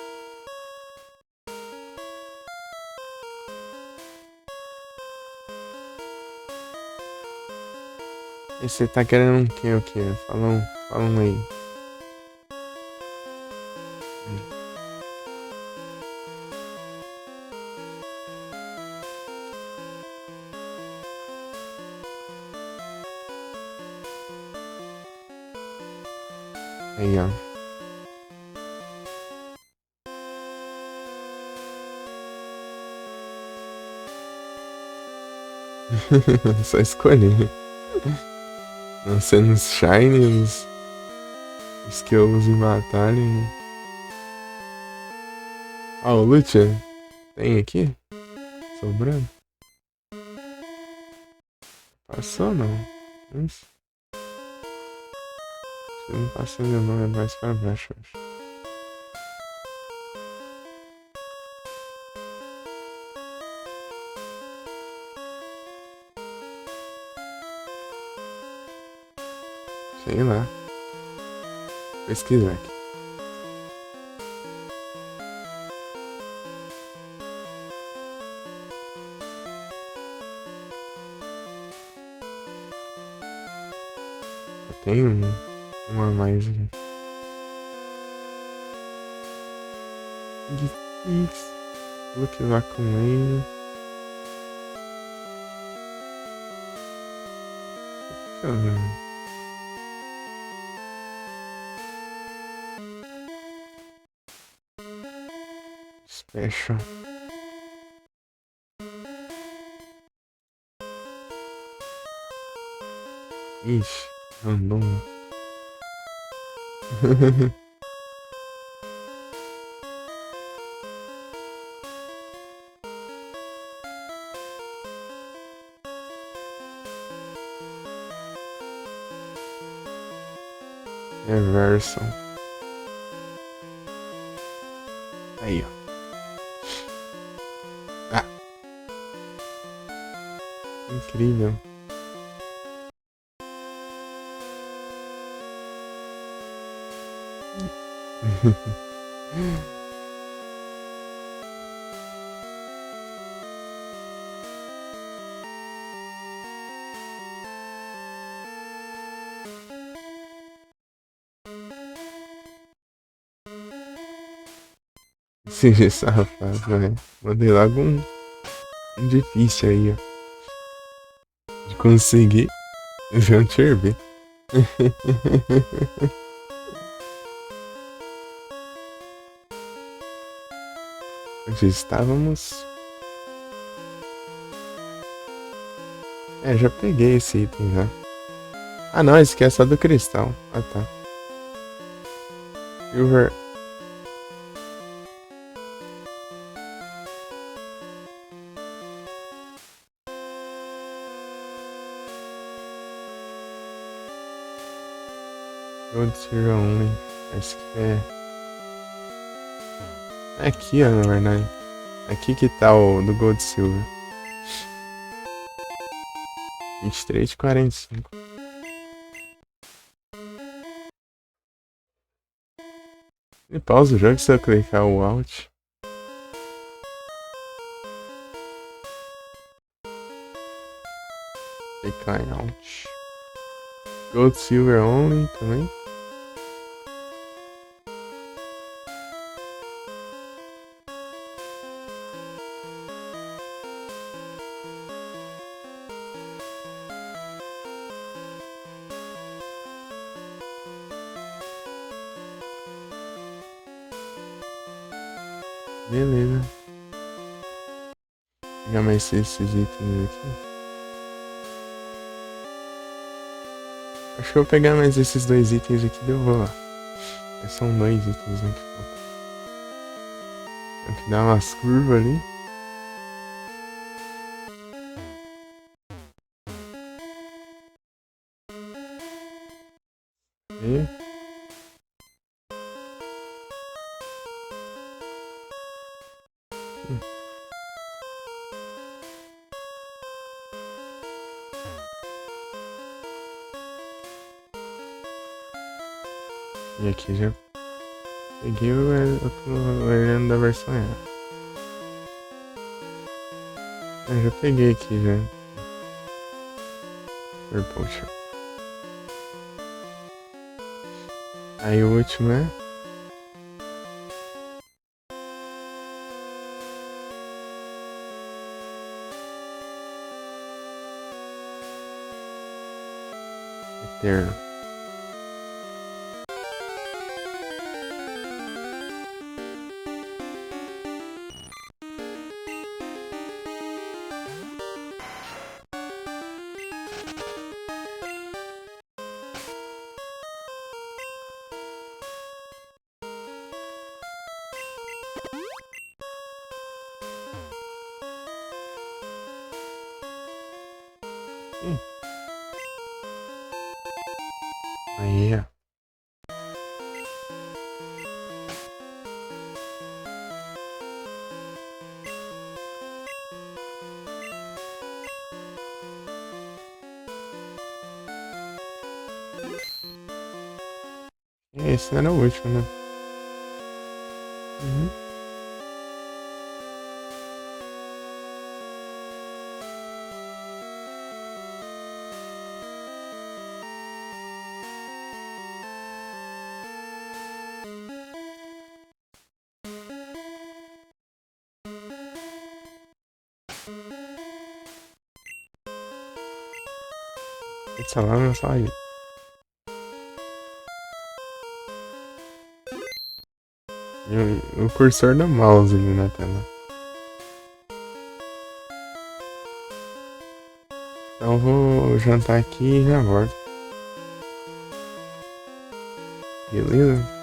E você tá querendo um quê, o quê? Fala um aí. Aí, ó. Só escolher. Não sendo os shiny, os que eu uso em batalha. Ó, o Lucha. Tem aqui? Sobrando? Passou não? Isso. Se não passou ainda não, é mais pra baixo, eu acho. Sei lá. Pesquisar aqui. Tem um a mais aqui. Gifts. Look Vacuum. Special. Ixi, random. Reverso. Aí, ó. Ah. Incrível. Seja safado, né? Mandei logo um difícil aí, ó. De conseguir. Ver um Kirby. Já estávamos. É, já peguei esse item já. Ah não, esse aqui é só do cristal. Ah tá. Silver. Gold Silver Only. Esse aqui é. É aqui, ó, na verdade. Aqui que tá o do Gold Silver. 23,45. E pausa o jogo se eu clicar o Alt. Decline out. Gold Silver Only também. Beleza. Vou pegar mais esses itens aqui. Acho que eu vou pegar mais esses dois itens aqui e eu vou lá. São dois itens, né, que faltam. Tem que dar umas curvas ali. E... E aqui já peguei o outro olhando da versão E. Eu já peguei aqui já. Poxa. Aí o último é. Eterno. Aí, ó. Esse era o último, né? Uhum. Essa lá não sai. E o cursor do mouse ali na tela. Então vou jantar aqui e já volto. Beleza?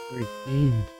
Curtinho.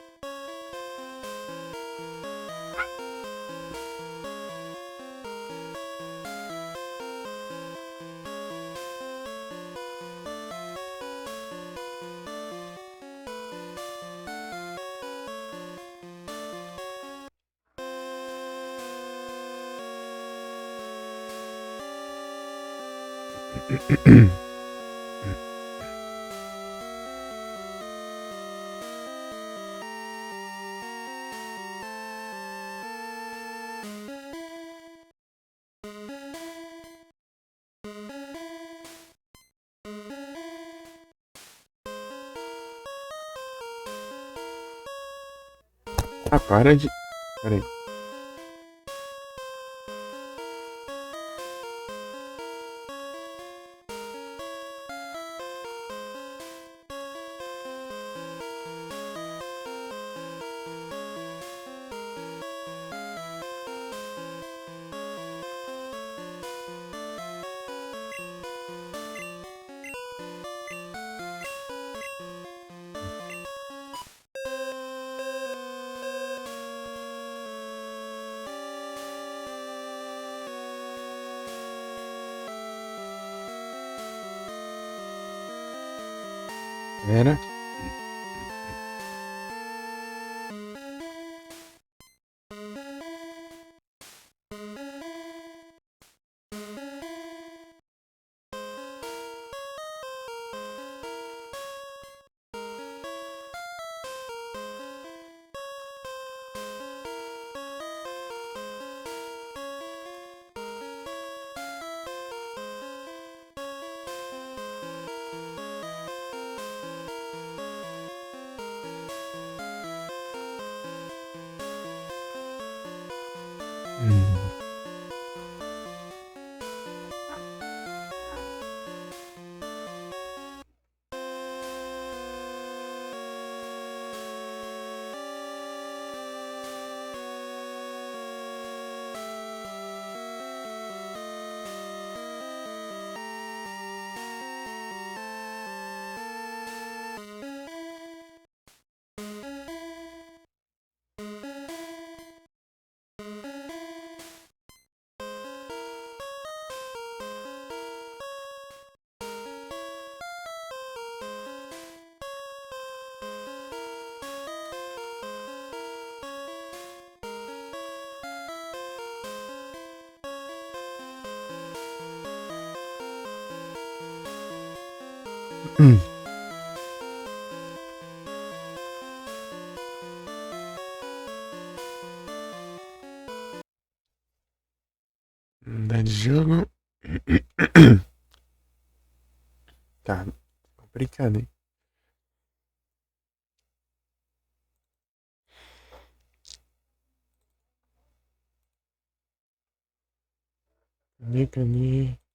Ah, para de. Peraí. Pera. Mudar de jogo. Tá. Complicado, hein? Cadê?